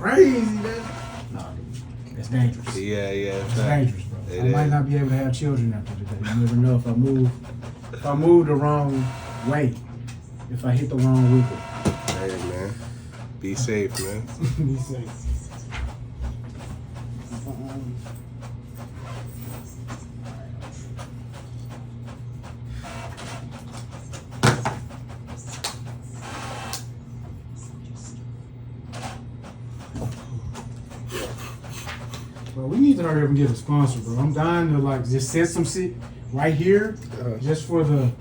crazy. No, that's dangerous. Yeah. It's dangerous, bro. I might not be able to have children after today. You never know if I move the wrong way. If I hit the wrong wiggle. Hey, man. Be safe, man. Be safe. Bro, we need to hurry up and get a sponsor, bro. I'm dying to like just set some shit right here, just for the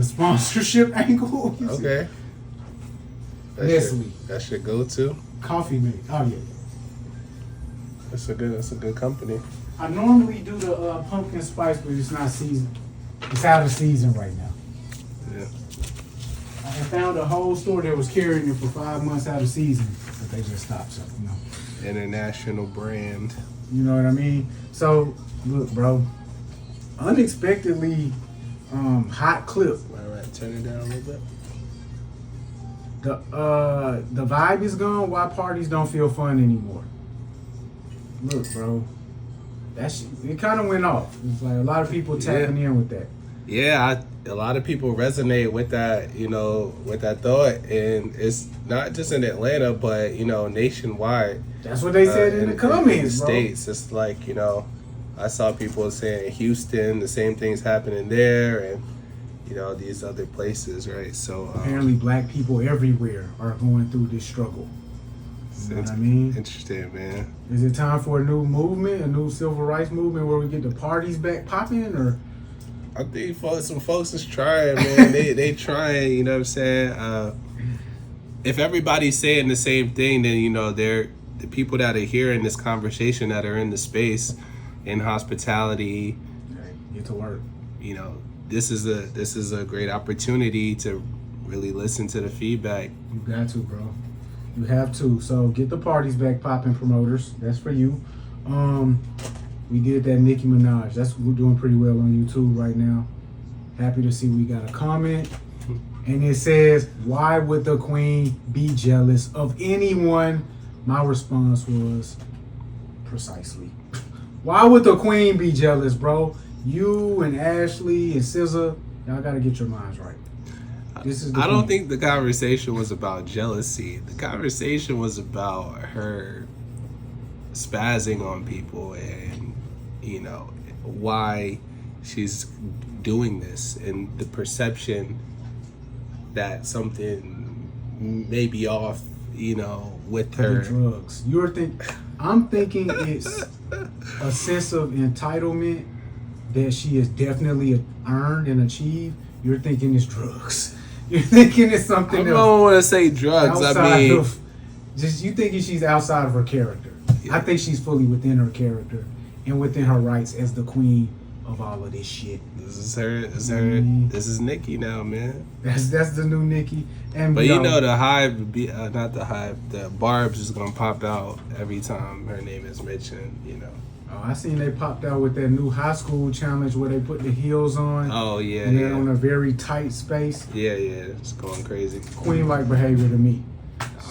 sponsorship angle. Okay. Nestle. That should go to Coffee mate. Oh yeah. That's a good company. I normally do the pumpkin spice, but it's not season. It's out of season right now. Yeah. I found a whole store that was carrying it for 5 months out of season, but they just stopped. So International brand. You know what I mean? So look, bro. Unexpectedly, hot clip. Right. Turn it down a little bit. The vibe is gone. Why parties don't feel fun anymore? Look, bro, it kind of went off. It's like a lot of people tapping in with that. Yeah, a lot of people resonate with that, with that thought, and it's not just in Atlanta, but nationwide. That's what they said in the comments, in the States. It's like I saw people saying Houston, the same thing's happening there, and these other places, right? So apparently, black people everywhere are going through this struggle. You know what I mean? Interesting, man. Is it time for a new movement, a new civil rights movement, where we get the parties back popping, or? I think some folks is trying, man. they trying. You know what I'm saying? If everybody's saying the same thing, then they're the people that are hearing this conversation, that are in the space, in hospitality. Get to work. This is a great opportunity to really listen to the feedback. You got to, bro. You have to. So get the parties back popping, promoters. That's for you. We did that Nicki Minaj. We're doing pretty well on YouTube right now. Happy to see we got a comment. And it says, why would the queen be jealous of anyone? My response was, precisely. Why would the queen be jealous, bro? You and Ashley and SZA, y'all got to get your minds right. I don't think the conversation was about jealousy. The conversation was about her spazzing on people and, why she's doing this, and the perception that something may be off, with her. The drugs. I'm thinking it's a sense of entitlement that she has definitely earned and achieved. You're thinking it's drugs. You're thinking it's something else. I don't want to say drugs. You thinking she's outside of her character. Yeah. I think she's fully within her character and within her rights as the queen of all of this shit. This is her. This is Nicki now, man. That's the new Nicki. But the hive, not the hive. The Barb's is gonna pop out every time her name is mentioned. Oh, I seen they popped out with that new high school challenge where they put the heels on. Oh yeah, and they're on a very tight space. Yeah, it's going crazy. Queen-like behavior to me.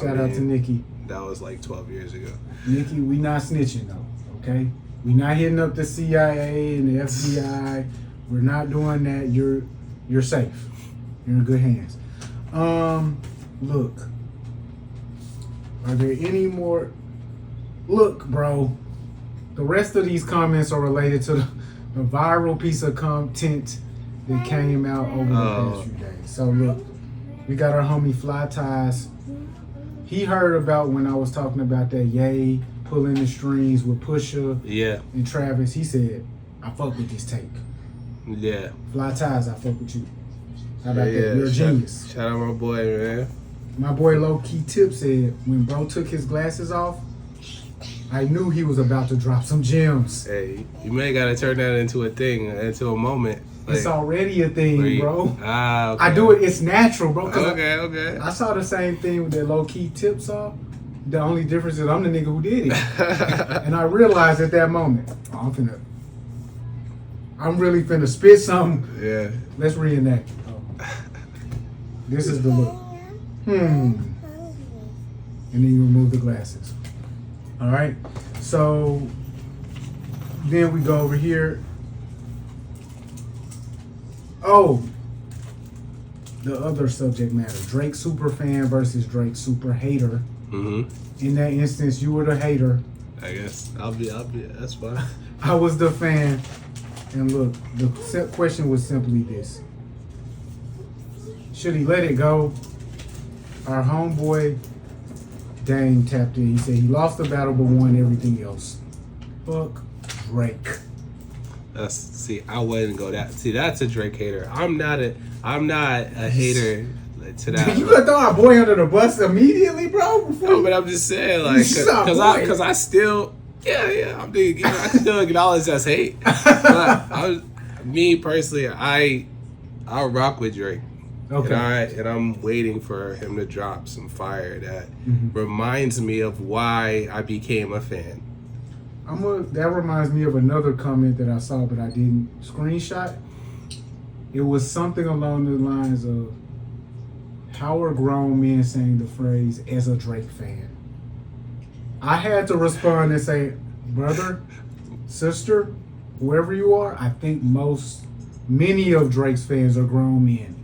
Shout out to Nicki. That was like 12 years ago. Nicki, we not snitching though, okay? We not hitting up the CIA and the FBI. We're not doing that. You're safe. You're in good hands. Look. Are there any more? Look, bro. The rest of these comments are related to the viral piece of content that came out over the past few days. So look, we got our homie Fly Ties. He heard about when I was talking about that Ye pulling the strings with Pusha and Travis. He said, I fuck with this tape. Yeah. Fly Ties, I fuck with you. How about that? You're a genius. Shout out my boy, man. My boy Low Key Tip said, when bro took his glasses off, I knew he was about to drop some gems. Hey, you may gotta turn that into a thing, into a moment. It's already a thing, bro. Okay. I do it. It's natural, bro. Okay. I saw the same thing with that Low Key Tip saw. The only difference is I'm the nigga who did it. And I realized at that moment, I'm really finna spit something. Yeah. Let's reenact it. This is the look. and then you remove the glasses. All right. So then we go over here. Oh, the other subject matter: Drake super fan versus Drake super hater. Mm-hmm. In that instance, you were the hater. I guess I'll be. That's fine. I was the fan. And look, the question was simply this: should he let it go? Our homeboy Dane tapped in. He said he lost the battle but won everything else. Fuck Drake. I wouldn't go that. See, that's a Drake hater. I'm not a hater to that. You gonna throw our boy under the bus immediately, bro? No, but I'm just saying, like, because I still, yeah, I'm thinking, I can still acknowledge that's hate. But me personally, I'll rock with Drake. Okay. And I'm waiting for him to drop some fire that reminds me of why I became a fan. That reminds me of another comment that I saw, but I didn't screenshot. It was something along the lines of, how are grown men saying the phrase "as a Drake fan"? I had to respond and say, brother, sister, whoever you are, I think many of Drake's fans are grown men.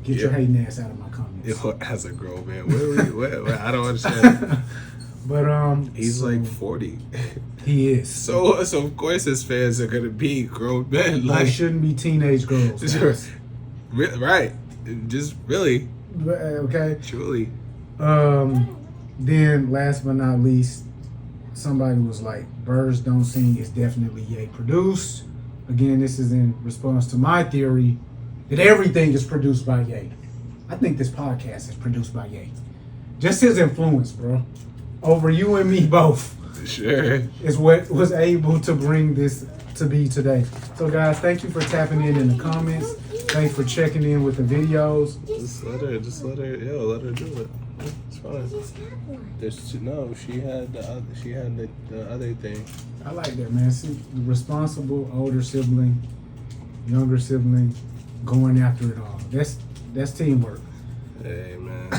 Get your hating ass out of my comments. As a grown man, where I don't understand. But he's like 40. He is. So of course his fans are gonna be grown men. Like shouldn't be teenage girls. Right. Just really. Okay. Truly. Then last but not least, somebody was like, "Birds Don't Sing" is definitely Ye produced. Again, this is in response to my theory that everything is produced by Ye. I think this podcast is produced by Ye. Just his influence, bro, over you and me both. Sure. Is what was able to bring this to be today. So guys, thank you for tapping in the comments. Thanks for checking in with the videos. Just let her do it. It's fine. She had the other thing. I like that, man. See, the responsible older sibling, younger sibling, going after it all. That's teamwork. Hey, man.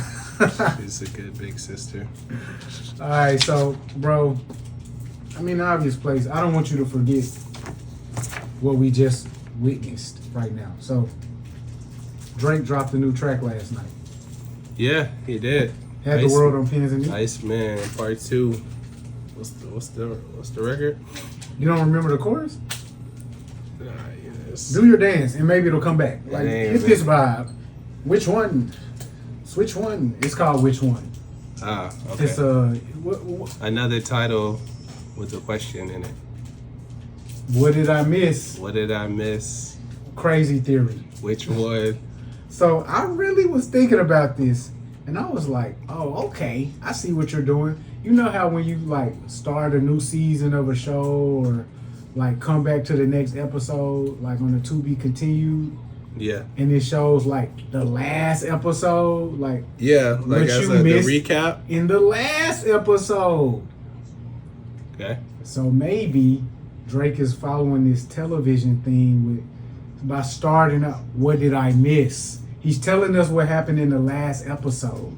She's a good big sister. All right, so, bro, obvious place. I don't want you to forget what we just witnessed right now. So, Drake dropped a new track last night. Yeah, he did. Had the world on pins and needles. Iceman Part 2. What's the record? You don't remember the chorus? Yes. Do your dance and maybe it'll come back. Like, Damn, get this vibe. Which one? Switch one. It's called Which One. Ah, okay. It's another title with a question in it. What did I miss? What did I miss? Crazy theory. Which one? So I really was thinking about this, and I was like, "Oh, okay, I see what you're doing." You know how when you like start a new season of a show or like come back to the next episode, like on the To Be Continued. Yeah. And it shows like the last episode, like like as the recap in the last episode. Okay. So maybe Drake is following this television thing by starting up. What did I miss? He's telling us what happened in the last episode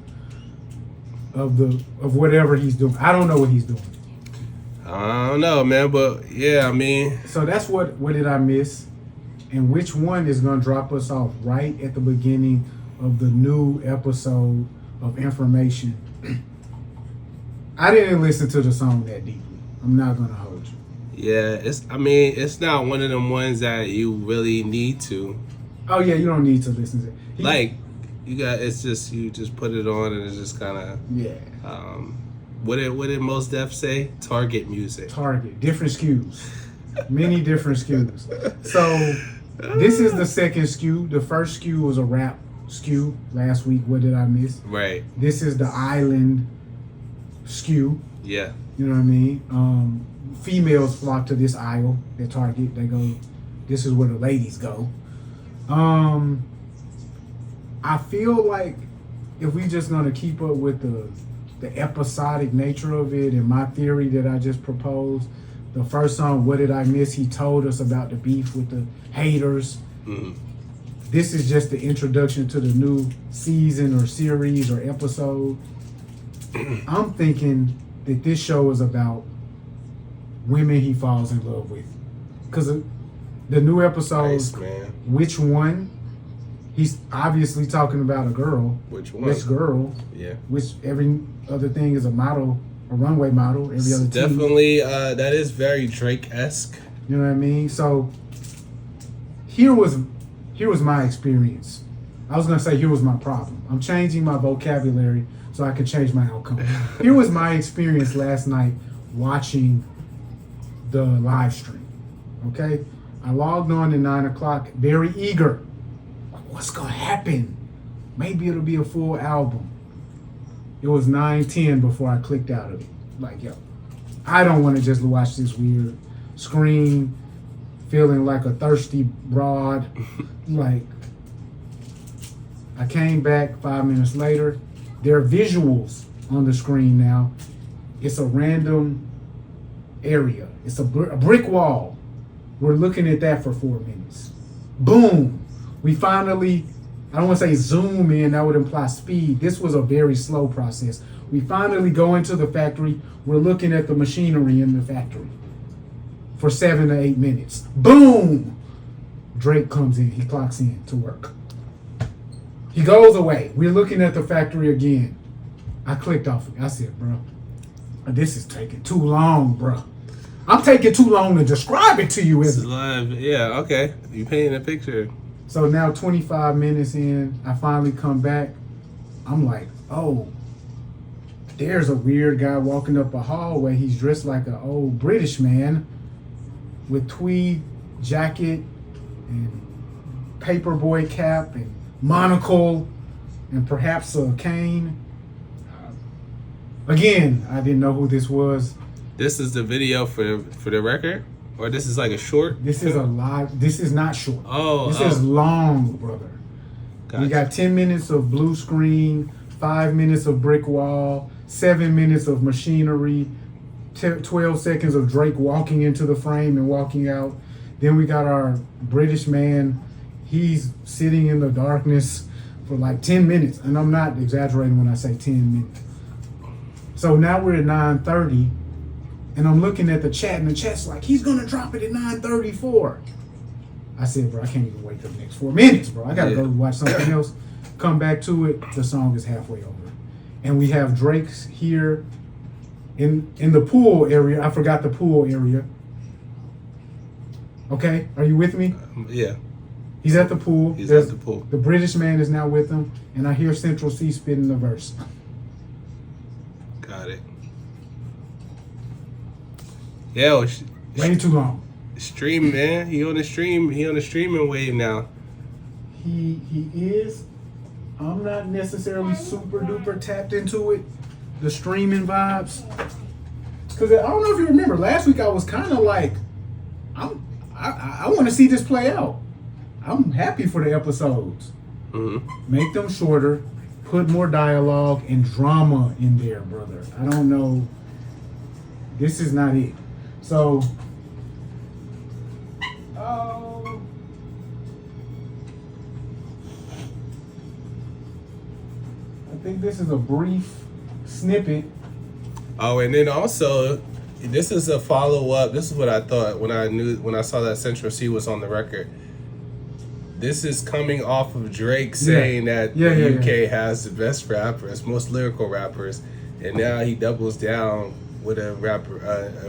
of whatever he's doing. I don't know what he's doing. I don't know, man, but yeah, So that's what did I miss? And which one is going to drop us off right at the beginning of the new episode of Information? I didn't listen to the song that deeply. I'm not going to hold you. Yeah, it's not one of them ones that you really need to. Oh yeah, you don't need to listen to it. You just put it on and it's just kind of What did Mos Def say? Target music. Target different SKUs, many different SKUs. So this is the second SKU. The first SKU was a rap SKU last week. What did I miss? Right. This is the island SKU. Yeah. You know what I mean? Females flock to this aisle at Target. They go, this is where the ladies go. I feel like if we just gonna keep up with the episodic nature of it and my theory that I just proposed, the first song, What Did I Miss? He told us about the beef with the haters. Mm-hmm. This is just the introduction to the new season or series or episode. I'm thinking that this show is about women he falls in love with. Because the new episodes, Nice, man. which one? He's obviously talking about a girl. Which one? Which girl? Yeah. Which every other thing is a model, a runway model. Every other team. Definitely, that is very Drake-esque. You know what I mean? So here was my experience. I was gonna say here was my problem. I'm changing my vocabulary so I can change my outcome. Here was my experience last night watching the live stream. Okay, I logged on at 9 o'clock, very eager. What's gonna happen? Maybe it'll be a full album. It was 9:10 before I clicked out of it. Like, yo, I don't want to just watch this weird screen, feeling like a thirsty broad. Like, I came back 5 minutes later. There are visuals on the screen now. It's a random area. It's a brick wall. We're looking at that for 4 minutes. Boom. We finally, I don't want to say zoom in, that would imply speed. This was a very slow process. We finally go into the factory. We're looking at the machinery in the factory for 7 to 8 minutes. Boom! Drake comes in. He clocks in to work. He goes away. We're looking at the factory again. I clicked off it. I said, bro, this is taking too long, bro. I'm taking too long to describe it to you, isn't it? Live. Yeah, okay. You painting a picture. So now 25 minutes in, I finally come back. I'm like, oh, there's a weird guy walking up a hallway. He's dressed like an old British man with tweed jacket and paperboy cap and monocle and perhaps a cane. Again, I didn't know who this was. This is the video for the record? Or this is like a short? This is a live. This is not short. Oh, this is long, brother. Gotcha. We got 10 minutes of blue screen, 5 minutes of brick wall, 7 minutes of machinery, 12 seconds of Drake walking into the frame and walking out. Then we got our British man. He's sitting in the darkness for like 10 minutes. And I'm not exaggerating when I say 10 minutes. So now we're at 9:30. And I'm looking at the chat, and the chat's like, he's gonna drop it at 9:34. I said, bro, I can't even wait for the next 4 minutes, bro. I gotta go watch something else. Come back to it. The song is halfway over. And we have Drake's here in the pool area. I forgot the pool area. Okay, are you with me? Yeah. He's at the pool. He's at the pool. The British man is now with him, and I hear Central C spitting the verse. Got it. Yeah, way too long. Stream, man. He on the stream. He on the streaming wave now. He is. I'm not necessarily super duper tapped into it, the streaming vibes. Cause I don't know if you remember last week I was kind of like, I want to see this play out. I'm happy for the episodes. Mm-hmm. Make them shorter, put more dialogue and drama in there, brother. I don't know. This is not it. So, I think this is a brief snippet. Oh, and then also, this is a follow-up. This is what I thought when I saw that Central C was on the record. This is coming off of Drake saying that the UK has the best rappers, most lyrical rappers, and now he doubles down with a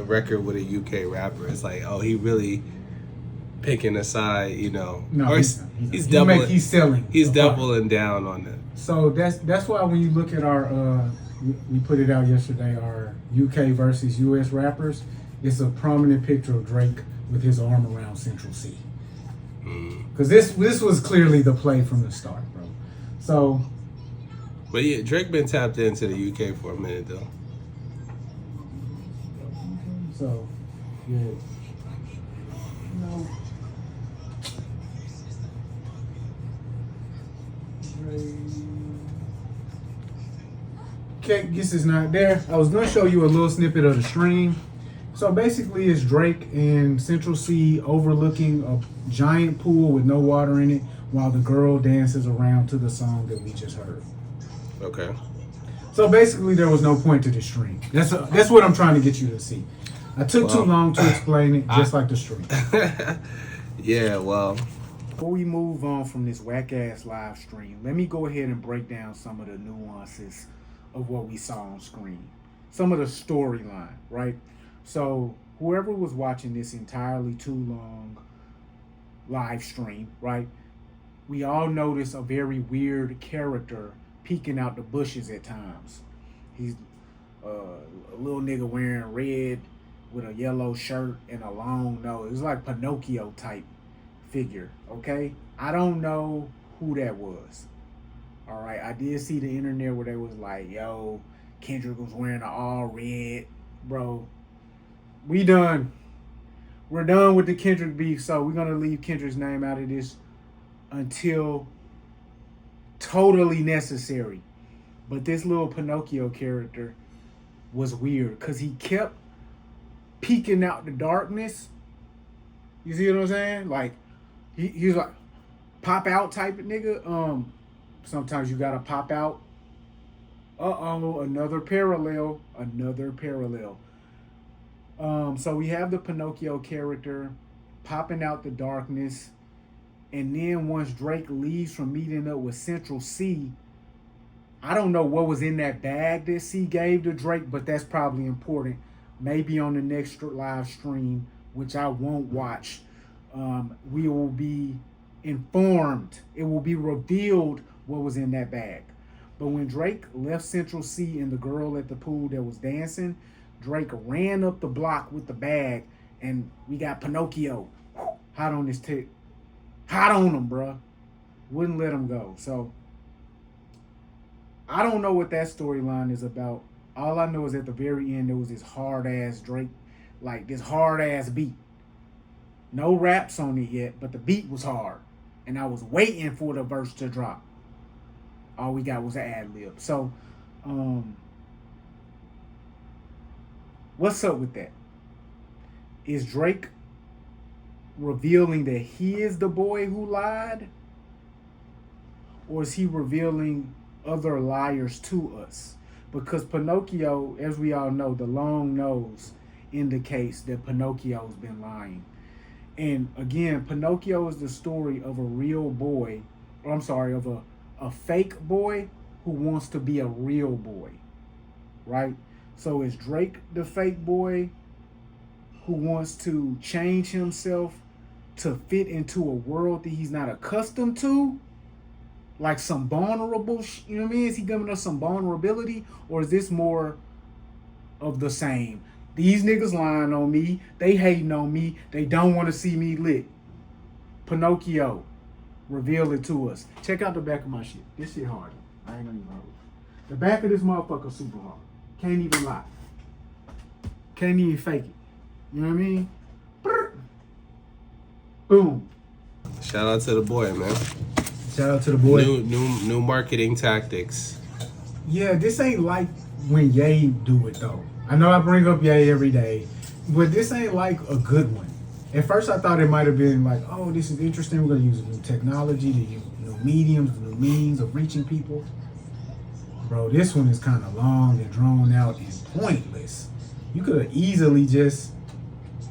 record with a UK rapper. It's like, oh, he really picking a side, you know. No, or he's doubling. He's selling. He's doubling down on it. So that's why when you look at our, we put it out yesterday, our UK versus US rappers, it's a prominent picture of Drake with his arm around Central C. Because this was clearly the play from the start, bro. So. But yeah, Drake been tapped into the UK for a minute though. So, yeah. No. Okay, guess it's not there. I was gonna show you a little snippet of the stream. So basically it's Drake and Central C overlooking a giant pool with no water in it while the girl dances around to the song that we just heard. Okay. So basically, there was no point to the stream. That's what I'm trying to get you to see. I took too long to explain it, just like the stream. Yeah, well. Before we move on from this whack-ass live stream, let me go ahead and break down some of the nuances of what we saw on screen. Some of the storyline, right? So whoever was watching this entirely too long live stream, right? We all noticed a very weird character peeking out the bushes at times. He's a little nigga wearing red with a yellow shirt and a long nose. It's like Pinocchio type figure, okay? I don't know who that was. All right, I did see the internet where they was like, yo, Kendrick was wearing an all red. Bro, we done. We're done with the Kendrick beef, so we're going to leave Kendrick's name out of this until totally necessary. But this little Pinocchio character was weird because he kept peeking out the darkness. You see what I'm saying? Like, he's like, pop out type of nigga. Sometimes you got to pop out. Another parallel. So we have the Pinocchio character popping out the darkness. And then once Drake leaves from meeting up with Central C, I don't know what was in that bag that C gave to Drake, but that's probably important. Maybe on the next live stream, which I won't watch, we will be informed. It will be revealed what was in that bag. But when Drake left Central C and the girl at the pool that was dancing, Drake ran up the block with the bag, and we got Pinocchio hot on his tick. Hot on him, bruh. Wouldn't let him go. So, I don't know what that storyline is about. All I know is at the very end, there was this hard-ass Drake, like this hard-ass beat. No raps on it yet, but the beat was hard. And I was waiting for the verse to drop. All we got was an ad-lib. So, what's up with that? Is Drake revealing that he is the boy who lied? Or is he revealing other liars to us? Because Pinocchio, as we all know, the long nose indicates that Pinocchio's been lying. And again, Pinocchio is the story of a real boy, or I'm sorry, of a fake boy who wants to be a real boy, right? So is Drake the fake boy who wants to change himself to fit into a world that he's not accustomed to? Like some vulnerable, you know what I mean? Is he giving us some vulnerability? Or is this more of the same? These niggas lying on me. They hating on me. They don't want to see me lit. Pinocchio, reveal it to us. Check out the back of my shit. This shit hard. I ain't gonna even hold it. The back of this motherfucker super hard. Can't even lie. Can't even fake it. You know what I mean? Boom. Shout out to the boy, man. Shout out to the boy. New marketing tactics. Yeah, this ain't like when Ye do it though. I know I bring up Ye every day, but this ain't like a good one. At first I thought it might have been like, oh, this is interesting. We're gonna use new technology, to use new mediums, new means of reaching people. Bro, this one is kind of long and drawn out and pointless. You could have easily just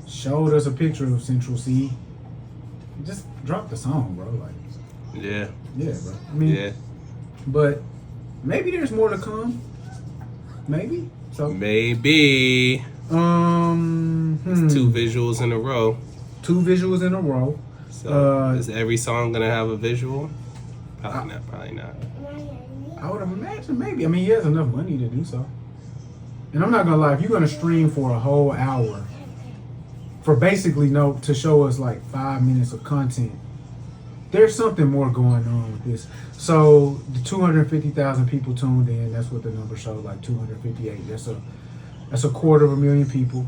showed us a picture of Central C. Just drop the song, bro. Like, yeah, bro. I mean, yeah. But maybe there's more to come. Maybe. So maybe. It's two visuals in a row. Two visuals in a row. So is every song gonna have a visual? Probably not. I would imagine maybe. I mean, he has enough money to do so. And I'm not gonna lie, if you're gonna stream for a whole hour for basically to show us like 5 minutes of content, there's something more going on with this. So the 250,000 people tuned in. That's what the number showed, like 258. That's a 250,000 people.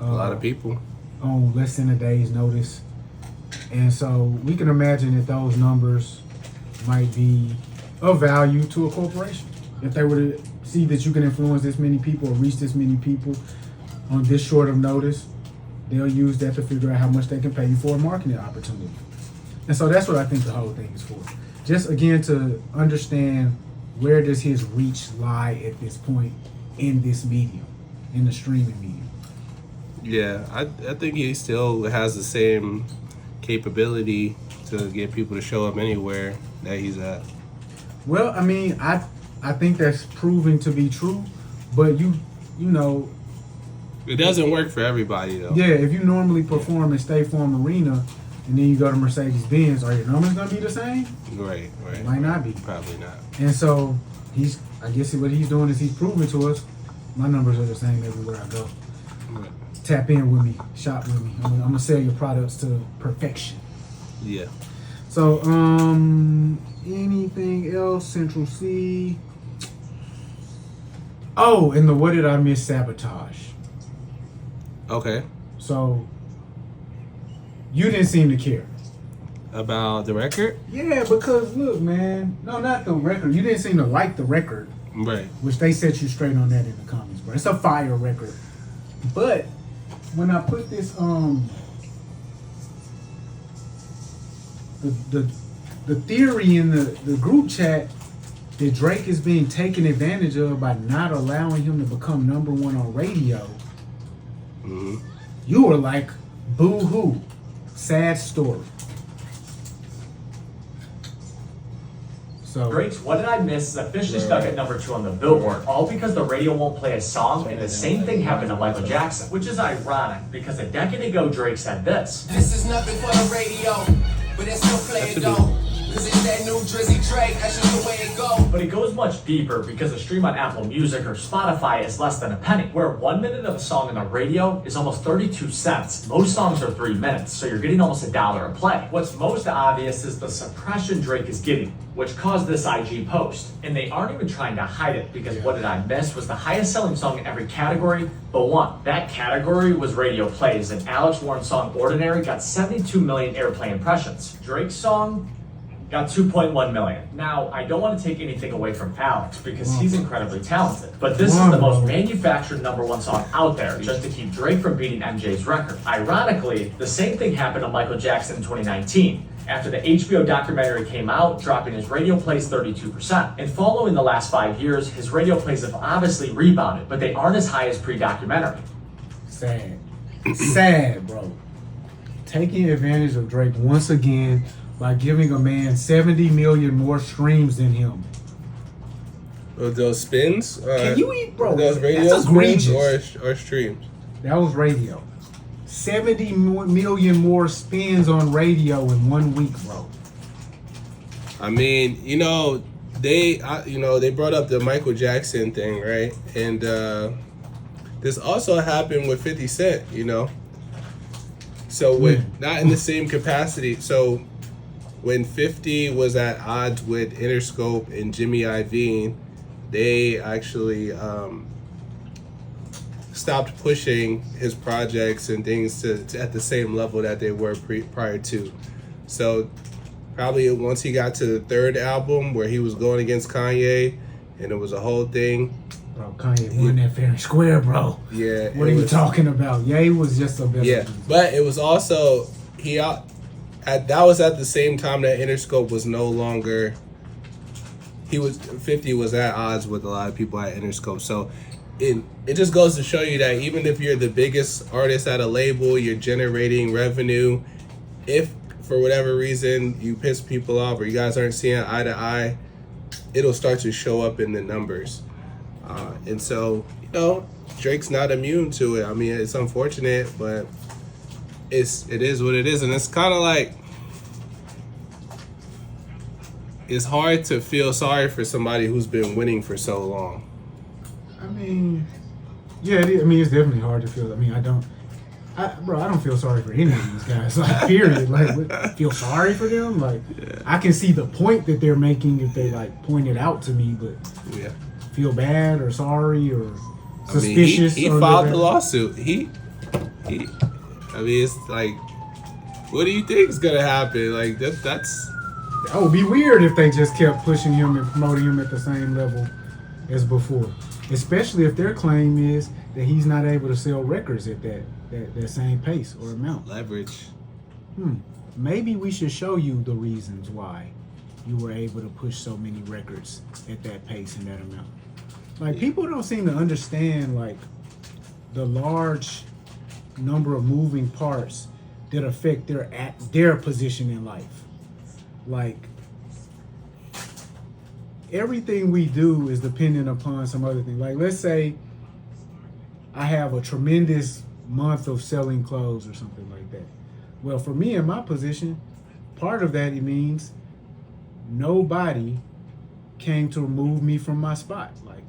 A lot of people on less than a day's notice. And so we can imagine that those numbers might be of value to a corporation. If they were to see that you can influence this many people or reach this many people on this short of notice, they'll use that to figure out how much they can pay you for a marketing opportunity. And so that's what I think the whole thing is for. Just again to understand where does his reach lie at this point in this medium, in the streaming medium? Yeah, I think he still has the same capability to get people to show up anywhere that he's at. Well, I mean, I think that's proven to be true, but you know, it doesn't work for everybody though. Yeah, if you normally perform in State Farm Arena and then you go to Mercedes-Benz, are your numbers gonna be the same? Right. It might not be. Probably not. And so I guess what he's doing is he's proving to us my numbers are the same everywhere I go. Right. Tap in with me, shop with me. I'm gonna sell your products to perfection. Yeah. So, anything else? Central C. Oh, and the what did I miss? Sabotage. Okay. So, you didn't seem to care. About the record? Yeah, because look, man. No, not the record. You didn't seem to like the record. Right. Which they set you straight on that in the comments, bro. It's a fire record. But when I put this the theory in the group chat that Drake is being taken advantage of by not allowing him to become number one on radio, you were like, boo-hoo, sad story. So Drake's What Did I Miss is officially stuck at number 2 on the Billboard, all because the radio won't play a song, and the same thing happened to Michael Jackson, which is ironic, because a decade ago Drake said this. This is nothing for the radio, but it's still playing though. Cause it's that new Drizzy Drake, that's just the way it goes. But it goes much deeper because a stream on Apple Music or Spotify is less than a penny, where 1 minute of a song on the radio is almost 32 cents. Most songs are 3 minutes, so you're getting almost $1 a play. What's most obvious is the suppression Drake is getting, which caused this IG post. And they aren't even trying to hide it, because What Did I Miss was the highest selling song in every category but one. That category was radio plays, and Alex Warren's song Ordinary got 72 million airplay impressions. Drake's song got 2.1 million. Now, I don't want to take anything away from Alex because he's incredibly talented, but this is the most manufactured number one song out there just to keep Drake from beating MJ's record. Ironically, the same thing happened to Michael Jackson in 2019. After the HBO documentary came out, dropping his radio plays 32%. And following the last 5 years, his radio plays have obviously rebounded, but they aren't as high as pre-documentary. sad. Sad, bro. Taking advantage of Drake once again by giving a man 70 million more streams than him. Those spins? Can you eat, bro? Those radio That's spins egregious. or streams? That was radio. 70 million more spins on radio in 1 week, bro. I mean, they brought up the Michael Jackson thing, right? And this also happened with 50 Cent, So not in the same capacity. So when 50 was at odds with Interscope and Jimmy Iovine, they actually stopped pushing his projects and things to at the same level that they were prior to. So probably once he got to the third album where he was going against Kanye and it was a whole thing. Bro, Kanye won that fair and square, bro. Yeah. What are you talking about? Ye was just a better. Yeah, but it was also that was at the same time that Interscope was no longer. 50 was at odds with a lot of people at Interscope. So it just goes to show you that even if you're the biggest artist at a label, you're generating revenue. If for whatever reason you piss people off or you guys aren't seeing eye to eye, it'll start to show up in the numbers. And so, Drake's not immune to it. I mean, it's unfortunate, but it is what it is. And it's kind of like, it's hard to feel sorry for somebody who's been winning for so long. I mean, yeah, it's definitely hard to feel. I mean, I don't feel sorry for any of these guys. Like, period. Like, feel sorry for them? Like, yeah. I can see the point that they're making if they point it out to me, but yeah. Feel bad or sorry or suspicious. He filed the lawsuit. It's like, what do you think is gonna happen? Like that would be weird if they just kept pushing him and promoting him at the same level as before. Especially if their claim is that he's not able to sell records at that same pace or amount. Leverage. Maybe we should show you the reasons why you were able to push so many records at that pace and that amount. Like, people don't seem to understand, like, the large number of moving parts that affect their position in life. Like, everything we do is dependent upon some other thing. Like, let's say I have a tremendous month of selling clothes or something like that. Well, for me in my position, part of that, it means nobody came to remove me from my spot. Like,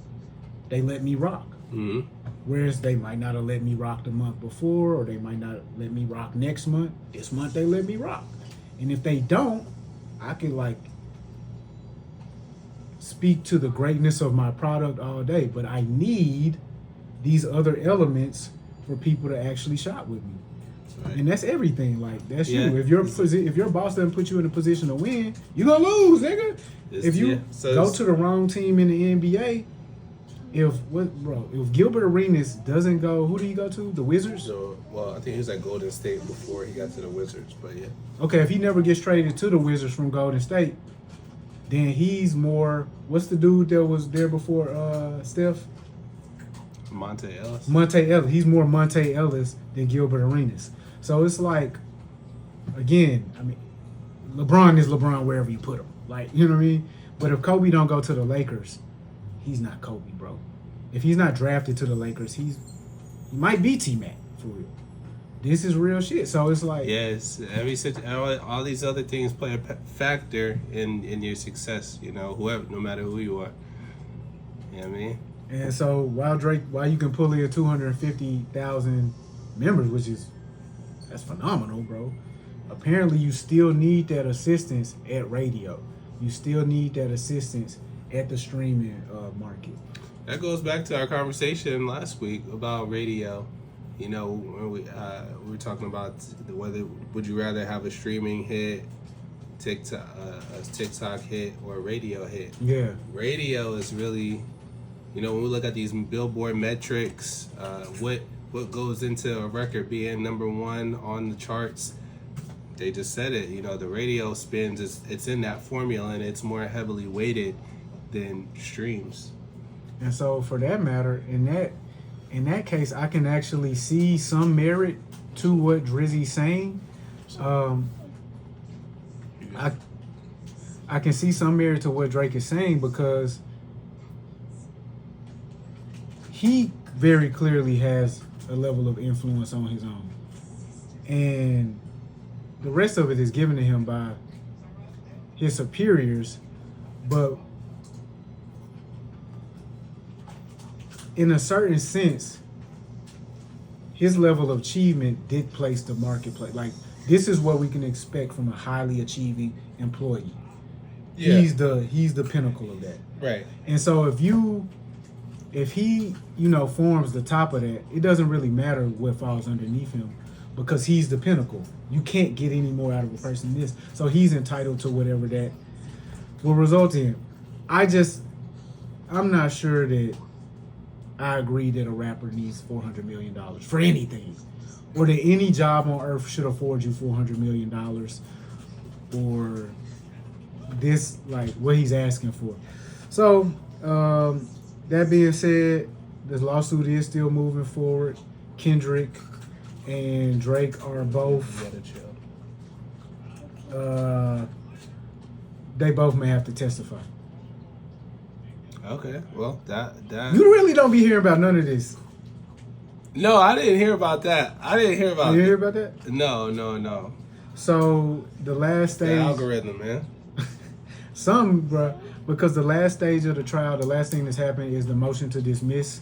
they let me rock. Mm-hmm. Whereas they might not have let me rock the month before, or they might not let me rock next month. This month they let me rock. And if they don't, I could like speak to the greatness of my product all day. But I need these other elements for people to actually shop with me. Right. And that's everything. Like, that's Yeah. you. If your boss doesn't put you in a position to win, you gonna lose, nigga. If you go to the wrong team in the NBA, if Gilbert Arenas doesn't go, who do you go to? The Wizards? So, well, I think he was at Golden State before he got to the Wizards, but yeah. Okay, if he never gets traded to the Wizards from Golden State, then he's more. What's the dude that was there before Steph? Monte Ellis. Monte Ellis. He's more Monte Ellis than Gilbert Arenas. So it's like, again, I mean, LeBron is LeBron wherever you put him. Like, you know what I mean? But if Kobe don't go to the Lakers, he's not Kobe, bro. If he's not drafted to the Lakers, he might be T-Mac, for real. This is real shit. So it's like... Yes, all these other things play a factor in your success, you know, no matter who you are. You know what I mean? And so while you can pull in 250,000 members, that's phenomenal, bro. Apparently you still need that assistance at radio. You still need that assistance at the streaming market. That goes back to our conversation last week about radio. You know, when we were talking about whether would you rather have a streaming hit, a TikTok hit, or a radio hit. Yeah. Radio is really, you know, when we look at these Billboard metrics, what goes into a record being number one on the charts, they just said it. You know, the radio spins, it's in that formula, and it's more heavily weighted than streams. And so for that matter, in that case, I can actually see some merit to what Drizzy's saying. I can see some merit to what Drake is saying because he very clearly has a level of influence on his own. And the rest of it is given to him by his superiors, but in a certain sense, his level of achievement did place the marketplace. Like, this is what we can expect from a highly achieving employee. Yeah. He's the pinnacle of that. Right. And so if he forms the top of that, it doesn't really matter what falls underneath him because he's the pinnacle. You can't get any more out of a person than this. So he's entitled to whatever that will result in. I'm not sure that I agree that a rapper needs $400 million for anything, or that any job on earth should afford you $400 million, or this, like, what he's asking for. So, that being said, this lawsuit is still moving forward. Kendrick and Drake are both, they both may have to testify. Okay, well, that you really don't be hearing about none of this. No, I didn't hear about that. You hear about that? No. So the last stage, the algorithm, man. Bruh, because the last stage of the trial, the last thing that's happened is the motion to dismiss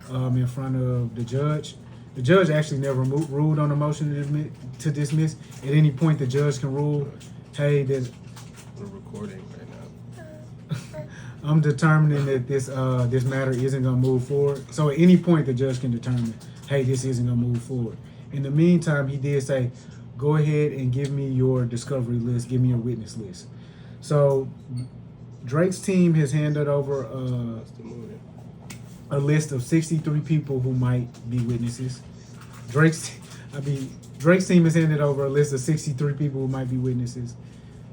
in front of the judge. The judge actually never ruled on the motion to dismiss. At any point, the judge can rule, hey, we're recording right now. I'm determining that this matter isn't gonna move forward. So at any point, the judge can determine, hey, this isn't gonna move forward. In the meantime, he did say, go ahead and give me your discovery list, give me your witness list. So Drake's team has handed over a list of 63 people who might be witnesses. Drake's team has handed over a list of 63 people who might be witnesses.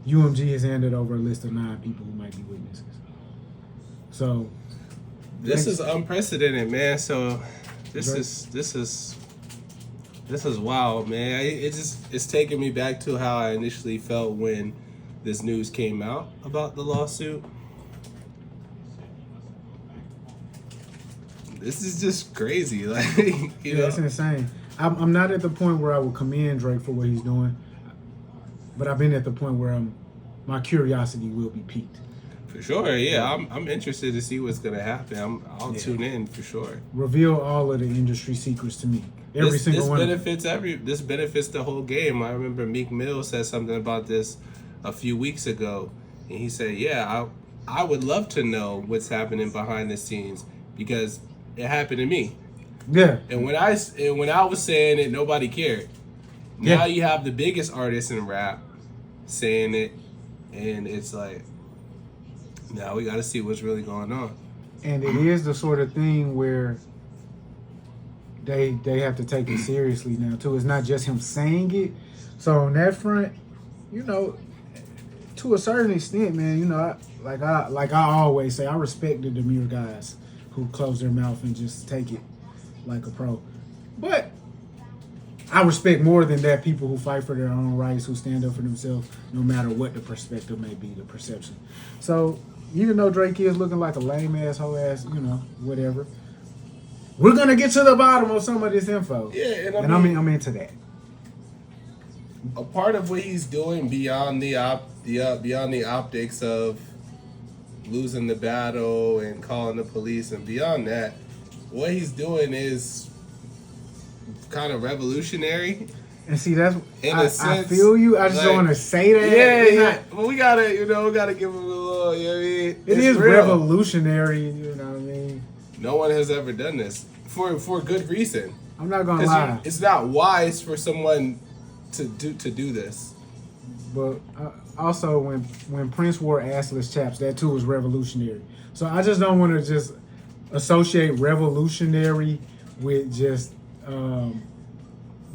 UMG has handed over a list of 9 people who might be witnesses. So this is unprecedented, man. So this is wild, man. It's taking me back to how I initially felt when this news came out about the lawsuit. This is just crazy, like you know. It's insane. I'm not at the point where I would commend Drake for what he's doing, but I've been at the point where my curiosity will be piqued. For sure, yeah. I'm interested to see what's gonna happen. I'll tune in for sure. Reveal all of the industry secrets to me. Every single one. This benefits the whole game. I remember Meek Mill said something about this a few weeks ago, and he said, "Yeah, I would love to know what's happening behind the scenes because it happened to me." Yeah. And when I was saying it, nobody cared. Now you have the biggest artists in rap saying it, and it's like, now we got to see what's really going on. And it is the sort of thing where they have to take it seriously now too. It's not just him saying it. So on that front, you know, to a certain extent, man, you know, I always say, I respect the demure guys who close their mouth and just take it like a pro. But I respect more than that people who fight for their own rights, who stand up for themselves, no matter what the perspective may be, the perception. So even though Drake is looking like a lame ass, hoe ass, you know, whatever, we're gonna get to the bottom of some of this info. Yeah, and I'm into that. A part of what he's doing beyond the optics of losing the battle and calling the police, and beyond that, what he's doing is kind of revolutionary. And see, that's I feel you. I just like, don't want to say that. Yeah. Well, we gotta give him a little. You know what I mean? It is real. Revolutionary. You know what I mean? No one has ever done this for good reason. I'm not gonna lie. It's not wise for someone to do this. But also, when Prince wore assless chaps, that too was revolutionary. So I just don't want to just associate revolutionary with just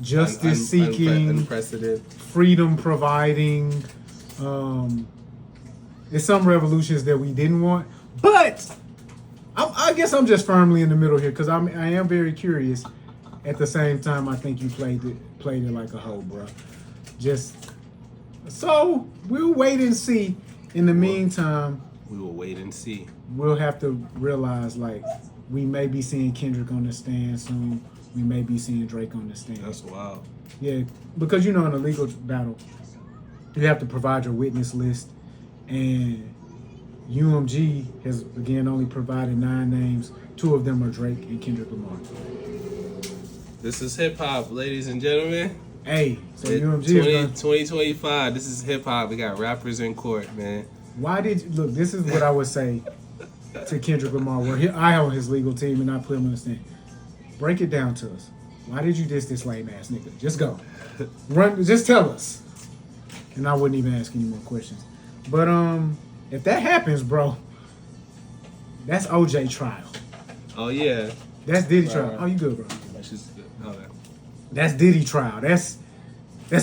justice seeking, unprecedented, freedom providing. There's some revolutions that we didn't want, but I guess I'm just firmly in the middle here because I am very curious. At the same time, I think you played it like a hoe, bro. So we'll wait and see. In the meantime, we will wait and see. We'll have to realize, like, we may be seeing Kendrick on the stand soon. We may be seeing Drake on the stand. That's wild. Yeah, because in a legal battle, you have to provide your witness list, and UMG has again only provided 9 names. 2 of them are Drake and Kendrick Lamar. This is hip hop, ladies and gentlemen. Hey, so UMG 2025. This is hip hop. We got rappers in court, man. Why did you look? This is what I would say to Kendrick Lamar. Where I own his legal team and I put him on the stand. Break it down to us. Why did you diss this lame ass nigga? Just go. Just tell us. And I wouldn't even ask any more questions. But if that happens, bro, that's OJ trial. Oh yeah. That's Diddy trial. Oh, you good, bro? That's Diddy trial. That's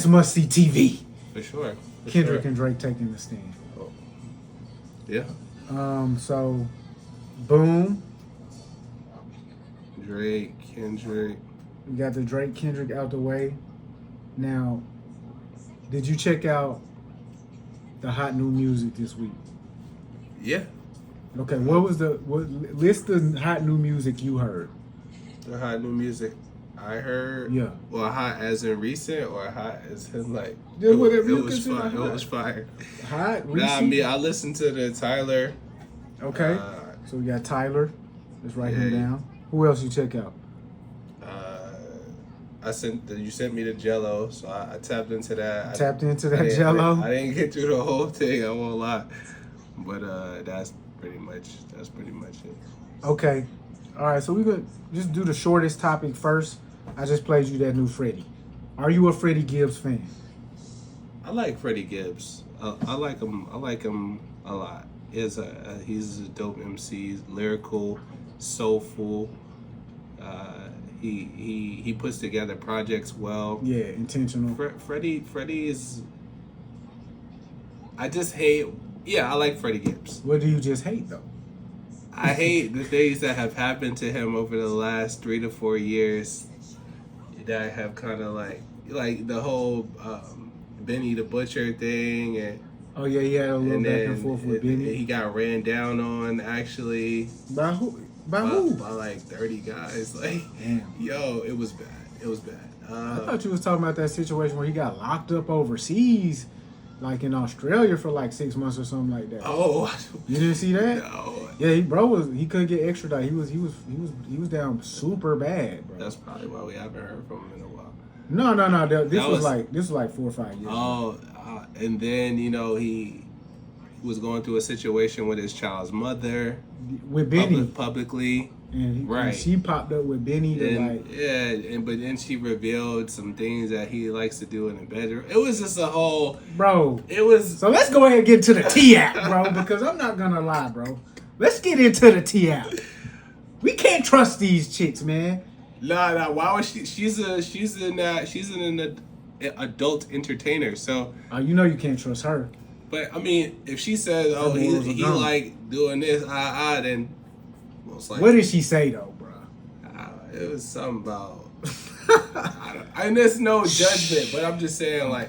must see TV. For sure. Kendrick and Drake taking the stand. Oh. Yeah. So, boom. Drake, Kendrick. We got the Drake Kendrick out the way. Now, did you check out the hot new music this week? Yeah. Okay, list the hot new music you heard? The hot new music I heard. Yeah. Well, hot as in recent or hot as in like. Yeah, whatever it was fire. It was fire. Hot recent. Nah, I mean I listened to the Tyler. Okay. So we got Tyler. Let's write him down. Who else you check out? You sent me the Gelo, so I tapped into that. Gelo. I didn't get through the whole thing. I won't lie, but that's pretty much it. Okay. All right. So we could just do the shortest topic first. I just played you that new Freddie. Are you a Freddie Gibbs fan? I like Freddie Gibbs. I like him a lot. He's a dope MC. He's lyrical, soulful. He puts together projects well. Yeah, intentional. Freddie is. I just hate. Yeah, I like Freddie Gibbs. What do you just hate though? I hate the things that have happened to him over the last 3 to 4 years that have kind of like the whole Benny the Butcher thing, and Oh yeah, he had a little back and forth with Benny. he got ran down on actually By who? By who? by like 30 guys. Like, Damn. yo, it was bad. It was bad. I thought you was talking about that situation where he got locked up overseas, like in Australia for like 6 months or something like that. Oh, You didn't see that? no. Yeah, he couldn't get extradited. He was down super bad, bro. That's probably why we haven't heard from him in a while. No. This That was was- like 4 or 5 years. Oh, and then he was going through a situation with his child's mother with Benny, publicly. and right. she popped up with Benny to like. But then she revealed some things that he likes to do in the bedroom. It was just a whole. Bro, It was. so let's go ahead and get to the T app, bro, because I'm not gonna lie, bro. Let's get into the T app. We can't trust these chicks, man. Nah. Why was she? She's an adult entertainer. So, You know you can't trust her. but I mean, if she says, "Oh, Her morals are he gone. like doing this," then most likely. What did she say though, bro? It was something about. And there's no judgment, but I'm just saying, like,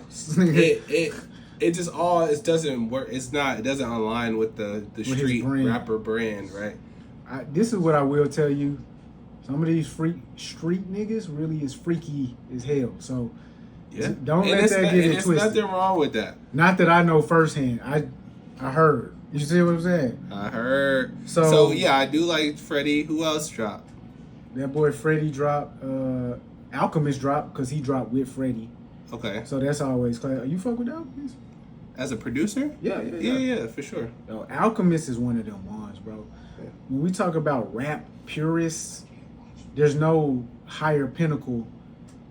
it just it doesn't work. It doesn't align with the his street brand. rapper brand, right? This is what I will tell you. Some of these street niggas really is freaky as hell. So don't And let that get it there's twisted. nothing wrong with that. Not that I know firsthand. I heard. You see what I'm saying? I heard. So- So yeah, I do like Freddie. Who else dropped? That boy Freddie dropped. Alchemist dropped because he dropped with Freddie. Okay, So that's always clear. You fuck with Alchemist? as a producer. Yeah. For sure. Yo, Alchemist is one of them ones, bro. Yeah. When we talk about rap purists, there's no higher pinnacle.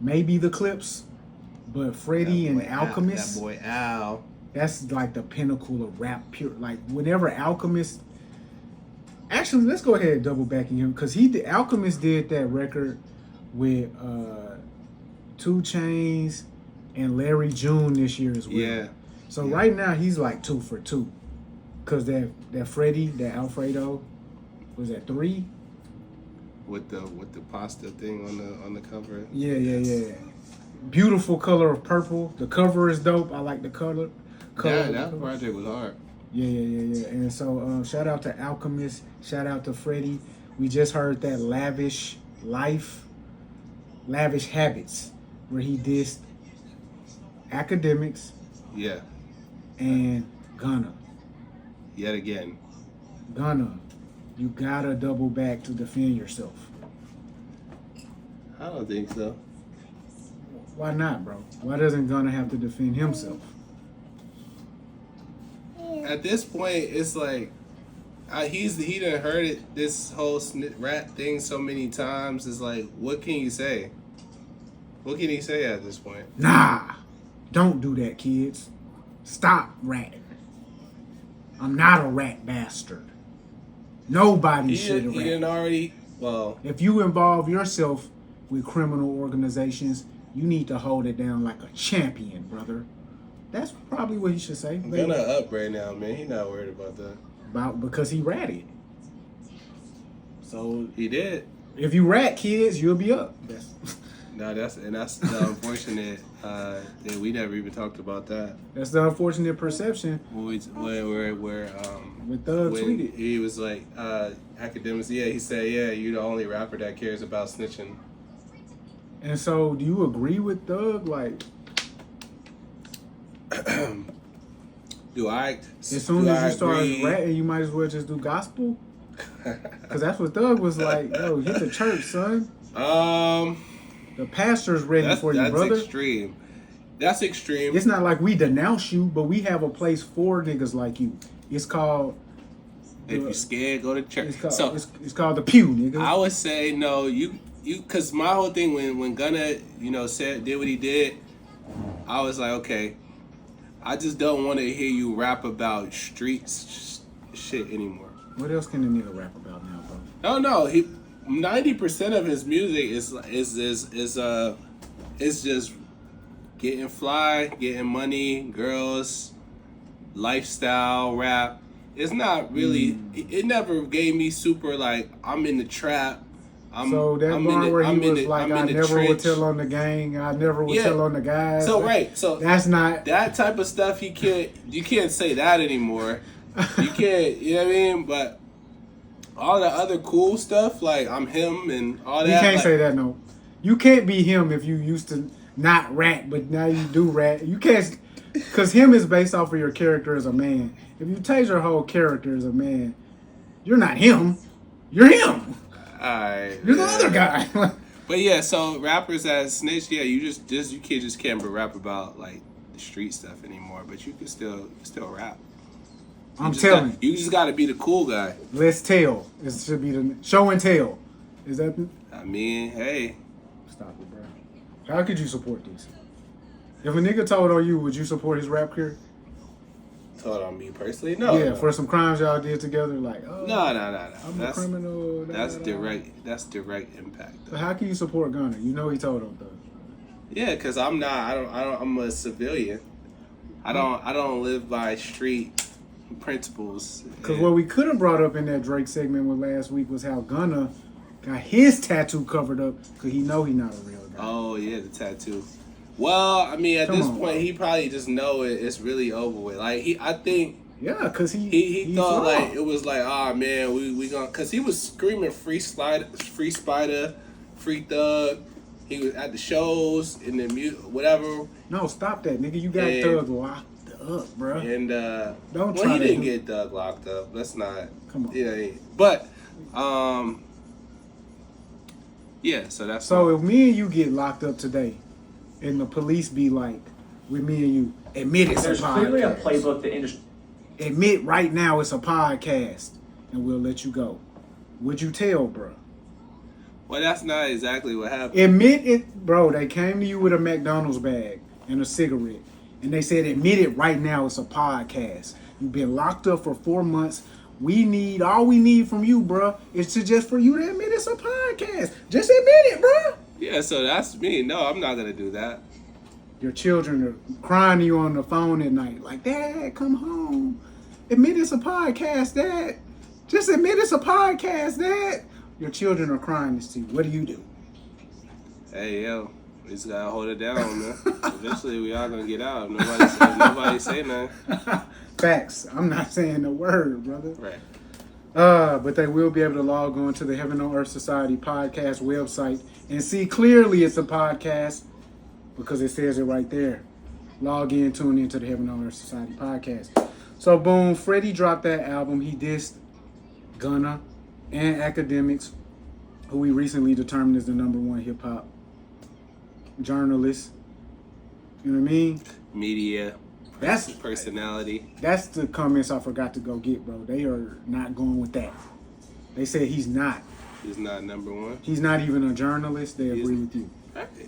Maybe the Clips, but Freddie and Alchemist, That boy Al. that's like the pinnacle of rap pure. Like whenever Alchemist, actually, let's go ahead and double back in him because Alchemist did that record with 2 Chainz and Larry June this year as well. Yeah. So right now he's like 2 for 2, cause that Freddie, that Alfredo, was that 3? With the pasta thing on the cover. Yeah. Beautiful color of purple. The cover is dope. I like the color. Yeah, that project was hard. Yeah. And so shout out to Alchemist. Shout out to Freddie. We just heard that Lavish Habits, where he dissed Academics Yeah. and Gunna. Yet again. Gunna, you gotta double back to defend yourself. I don't think so. Why not, bro? Why doesn't Gunna have to defend himself? At this point, it's like he done heard it, this whole rap thing so many times. It's like, what can you say? What can he say at this point? Nah, don't do that, kids. Stop ratting. I'm not a rat bastard. Nobody should He rat. didn't already. Well, If you involve yourself with criminal organizations, you need to hold it down like a champion, brother. That's probably what he should say. I'm gonna up right now, man. He not worried about that. Because he ratted. So He did. if you rat, kids, you'll be up. That's the unfortunate that we never even talked about that. That's the unfortunate perception. With Thug when tweeted. he was like academics. Yeah, he said, yeah, you're the only rapper that cares about snitching. And so, do you agree with Thug? Like, Do I? as soon as you start ratting, you might as well just do gospel. Because that's what Thug was like. Yo, hit the church, son. The pastor's ready for you, brother. That's extreme. That's extreme. It's not like we denounce you, but we have a place for niggas like you. It's called. If you're scared, go to church. It's called the pew, nigga. I would say no. You because my whole thing when Gunna did what he did, I was like, okay, I just don't want to hear you rap about streets shit anymore. What else can a nigga rap about now, bro? No, 90% of his music is just getting fly, getting money, girls, lifestyle rap. It's not really. It never gave me super like I'm in the trap. So that bar where he was like, I never would tell on the gang, I never would tell on the guys. So right, so that's not that type of stuff. You can't say that anymore. You can't, you know what I mean? But all the other cool stuff, like I'm him and all that. You can't like, say that, no. You can't be him if you used to not rap, but now you do rap. You can't, because him is based off of your character as a man. If you take your whole character as a man, you're not him. You're him. Alright. You're the other guy. But yeah, so rappers that snitch, yeah, you can't rap about like the street stuff anymore, but you can still rap. I'm telling you. You just gotta be the cool guy. Let's tell. It should be the show and tell. Is that the... I mean, hey. Stop it, bro. How could you support this? If a nigga told on you, would you support his rap career? Told on me personally? No. Yeah, no. for some crimes y'all did together, like, oh, No. I'm a criminal. That's direct impact. Though. But how can you support Gunna? You know he told him though. Yeah, cause I'm a civilian. I don't live by street principles. Because what we could have brought up in that Drake segment with last week was how Gunna got his tattoo covered up because he know he not a real guy. Oh yeah, the tattoo. Well, I mean, at this point, he probably just know it's really over with. Like I think. Yeah, because he thought like it was like, oh man, we gonna, cause he was screaming free Spider, free Thug. He was at the shows in the whatever. No, stop that, nigga. You got Thug locked up, bro. And don't well, try he to didn't get Thug locked up. Let's not. Come on. Yeah, but yeah. So that's so if me and you get locked up today, and the police be like, with me and you, admit it's There's a podcast. clearly a playbook the industry. Admit right now it's a podcast, and we'll let you go. Would you tell, bro? Well, that's not exactly what happened. Admit it, bro. They came to you with a McDonald's bag and a cigarette, and they said, admit it right now it's a podcast. You've been locked up for 4 months. All we need from you, bro, is to just for you to admit it's a podcast. Just admit it, bro. Yeah, so that's me. No, I'm not gonna do that. Your children are crying to you on the phone at night, like, Dad, come home. Admit it's a podcast, Dad. Just admit it's a podcast, Dad. Your children are crying this to you. What do you do? Hey, yo, we just gotta hold it down, man. Eventually, we all gonna get out. Nobody say nothing. Facts. I'm not saying a word, brother. Right. But they will be able to log on to the Heaven on Earth Society podcast website and see clearly it's a podcast because it says it right there. Log in, tune into the Heaven on Earth Society podcast. So, boom, Freddie dropped that album. He dissed Gunna and Academics, who we recently determined is the #1 hip-hop journalist. You know what I mean? Media. That's personality. That's the comments I forgot to go get, bro. They are not going with that. They said he's not. He's not #1. He's not even a journalist. They agree with you.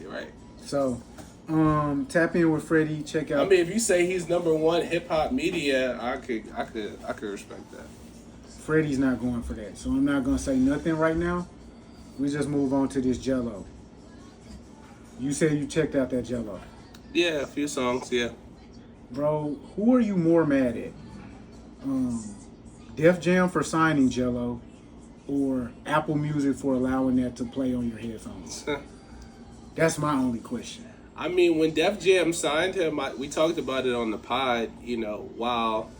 Right. So, tap in with Freddie. Check out. I mean, if you say he's #1 hip hop media, I could respect that. Freddie's not going for that, so I'm not gonna say nothing right now. We just move on to this Gelo. You said you checked out that Gelo. Yeah, a few songs. Yeah. Bro, who are you more mad at? Def Jam for signing Gelo, or Apple Music for allowing that to play on your headphones? That's my only question. I mean, when Def Jam signed him, we talked about it on the pod. You know, while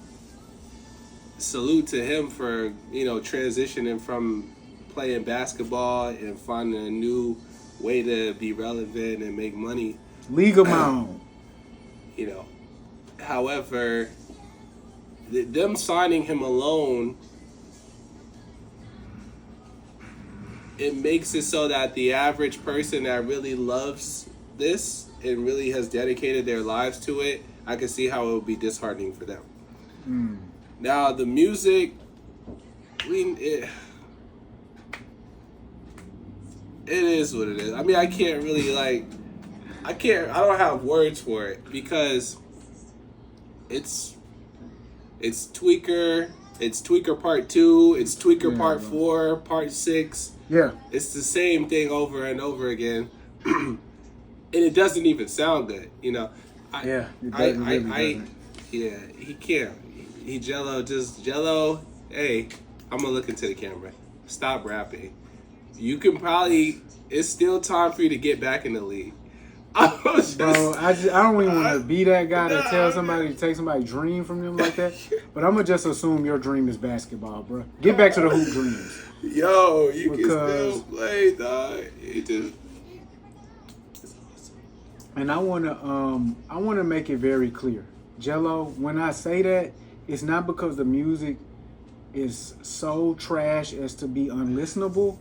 salute to him for transitioning from playing basketball and finding a new way to be relevant and make money. League of my own. However, them signing him alone, it makes it so that the average person that really loves this and really has dedicated their lives to it, I can see how it would be disheartening for them. Now, the music, it is what it is. I mean, I can't really I don't have words for it because it's Tweaker, it's Tweaker Part 2, it's Tweaker Part 4, Part 6. Yeah. It's the same thing over and over again. And it doesn't even sound good, It Yeah, he can't. He Gelo. Hey, I'm gonna look into the camera. Stop rapping. You can probably. It's still time for you to get back in the league. Bro, I don't even want to be that guy to tell somebody to take somebody's dream from them like that. But I'm gonna just assume your dream is basketball, bro. Get back to the hoop dreams. Yo, you can still play, dog. It's awesome. And I wanna make it very clear, Gelo. When I say that, it's not because the music is so trash as to be unlistenable.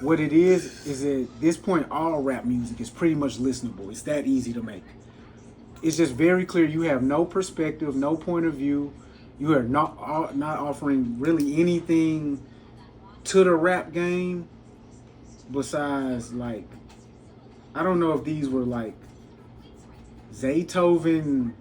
What it is at this point, all rap music is pretty much listenable. It's that easy to make. It's just very clear you have no perspective, no point of view. You are not offering really anything to the rap game besides, like, I don't know if these were like Zaytoven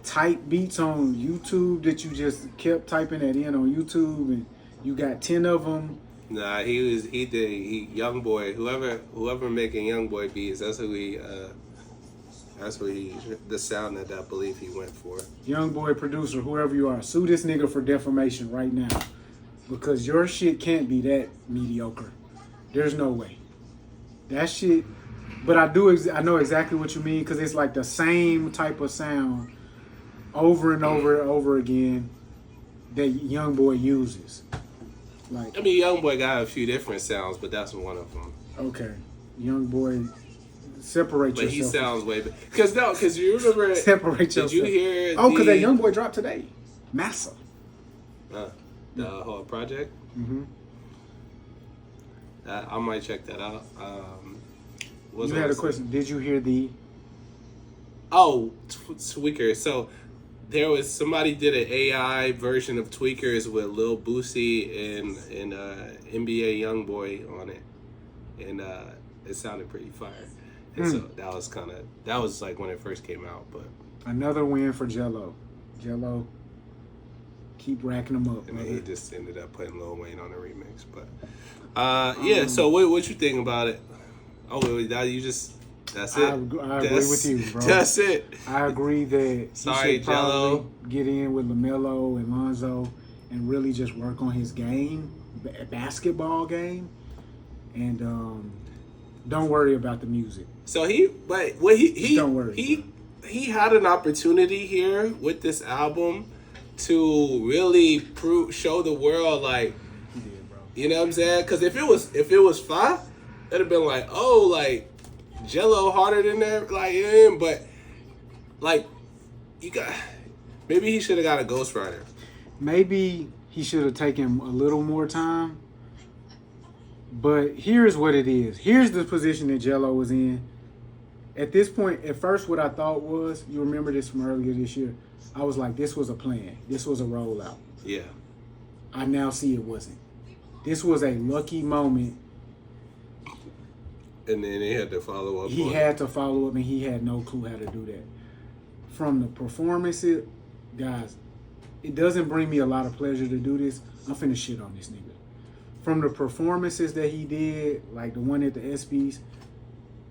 type beats on YouTube that you just kept typing that in on YouTube and you got 10 of them. Nah, he did Young Boy, whoever making Young Boy beats, that's the sound that I believe he went for. Young Boy producer, whoever you are, sue this nigga for defamation right now. Because your shit can't be that mediocre. There's no way. That shit, but I know exactly what you mean because it's like the same type of sound over and over and over again that Young Boy uses. Like, I mean, Young Boy got a few different sounds, but that's one of them. Okay, Young Boy, separate yourself. But he sounds way better. Because you remember... Separate yourself. Did you hear because that Young Boy dropped today. Massa. The whole project? Mm-hmm. I might check that out. You had a question. Did you hear the... Oh, Tweaker. So... There was somebody did an AI version of Tweakers with Lil Boosie and NBA YoungBoy on it, and it sounded pretty fire. And so that was like when it first came out. But another win for Gelo. Gelo, keep racking them up. And then he just ended up putting Lil Wayne on the remix. But yeah. So what you think about it? Oh, you just. That's it. I agree with you, bro. That's it. I agree that Sorry, he should probably Gelo. get in with LaMelo and Lonzo and really just work on his game, basketball game, and don't worry about the music. So don't worry. He had an opportunity here with this album to really show the world, like, He did, bro. You know what I'm saying? Because if it was fire, it'd have been like, oh, like. Gelo harder than that, like, but like maybe he should have got a ghostwriter. Maybe he should have taken a little more time. But here's what it is. Here's the position that Gelo was in. At this point, at first, what I thought was, you remember this from earlier this year, I was like, this was a plan. This was a rollout. Yeah. I now see it wasn't. This was a lucky moment. And then he had to follow up. He had to follow up, and he had no clue how to do that. From the performances, guys, it doesn't bring me a lot of pleasure to do this. I'm finna shit on this nigga. From the performances that he did, like the one at the ESPYs,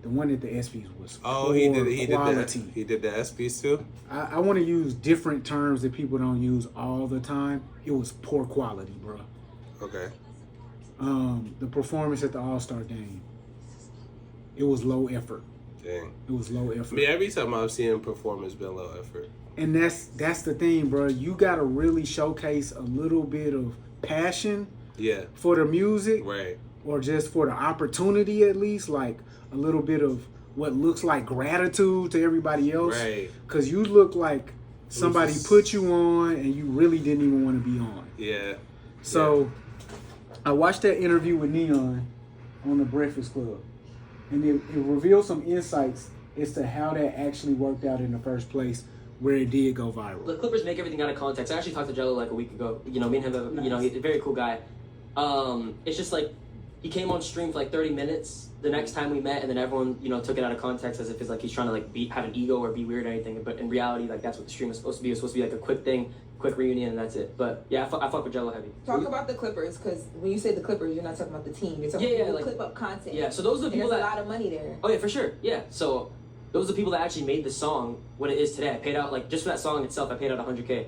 was he did quality. He did the ESPYs too? I want to use different terms that people don't use all the time. It was poor quality, bro. Okay. The performance at the All-Star game, it was low effort. Dang. It was low effort. I mean, every time I've seen him perform, it's been low effort. And that's the thing, bro. You gotta really showcase a little bit of passion for the music. Right. Or just for the opportunity, at least, like a little bit of what looks like gratitude to everybody else. Right. Because you look like somebody put you on and you really didn't even want to be on. Yeah. So I watched that interview with Neon on the Breakfast Club. And it revealed some insights as to how that actually worked out in the first place, where it did go viral. The Clippers make everything out of context. I actually talked to Gelo like a week ago. You know, me and him, you know, he's a very cool guy. It's just like, he came on stream for like 30 minutes the next time we met, and then everyone, you know, took it out of context as if it's like he's trying to like have an ego or be weird or anything. But in reality, like that's what the stream was supposed to be. It was supposed to be like a quick thing, quick reunion, and that's it. But yeah, I fuck with Gelo heavy. Talk about the Clippers, because when you say the Clippers, you're not talking about the team. You're talking about like, clip up content. Yeah, so those are the people there's that, a lot of money there. Oh yeah, for sure. Yeah, so those are the people that actually made the song what it is today. I paid out, like, just for that song itself, I paid out $100K.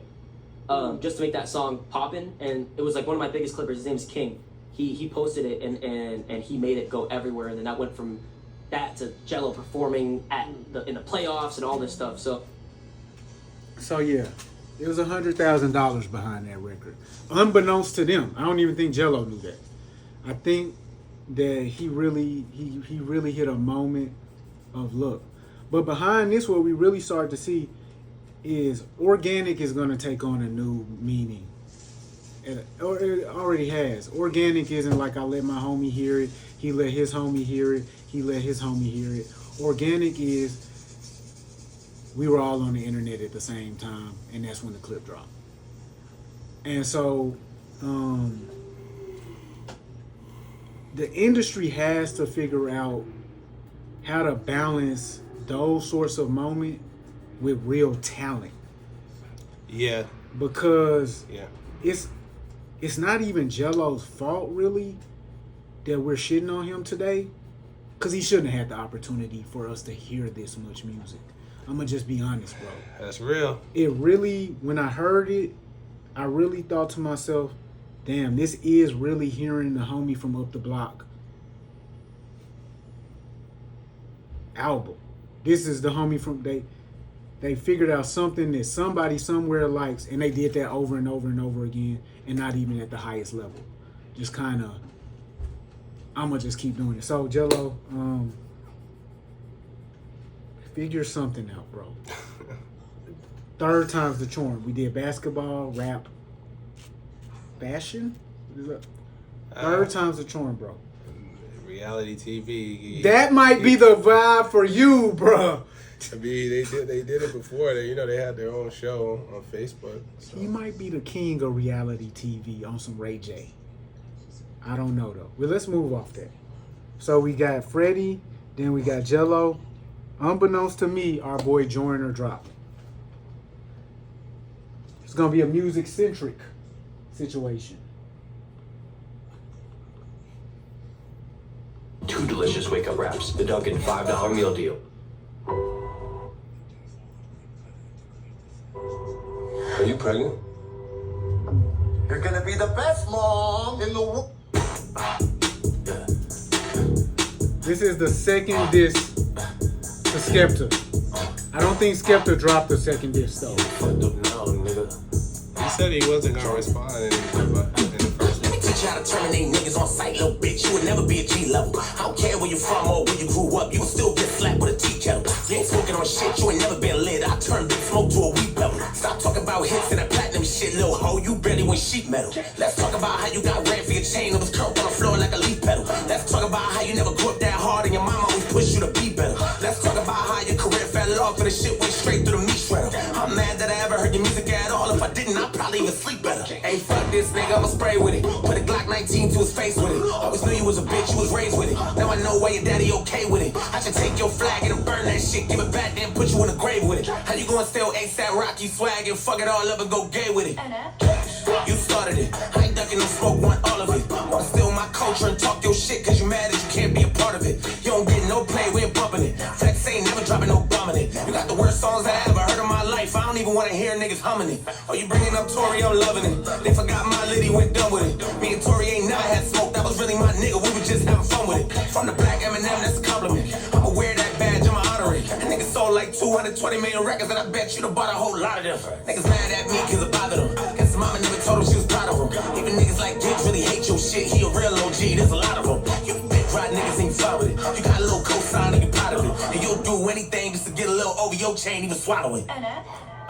Just to make that song poppin', and it was like one of my biggest clippers. His name's King. He posted it and he made it go everywhere, and then that went from that to Gelo performing in the playoffs and all this stuff. So yeah, it was $100,000 behind that record, unbeknownst to them. I don't even think Gelo knew that. I think that he really hit a moment of look. But behind this, what we really started to see is organic is going to take on a new meaning. Or it already has. Organic isn't like I let my homie hear it, he let his homie hear it, he let his homie hear it. Organic is we were all on the internet at the same time, and that's when the clip dropped. And so the industry has to figure out how to balance those sorts of moments with real talent. Yeah. Because yeah, it's not even Gelo's fault really that we're shitting on him today, because he shouldn't have had the opportunity for us to hear this much music. I'm gonna just be honest, bro. That's real. It really, when I heard it, I really thought to myself, damn, this is really hearing the homie from up the block album. This is the homie from they figured out something that somebody somewhere likes, and they did that over and over and over again, and not even at the highest level. Just kind of, I'm gonna just keep doing it. So Gelo, figure something out, bro. Third time's the charm. We did basketball, rap, fashion. Third time's the charm, bro. Reality TV. That might be the vibe for you, bro. I mean, they did it before. They had their own show on Facebook. So. He might be the king of reality TV on some Ray J. I don't know though. Well, let's move off that. So we got Freddie, then we got Gelo. Unbeknownst to me, our boy Joyner dropped. It's gonna be a music-centric situation. 2 delicious wake-up wraps. The Dunkin' $5 meal deal. Are you pregnant? You're gonna be the best mom in the world. This is the second disc to Skepta. I don't think Skepta dropped the second disc though. Fucked up now, nigga. He said he wasn't gonna respond in the first one. Teach you how to terminate niggas on sight, little bitch. You would never be a G level. I don't care where you from or where you grew up. You would still get slapped with a tea kettle. You ain't smoking on shit. You ain't never been lit. I turn big smoke to a weed pebble. Stop talking about hits and that platinum shit, little hoe. You barely win sheet metal. Let's talk about how you got ran for your chain. It was curled on the floor like a leaf pedal. Let's talk about how you never grew up that hard and your mama always pushed you to be better. Let's talk about how your career fell off and the shit went straight through the meat shredder. I'm mad that I ever heard your music at all. If I didn't, I'd probably even sleep better. Hey, fuck this nigga, I'ma spray with it. Put a Glock 19 to his face with it. Always knew you was a bitch, you was raised with it. Now I know why your daddy okay with it. I should take your flag and burn that shit, give it back, then put you in a grave with it. How you gonna steal ASAP Rocky swag and fuck it all up and go gay with it? You started it, I ain't ducking no smoke, want all of it. Wanna steal my culture and talk your shit cause you mad that you can't be a part of it. You don't get no play, we ain't bumping it. Flex ain't never dropping no dominant. You got the worst songs that I ever heard in my life. I don't even wanna hear niggas humming it. Oh, you bringing up Tory, I'm loving it. They forgot my lady went done with it. Me and Tory ain't never had smoke, that was really my nigga. We were just having fun with it. From the black Eminem, that's a compliment. I'ma wear that badge, I'ma honor it. That nigga sold like 220 million records, and I bet you'd have bought a whole lot of them. Niggas mad at me cause it bothered them. Guess mama never told him she was proud of him. Even niggas like Gibbs really hate your shit. He a real OG, there's a lot of them. You big ride niggas ain't fine with it. You got a little cosign and you proud of it. And you'll do anything just to get a little over your chain, even swallow it.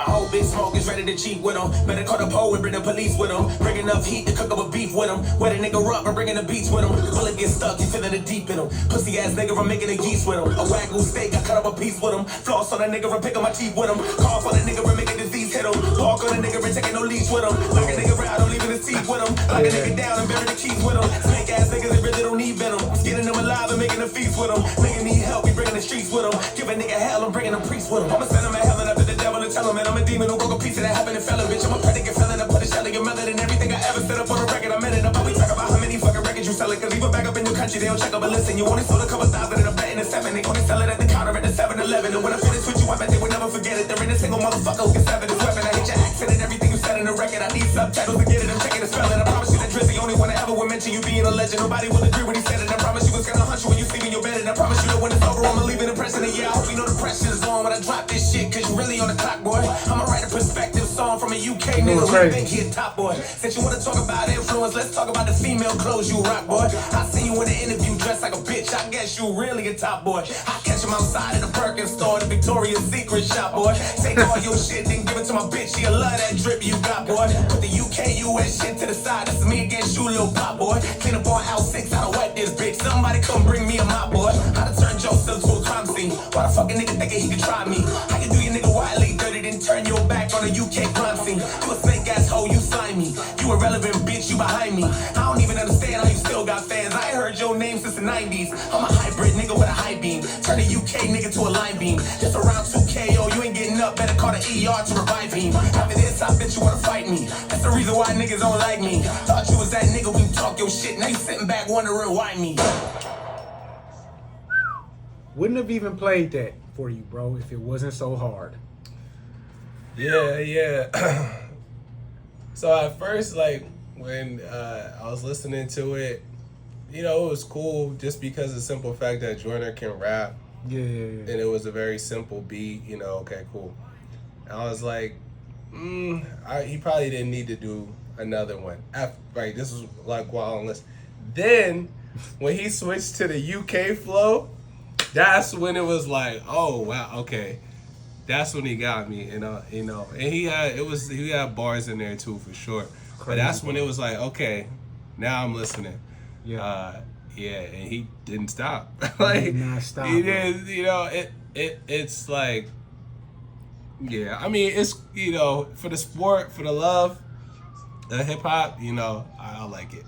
I hope Big Smoke is ready to cheat with him. Better call the pole and bring the police with him. Bring enough heat to cook up a beef with him. Wet a nigga up and bringing the beats with him. Bullet get stuck, you feeling the deep in him. Pussy ass nigga from making a geese with him. A wagyu steak, I cut up a piece with him. Floss on a nigga from picking my teeth with him. Cough on a nigga from making disease hit him. Walk on a nigga from taking no leash with him. Lock a nigga out, I'm leaving his teeth with him. Lock a nigga down and bury the keys with him. Snake ass niggas that really don't need venom. I'm skinning them alive and making a feast with him. Nigga need help, we bringing the streets with him. Give a nigga hell, I'm bringing a priest with him. I'ma send him a hell and up to the devil. wanna tell them, man, I'm a demon who broke a piece of that happened and fell a bitch. I'm a predicate felon, I put a shell in your melon and everything I ever set up on a record. I'm in it, about we talk about how many fucking records you selling. Cause even back up in your country, they don't check up, but listen, you only sold a couple thousand and I'm betting a 7. They only sell it at the counter at the 7-Eleven. And when I finish with you, I bet they would never forget it. There ain't a single motherfucker who can seven this weapon. I hate your accent and everything you said in the record. I need subtitles to get it, I'm checking the spelling. I promise you that Drizzy only one I ever would mention you being a legend. Nobody will agree when he said it. I promise you it's gonna hunt you when you sleep in your bed. And I promise you that when it's over, I'ma leave an impression. And yeah, I hope you know the pressure's on when I drop this shit. Cause you really on the clock, boy. I'ma write a perspective song from a UK nigga who think he a top boy. Since you wanna talk about influence, let's talk about the female clothes you rock, boy. I seen you in an interview dressed like a bitch. I guess you really a top boy. I catch him outside of the Perkins store, the Victoria's Secret shop, boy. Take all your shit, then give it to my bitch. She'll love that drip you got, boy. Put the UK, US shit to the side. This is me against you, little pop, boy. Clean up on house 6, I don't wet this bitch. Somebody come bring me a mop, boy. How to turn Joseph to a crime scene. Why the fucking nigga thinking he can try me? How you do your nigga wildly dirty, then turn your back on a UK crime scene? You a snake ass hoe, you slime me. You irrelevant bitch, you behind me. I don't even understand how you still got fans. I ain't heard your name since the 90s. I'm a hybrid nigga with a high beam. Turn a UK nigga to a line beam. Just around 2KO, you ain't getting up. Better call the ER to revive him. After this, I bet you wanna fight me. That's the reason why niggas don't like me. Thought you was that nigga when you talk your shit. Now you sitting back wondering why me. Wouldn't have even played that for you, bro, if it wasn't so hard. Yeah. So at first, like, when I was listening to it, you know, it was cool just because of the simple fact that Joyner can rap. Yeah. And it was a very simple beat, you know, okay, cool. And I was like, he probably didn't need to do another one. Right, this was like while on this. Then, when he switched to the UK flow, that's when it was like, oh, wow, okay. That's when he got me, you know, and he had bars in there too for sure. But that's when it was like, okay, now I'm listening. Yeah. And he didn't stop. Like, he did not stop. He did, you know, it's like, yeah. I mean, it's, you know, for the sport, for the love, the hip hop, you know, I like it.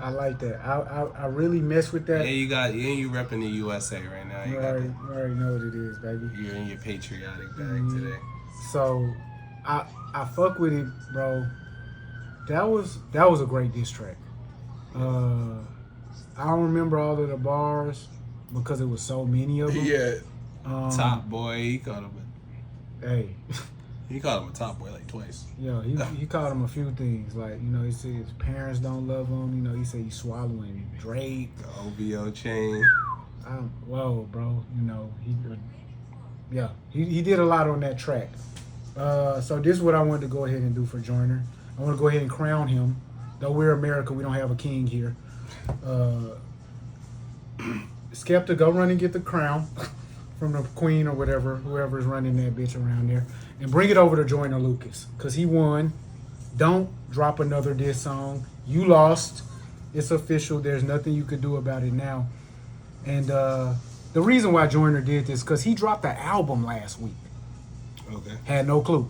I like that. I really mess with that. Yeah, you repping the USA right now. You already know what it is, baby. You're in your patriotic bag today. So, I fuck with it, bro. That was a great diss track. I don't remember all of the bars because it was so many of them. Yeah. Top boy, he called him Hey. He called him a top boy like twice. Yeah, he called him a few things. Like, you know, he said his parents don't love him. You know, he said he's swallowing Drake. The OVO chain. Whoa, bro. You know, he did a lot on that track. So this is what I wanted to go ahead and do for Joyner. I want to go ahead and crown him. Though we're America, we don't have a king here. Skepta, go run and get the crown from the queen or whatever, whoever's running that bitch around there. And bring it over to Joyner Lucas, because he won. Don't drop another diss song. You lost. It's official. There's nothing you could do about it now. And the reason why Joyner did this, because he dropped the album last week. Okay. Had no clue.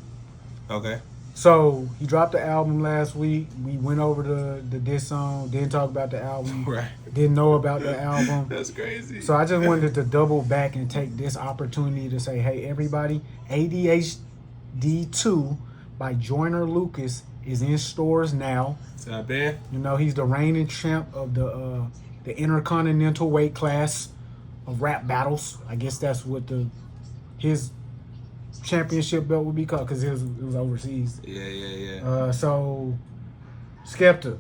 Okay. So he dropped the album last week. We went over the diss song, didn't talk about the album. Right. Didn't know about the album. That's crazy. So I just wanted to double back and take this opportunity to say, hey, everybody, ADHD2 by Joyner Lucas is in stores now. Tap in. You know, he's the reigning champ of the intercontinental weight class of rap battles. I guess that's what his championship belt would be called, because it was overseas. Yeah. So, Skepta,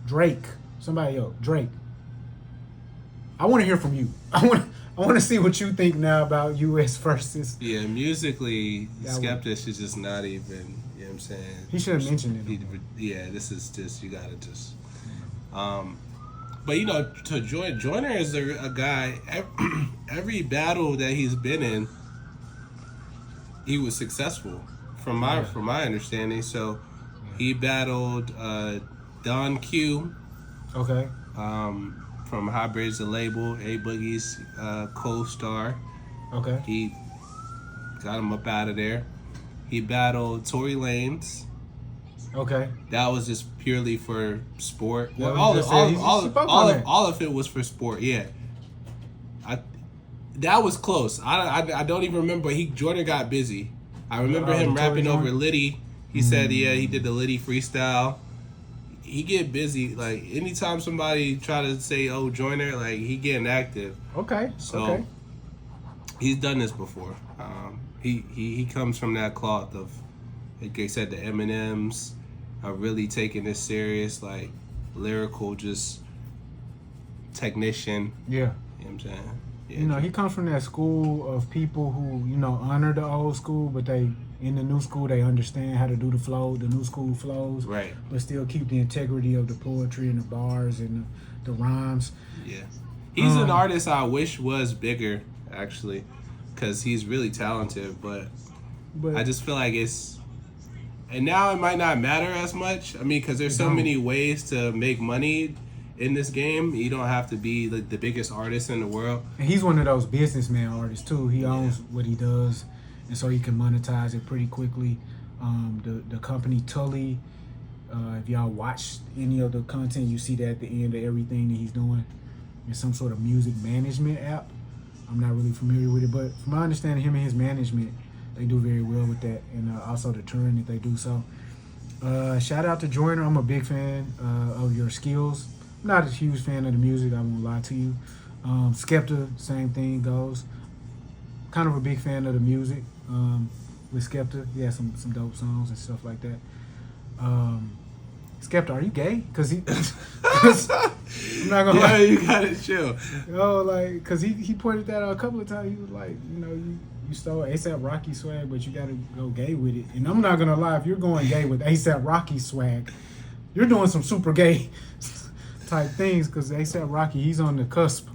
Drake, somebody else, Drake. I want to hear from you. I want to see what you think now about U.S. versus. Yeah, musically, Skepta should just not even. You know what I'm saying? He should have mentioned it. This is just, you gotta just. But you know, to Joyner is a guy. Every battle that he's been in, he was successful, from my understanding. So, he battled Don Q. Okay. From High Bridge, the label, A Boogie's co-star. Okay. He got him up out of there. He battled Tory Lanez. Okay. That was just purely for sport. Yeah, Well, all of it was for sport. Yeah. That was close. I don't even remember. Joyner got busy. I remember him rapping over Liddy. He said, yeah, he did the Liddy freestyle. He get busy. Like, anytime somebody try to say, oh, Joyner, like, he getting active. Okay. So, he's done this before. He comes from that cloth of, like they said, the Eminems are really taking this serious, like, lyrical, just technician. Yeah. You know what I'm saying? Yeah, you know, he comes from that school of people who, you know, honor the old school, but they, in the new school, they understand how to do the flow, the new school flows. Right. But still keep the integrity of the poetry and the bars and the rhymes. Yeah. He's an artist I wish was bigger, actually, because he's really talented, but I just feel like it's... And now it might not matter as much. I mean, because there's so many ways to make money in this game. You don't have to be the biggest artist in the world. And he's one of those businessman artists, too. He owns what he does, and so he can monetize it pretty quickly. The company Tully, if y'all watch any of the content, you see that at the end of everything that he's doing. It's some sort of music management app. I'm not really familiar with it, but from my understanding, him and his management, they do very well with that, and also the touring that they do. So shout out to Joyner. I'm a big fan of your skills. I'm not a huge fan of the music, I won't lie to you. Skepta, same thing goes. Kind of a big fan of the music with Skepta. He has some dope songs and stuff like that. Skepta, are you gay? Because I'm not gonna lie. You gotta chill. Because he pointed that out a couple of times. He was like, you know, you stole ASAP Rocky swag, but you gotta go gay with it. And I'm not gonna lie, if you're going gay with ASAP Rocky swag, you're doing some super gay type things, because ASAP Rocky, he's on the cusp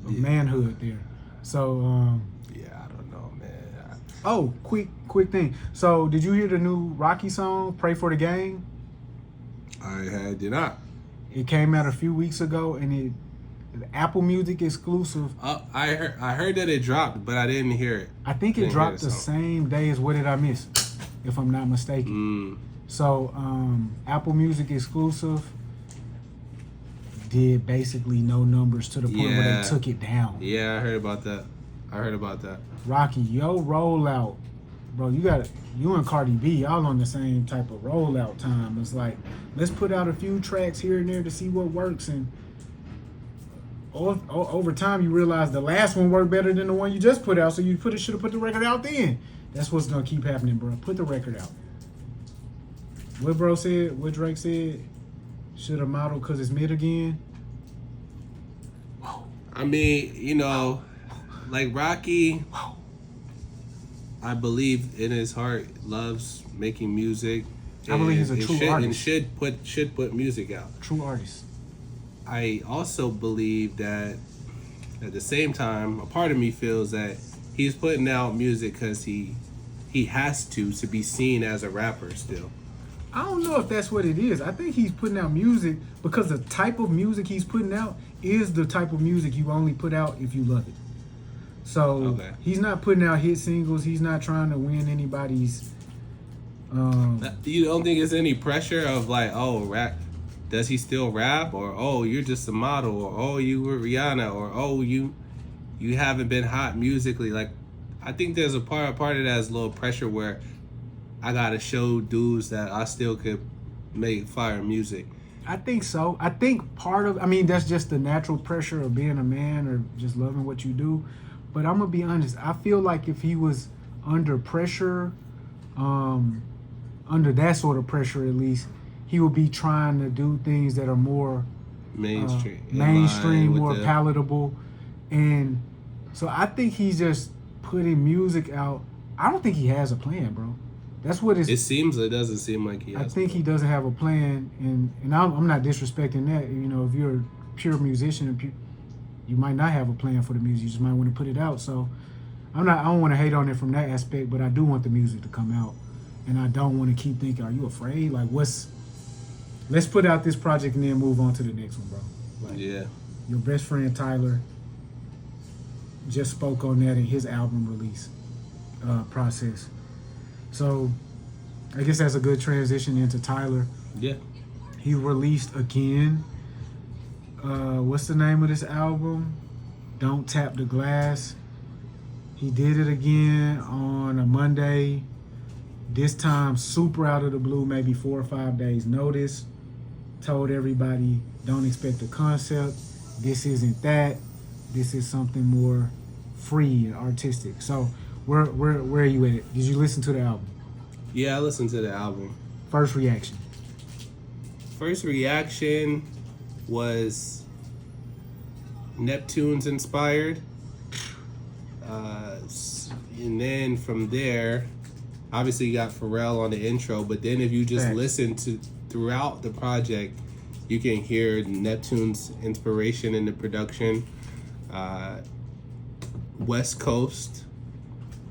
of manhood there. So yeah, I don't know, man. Oh, quick thing. So did you hear the new Rocky song, Pray for the Gang? I did not. It came out a few weeks ago, and it's Apple Music exclusive. I heard that it dropped, but I didn't hear it. I think it dropped the same day as What Did I Miss, if I'm not mistaken. So Apple Music exclusive did basically no numbers to the point where they took it down. Yeah, I heard about that. Rocky, yo rollout, bro. You and Cardi B, y'all on the same type of rollout time. It's like, let's put out a few tracks here and there to see what works, and over time you realize the last one worked better than the one you just put out, so you should have put the record out then. That's what's gonna keep happening, bro. Put the record out. What Drake said, should have modeled because it's mid again. I mean, you know, like Rocky, I believe in his heart loves making music. I believe he's a true artist. And should put music out. True artist. I also believe that at the same time, a part of me feels that he's putting out music because he has to be seen as a rapper still. I don't know if that's what it is. I think he's putting out music because the type of music he's putting out is the type of music you only put out if you love it. So he's not putting out hit singles. He's not trying to win anybody's. You don't think it's any pressure of like, oh, rap? Does he still rap? Or oh, you're just a model? Or oh, you were Rihanna? Or oh, you haven't been hot musically? Like, I think there's a part of that is a little pressure where I gotta show dudes that I still could make fire music. I think so. I think that's just the natural pressure of being a man or just loving what you do. But I'm gonna be honest. I feel like if he was under pressure, under that sort of pressure at least, he would be trying to do things that are more mainstream, more palatable. And so I think he's just putting music out. I don't think he has a plan, bro. That's what it doesn't seem like he has. I think he doesn't have a plan, and I'm not disrespecting that. You know, if you're a pure musician, you might not have a plan for the music. You just might want to put it out. So I don't want to hate on it from that aspect, but I do want the music to come out, and I don't want to keep thinking, are you afraid? Like, let's put out this project and then move on to the next one, bro. Like, yeah. Your best friend Tyler just spoke on that in his album release process. So I guess that's a good transition into Tyler. Yeah. He released again. What's the name of this album? Don't Tap the Glass. He did it again on a Monday. This time, super out of the blue, maybe 4 or 5 days notice. Told everybody, don't expect a concept. This isn't that. This is something more free and artistic. So, where are you at? Did you listen to the album? Yeah, I listened to the album. First reaction. First reaction was Neptune's inspired. And then from there, obviously you got Pharrell on the intro, but then if you just Thanks. listen to throughout the project, you can hear Neptune's inspiration in the production. West Coast,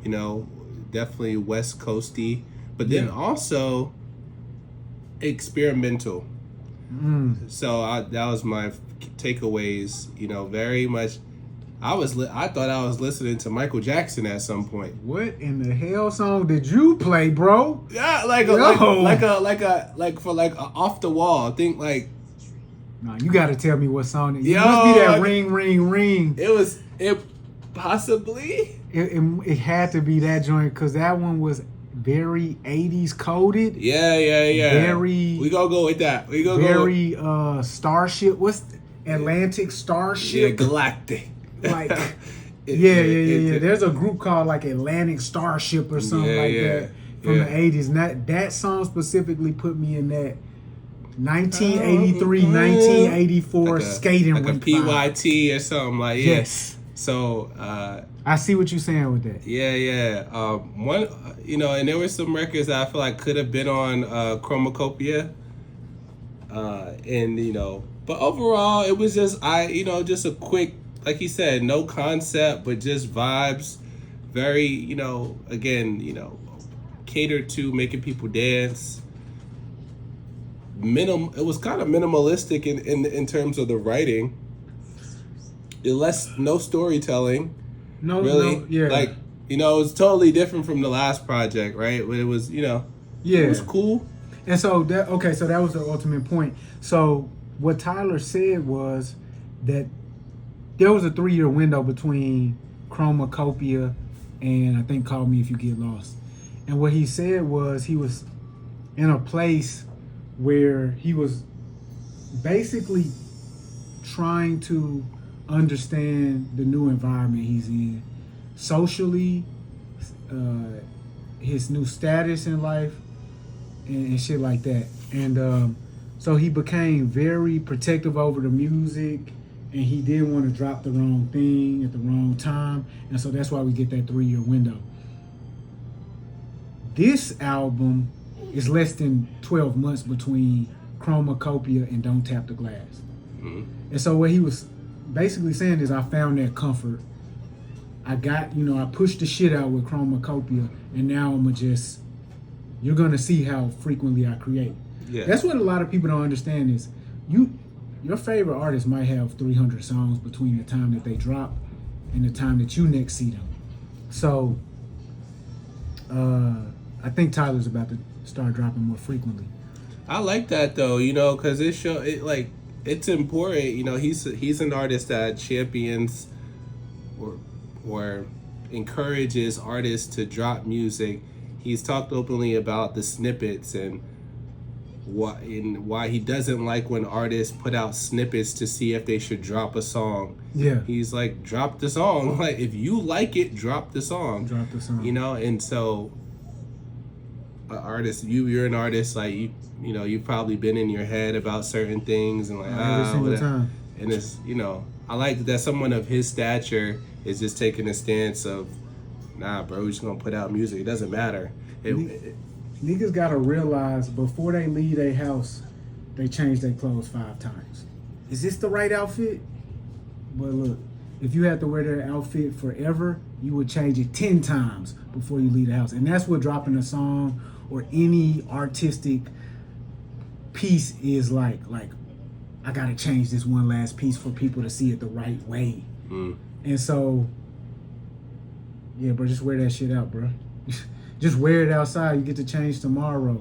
you know, definitely West Coasty, but then also experimental. So that was my takeaways, you know, very much. I thought I was listening to Michael Jackson at some point. What in the hell song did you play, bro? Yeah, like off the wall. I think like. Nah, you got to tell me what song. It Yo, must be that ring, ring, ring. It possibly. It had to be that joint because that one was very 80s coded. Yeah. Very. We gonna go with that. We gonna very Starship. What's Atlantic Starship? Yeah, Galactic. Like, yeah. There's a group called like Atlantic Starship or something that from the 80s. And that song specifically put me in that 1983, 1984 like skating like a rink PYT or something like Yes. So I see what you're saying with that. Yeah. One, you know, and there were some records that I feel like could have been on Chromacopia. And you know, but overall it was just just a quick, like he said, no concept, but just vibes. Very, you know, again, you know, catered to making people dance. It was kind of minimalistic in terms of the writing. No storytelling. Like, you know, it was totally different from the last project, right? But it was, you know, it was cool. And so that was the ultimate point. So what Tyler said was that there was a 3-year window between Chromacopia and I think Call Me If You Get Lost. And what he said was he was in a place where he was basically trying to understand the new environment he's in, socially, his new status in life, and shit like that. And so he became very protective over the music, and he didn't want to drop the wrong thing at the wrong time. And so that's why we get that 3-year window. This album is less than 12 months between Chromacopia and Don't Tap the Glass. Mm-hmm. And so what he was basically saying is I found that comfort. I pushed the shit out with Chromacopia, and now you're gonna see how frequently I create. Yeah. That's what a lot of people don't understand is your favorite artist might have 300 songs between the time that they drop and the time that you next see them. So I think Tyler's about to start dropping more frequently. I like that though, you know, because it's important. You know, he's an artist that champions or encourages artists to drop music. He's talked openly about the snippets and why he doesn't like when artists put out snippets to see if they should drop a song. Yeah. He's like, drop the song. Like, if you like it, drop the song. Drop the song. You know, and so artist, you're an artist, like you know, you've probably been in your head about certain things and like every single time. And it's, you know, I like that someone of his stature is just taking a stance of, nah, bro, we're just gonna put out music. It doesn't matter. Niggas gotta realize before they leave their house, they change their clothes 5 times. Is this the right outfit? But look, if you had to wear that outfit forever, you would change it 10 times before you leave the house. And that's what dropping a song or any artistic piece is like. Like, I gotta change this one last piece for people to see it the right way. And so, yeah, bro, just wear that shit out, bro. Just wear it outside. You get to change tomorrow.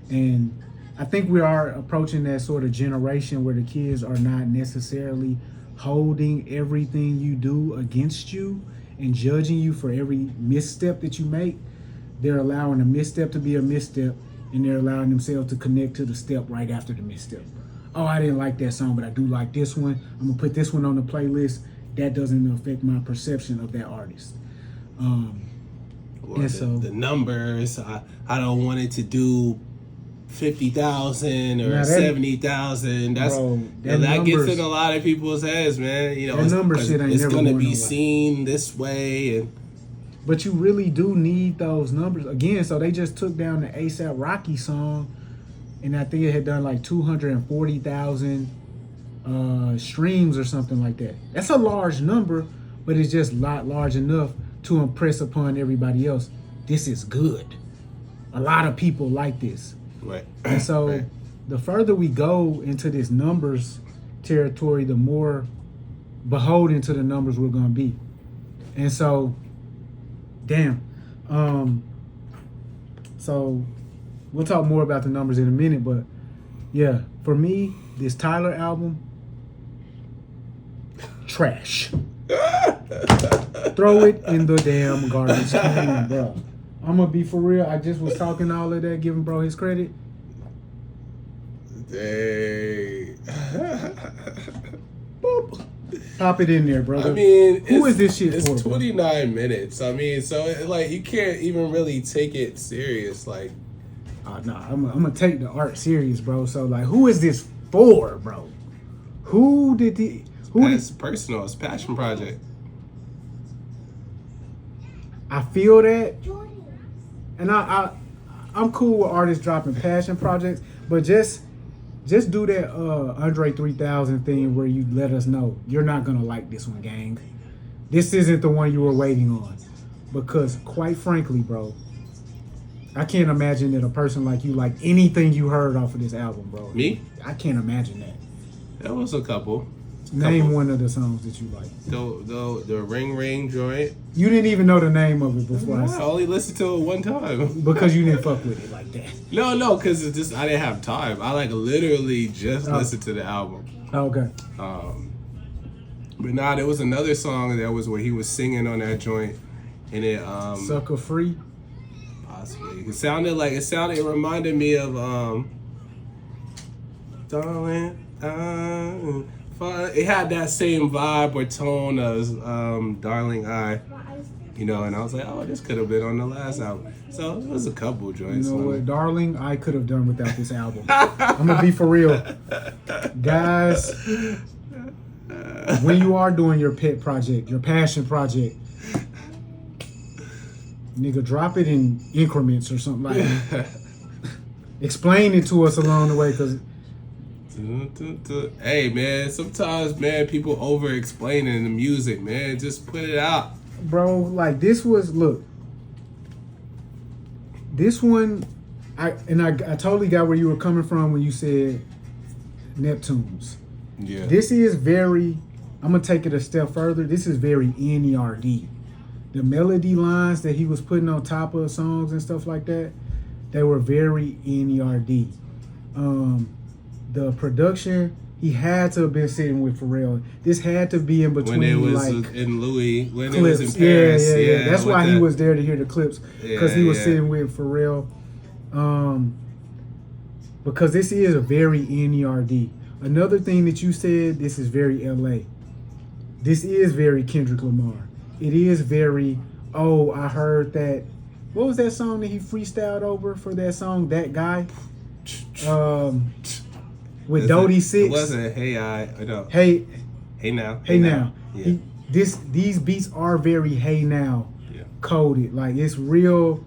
And I think we are approaching that sort of generation where the kids are not necessarily holding everything you do against you and judging you for every misstep that you make. they're allowing a misstep to be a misstep, and they're allowing themselves to connect to the step right after the misstep. Oh, I didn't like that song, but I do like this one. I'm gonna put this one on the playlist. That doesn't affect my perception of that artist. Or the numbers. I don't want it to do 50,000 or 70,000. That's that gets in a lot of people's heads, man. You know, that number shit ain't it's never gonna going be nowhere. seen this way, and but you really do need those numbers again. So they just took down the ASAP Rocky song, and I think it had done like 240,000 streams or something like that. That's a large number, but it's just not large enough to impress upon everybody else. This is good. A lot of people like this. right. And so Right. the further we go into this numbers territory, the more beholden to the numbers we're going to be. And so, damn. So we'll talk more about the numbers in a minute, but yeah, for me, this Tyler album, trash. Throw it in the damn garbage can, bro. I'm gonna be for real. I just was talking all of that, giving bro his credit. Dang. Boop. Pop it in there, brother. I mean, who is this shit it's for? 29 minutes. I mean, so like you can't even really take it serious. Like, Nah, I'm gonna take the art serious, bro. So like, who is this for, bro? Who did the? it's personal. It's a passion project. I feel that, and I'm cool with artists dropping passion projects, but just do that Andre 3000 thing where you let us know you're not gonna like this one, gang. This isn't the one you were waiting on, because quite frankly, bro, I can't imagine that a person like you like anything you heard off of this album, bro. Me? I can't imagine that. There was a couple. Name one of the songs that you like. The Ring Ring joint. You didn't even know the name of it before I only listened to it one time. because you didn't fuck with it like that. No, because it's just I didn't have time. I like literally just listened to the album. Okay. But nah, there was another song that was where he was singing on that joint, and it Sucker Free. possibly it reminded me of Darling. It had that same vibe or tone as Darling I, you know, and I was like, oh, this could have been on the last album. So it was a couple joints. You know what, Darling, I could have done without this album. I'm gonna be for real, guys. When you are doing your pet project, your passion project, nigga, drop it in increments or something like that. Explain it to us along the way, cause. Hey man, sometimes man people over explaining the music, man. Just put it out. Bro, like this one, I totally got where you were coming from when you said Neptunes. Yeah. This is very, I'm gonna take it a step further. This is very NERD. The melody lines that he was putting on top of songs and stuff like that, they were very NERD. The production, he had to have been sitting with Pharrell. This had to be in between, when it was like in Louis, when clips. it was in Paris. Yeah. That's with why he was there to hear the clips, because he was yeah. sitting with Pharrell. Because this is a very NERD. Another thing that you said, this is very LA. This is very Kendrick Lamar. It is very, oh, I heard that. What was that song that he freestyled over for that song, That Guy? With Dodie Six. It wasn't Hey I no. Hey Now. Yeah. These beats are very Hey Now Yeah. coded. Like, it's real.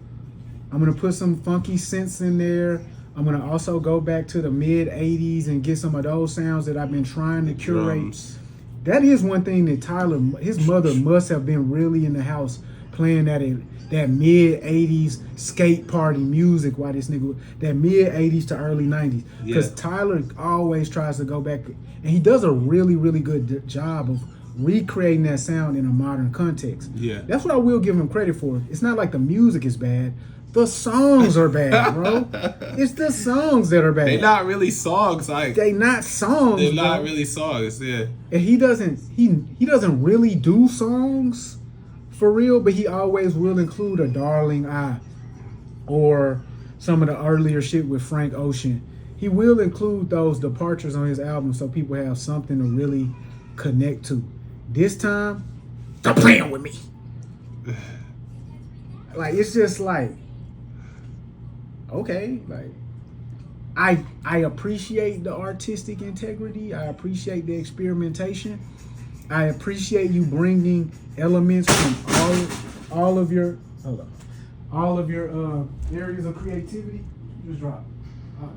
I'm gonna put some funky synths in there. I'm gonna also go back to the mid 80s and get some of those sounds that I've been trying to curate. Drums. That is one thing that Tyler, his mother must have been really in the house playing that mid 80s skate party music while this nigga, that mid 80s to early 90s. Because Yeah. Tyler always tries to go back, and he does a really, really good job of recreating that sound in a modern context. Yeah. That's what I will give him credit for. It's not like the music is bad. The songs are bad, bro. It's the songs that are bad. They're not really songs. Like They not songs. they're not bro. really songs. Yeah. And he doesn't really do songs for real, but he always will include a Darling I or some of the earlier shit with Frank Ocean, he will include those departures on his album so people have something to really connect to. This time, stop playing with me. Like, it's just like, okay, like, I appreciate the artistic integrity. I appreciate the experimentation. I appreciate you bringing elements from all of your areas of creativity. Just drop it.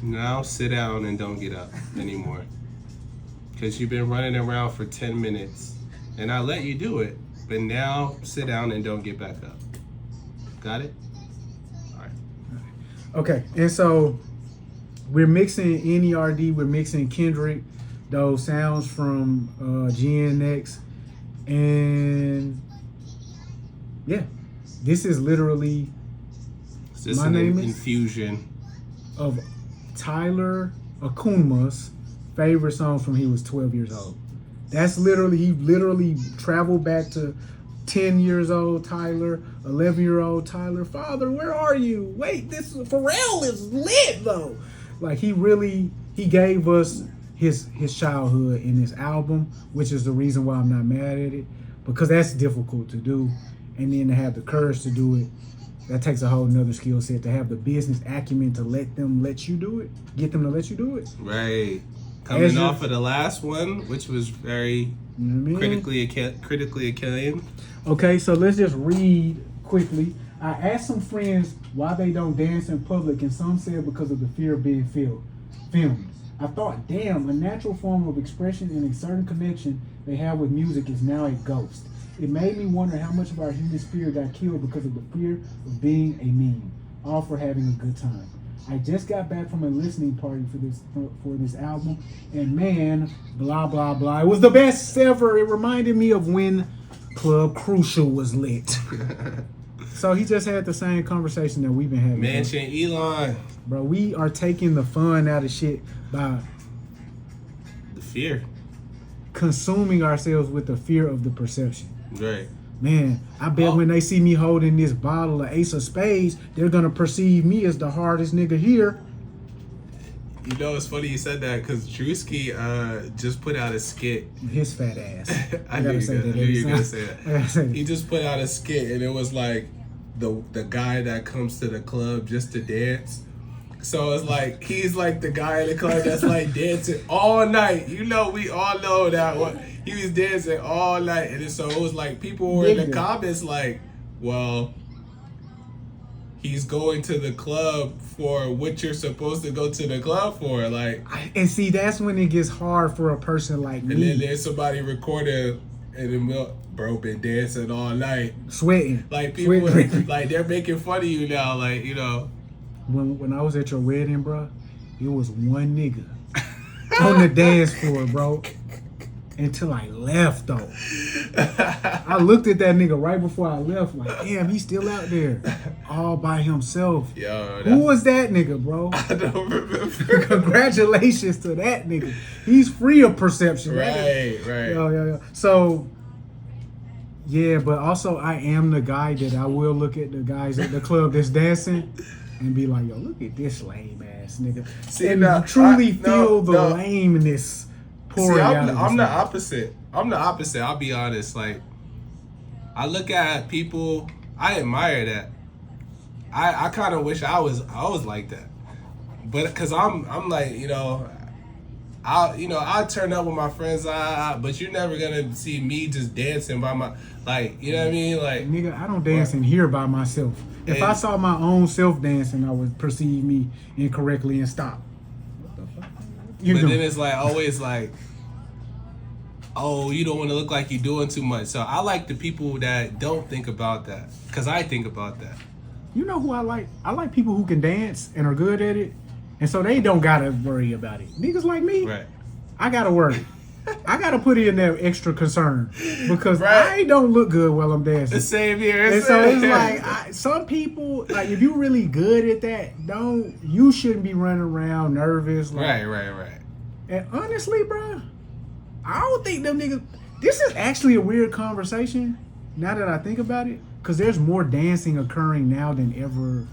Now sit down and don't get up anymore. Because you've been running around for 10 minutes. And I let you do it. But now sit down and don't get back up. Got it? All right. Okay, and so we're mixing NERD, we're mixing Kendrick, those sounds from GNX, and yeah, this is literally my name is infusion of Tyler Akunma's favorite song from he was 12 years old. That's literally, he literally traveled back to 10 years old Tyler, 11-year-old Tyler. Father, where are you? Wait, this Pharrell is lit though. Like, he gave us his childhood in this album, which is the reason why I'm not mad at it, because that's difficult to do. And then to have the courage to do it, that takes a whole nother skill set. To have the business acumen to get them to let you do it. Right. Coming off of the last one, which was very critically acclaimed. Okay, so let's just read quickly. I asked some friends why they don't dance in public, and some said because of the fear of being filmed. I thought, damn, a natural form of expression and a certain connection they have with music is now a ghost. It made me wonder how much of our human spirit got killed because of the fear of being a meme, all for having a good time. I just got back from a listening party for this album, and man, blah, blah, blah. It was the best ever. It reminded me of when Club Crucial was lit. So he just had the same conversation that we've been having. Mansion Elon. Bro, we are taking the fun out of shit by the fear. Consuming ourselves with the fear of the perception. Right. Man, I bet when they see me holding this bottle of Ace of Spades, they're going to perceive me as the hardest nigga here. You know, it's funny you said that because Drewski just put out a skit. His fat ass. I knew you were going to say that. He just put out a skit, and it was like the guy that comes to the club just to dance. So it's like, he's like the guy in the club that's like dancing all night. You know, we all know that one. He was dancing all night. And so it was like, people were in the comments like, well, he's going to the club for what you're supposed to go to the club for. Like, and see, that's when it gets hard for a person like me. And then there's somebody recording and then bro been dancing all night. Sweating. Like, people like, they're making fun of you now. Like, you know. When I was at your wedding, bro, it was one nigga on the dance floor, bro. Until I left, though. I looked at that nigga right before I left, like, damn, he's still out there, all by himself. Yo, who was that nigga, bro? I don't remember. Congratulations to that nigga. He's free of perception. Right. Yo. So, yeah, but also I am the guy that I will look at the guys at the club that's dancing and be like, yo, look at this lame ass nigga. See, and truly feel the lameness pouring out of I'm the opposite. I'll be honest. Like, I look at people, I admire that. I kind of wish I was like that. But because I'm like, you know, I'll turn up with my friends, but you're never gonna see me just dancing by my, like, you know what I mean? Like, nigga, I don't dance in here by myself. If I saw my own self dancing, I would perceive me incorrectly and stop. What the fuck? Then it's like always like, oh, you don't want to look like you're doing too much. So I like the people that don't think about that, because I think about that. You know who I like? I like people who can dance and are good at it, and so they don't gotta worry about it. Niggas like me, right? I gotta worry. I gotta put in that extra concern because I don't look good while I'm dancing. The same here. And so it's like some people, like, if you really good at that, you shouldn't be running around nervous. Like, right. And honestly, bro, I don't think them niggas. This is actually a weird conversation, now that I think about it, because there's more dancing occurring now than ever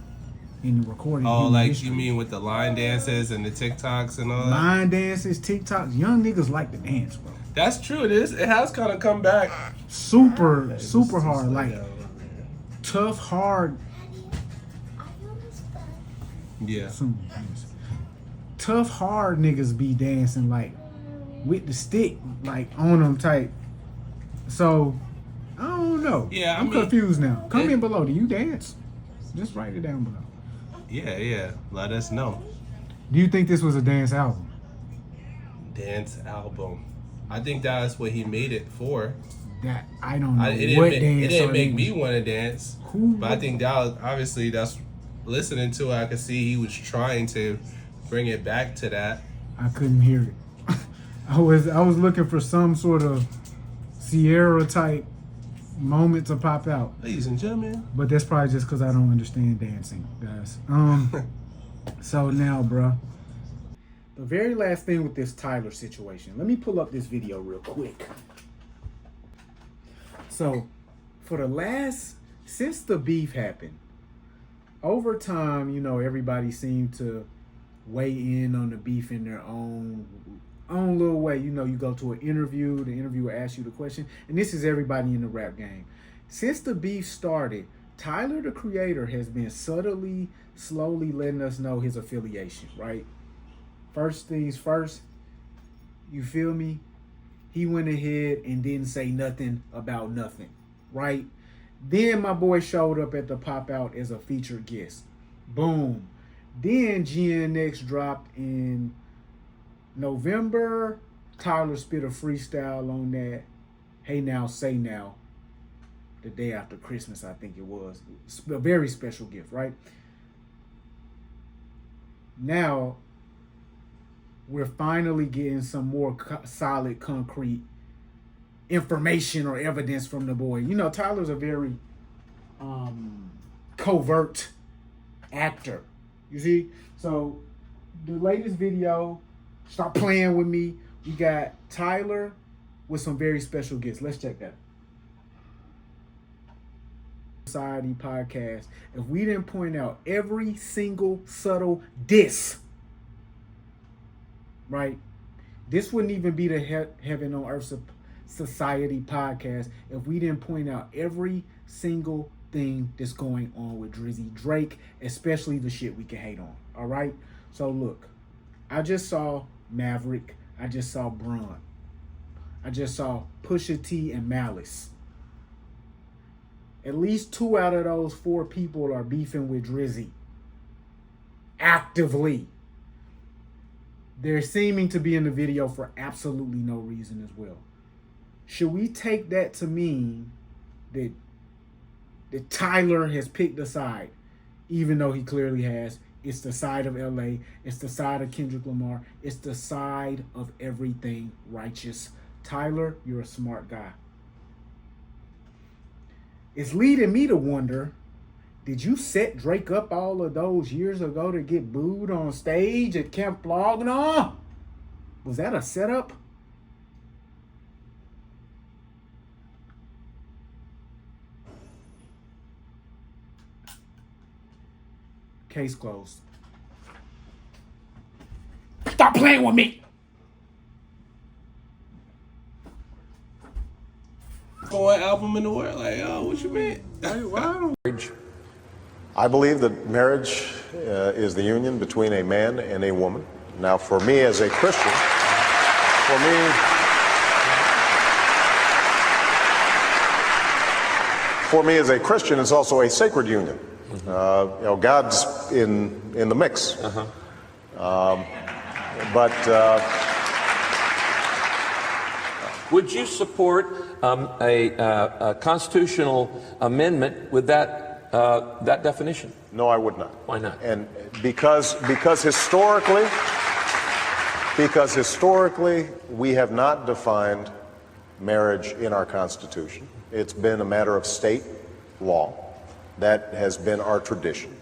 in the recording. Oh, human like history. you mean with the line dances and the TikToks and all that? Line dances, TikToks. Young niggas like to dance, bro. That's true. It is. It has kind of come back. Super hard. Like, tough, hard. Yeah. Tough, hard niggas be dancing, like, with the stick, like, on them type. So, I don't know. Yeah, I'm confused now. Comment below. Do you dance? Just write it down below. Yeah. Let us know. Do you think this was a dance album? Dance album. I think that's what he made it for. That I don't know It didn't make me want to dance. But I think that was, obviously that's listening to it. I could see he was trying to bring it back to that. I couldn't hear it. I was looking for some sort of Sierra type moment to pop out. Ladies and gentlemen. But that's probably just because I don't understand dancing, guys. So now, bruh, the very last thing with this Tyler situation. Let me pull up this video real quick. So, since the beef happened, over time, you know, everybody seemed to weigh in on the beef in their own little way. You know, you go to an interview, the interviewer asks you the question, and this is everybody in the rap game. Since the beef started, Tyler, the Creator, has been slowly letting us know his affiliation, right? First things first, you feel me? He went ahead and didn't say nothing about nothing, right? Then my boy showed up at the pop out as a featured guest. Boom. Then GNX dropped in November. Tyler spit a freestyle on that. Hey Now, Say Now. The day after Christmas, I think it was. A very special gift, right? Now, we're finally getting some more solid, concrete information or evidence from the boy. You know, Tyler's a very covert actor. You see? So, the latest video, Stop Playing With Me, we got Tyler with some very special guests. Let's check that. Society podcast. If we didn't point out every single subtle diss, right? This wouldn't even be the Heaven on Earth Society podcast if we didn't point out every single thing that's going on with Drizzy Drake, especially the shit we can hate on. All right? So look, I just saw Maverick. I just saw Braun. I just saw Pusha T and Malice. At least 2 out of those 4 people are beefing with Drizzy. Actively. They're seeming to be in the video for absolutely no reason as well. Should we take that to mean that Tyler has picked a side, even though he clearly has? It's the side of LA. It's the side of Kendrick Lamar. It's the side of everything righteous. Tyler, you're a smart guy. It's leading me to wonder, did you set Drake up all of those years ago to get booed on stage at Camp Flogna? Was that a setup? Case closed. Stop playing with me! One album in the world, like, oh, what you mean? I believe that marriage is the union between a man and a woman. Now, for me as a Christian, it's also a sacred union. You know, God's in the mix. Would you support a constitutional amendment with that definition? No, I would not. Why not? And because historically we have not defined marriage in our Constitution. It's been a matter of state law. That has been our tradition.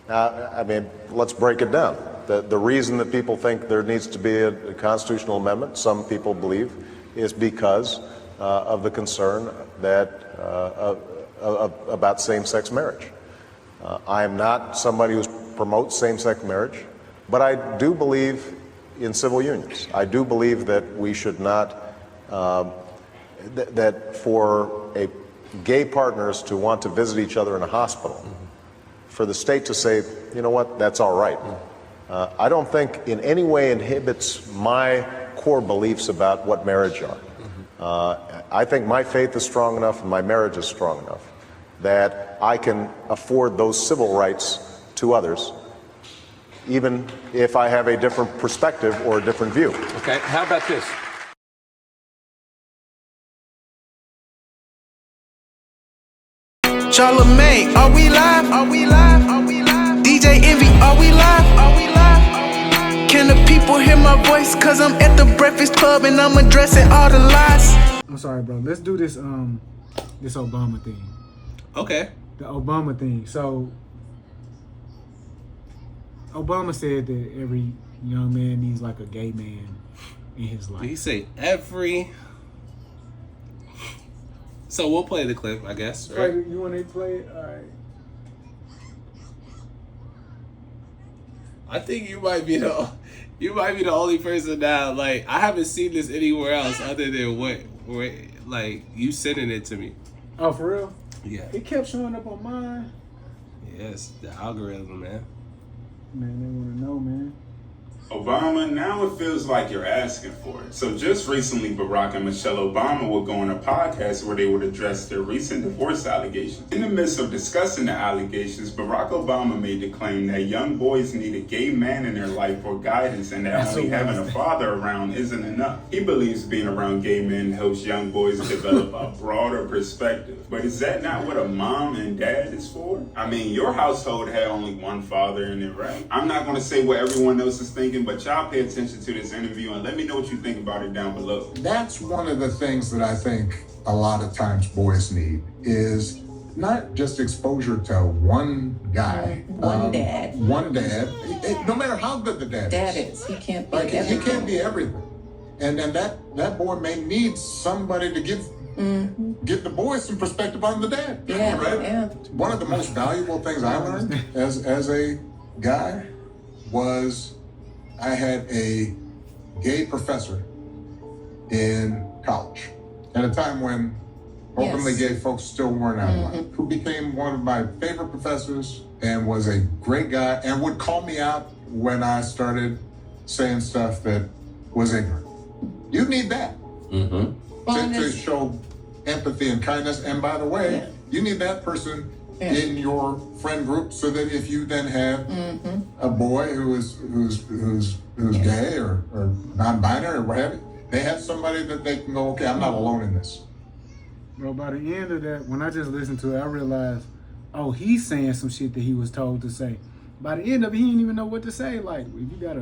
Now, I mean, let's break it down. The reason that people think there needs to be a constitutional amendment, some people believe, is because of the concern that about same-sex marriage. I am not somebody who promotes same-sex marriage, but I do believe in civil unions. I do believe that we should not, that for gay partners to want to visit each other in a hospital, for the state to say, you know what, that's all right. I don't think in any way inhibits my core beliefs about what marriage are. I think my faith is strong enough and my marriage is strong enough that I can afford those civil rights to others, even if I have a different perspective or a different view. Okay, how about this? Charlamagne, are we live? Are we live? Are we live? DJ Envy, are we live? Are we live? Can the people hear my voice? Cause I'm at the Breakfast Club and I'm addressing all the lies. I'm sorry, bro. Let's do this this Obama thing. Okay. The Obama thing. So Obama said that every young man needs like a gay man in his life. Did he say every? So we'll play the clip, I guess. Right? You want to play it? All right. I think you might be the only person now. Like, I haven't seen this anywhere else other than what like you sending it to me. Oh, for real? Yeah. It kept showing up on mine. Yes, the algorithm, man. Man, they want to know, man. Obama, now it feels like you're asking for it. So just recently, Barack and Michelle Obama would go on a podcast where they would address their recent divorce allegations. In the midst of discussing the allegations, Barack Obama made the claim that young boys need a gay man in their life for guidance and that only having a father around isn't enough. He believes being around gay men helps young boys develop a broader perspective. But is that not what a mom and dad is for? I mean, your household had only one father in it, right? I'm not going to say what everyone else is thinking, but y'all pay attention to this interview and let me know what you think about it down below. That's one of the things that I think a lot of times boys need is not just exposure to one guy. One dad. One dad. No matter how good the dad is. He can't be everything. He can't be everything. And then that boy may need somebody to give the boy some perspective on the dad. Yeah, right? yeah. One of the most valuable things I learned as a guy was I had a gay professor in college at a time when openly gay folks still weren't out of line, who became one of my favorite professors and was a great guy and would call me out when I started saying stuff that was ignorant. You need that to show empathy and kindness. And by the way, you need that person in your friend group so that if you then have a boy who's gay or non-binary or what have you, they have somebody that they can go, okay, I'm not alone in this. Bro, by the end of that, when I just listened to it, I realized, oh, he's saying some shit that he was told to say. By the end of it, he didn't even know what to say. Like, if you got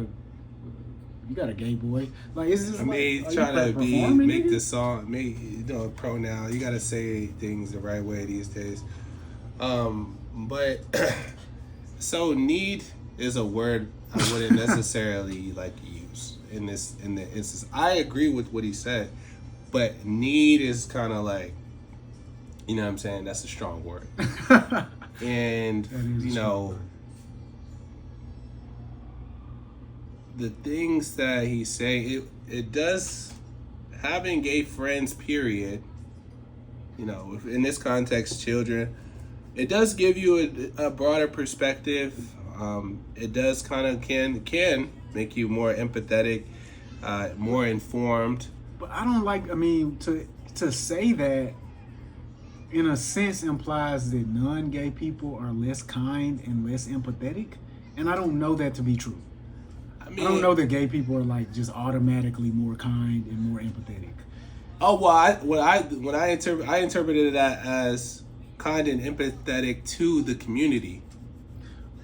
a gay boy. Like, it's just trying to make the song, a pronoun. You gotta say things the right way these days. But so need is a word I wouldn't necessarily like use in the instance. I agree with what he said, but need is kind of like, you know what I'm saying? That's a strong word. And you know, the things that he's saying, it does, having gay friends, period, you know, in this context, children, it does give you a broader perspective. It does kind of can make you more empathetic, more informed. But I don't like, I mean, to say that in a sense implies that non-gay people are less kind and less empathetic. And I don't know that to be true. I don't know that gay people are like just automatically more kind and more empathetic. Oh, well, I interpreted that as kind and empathetic to the community.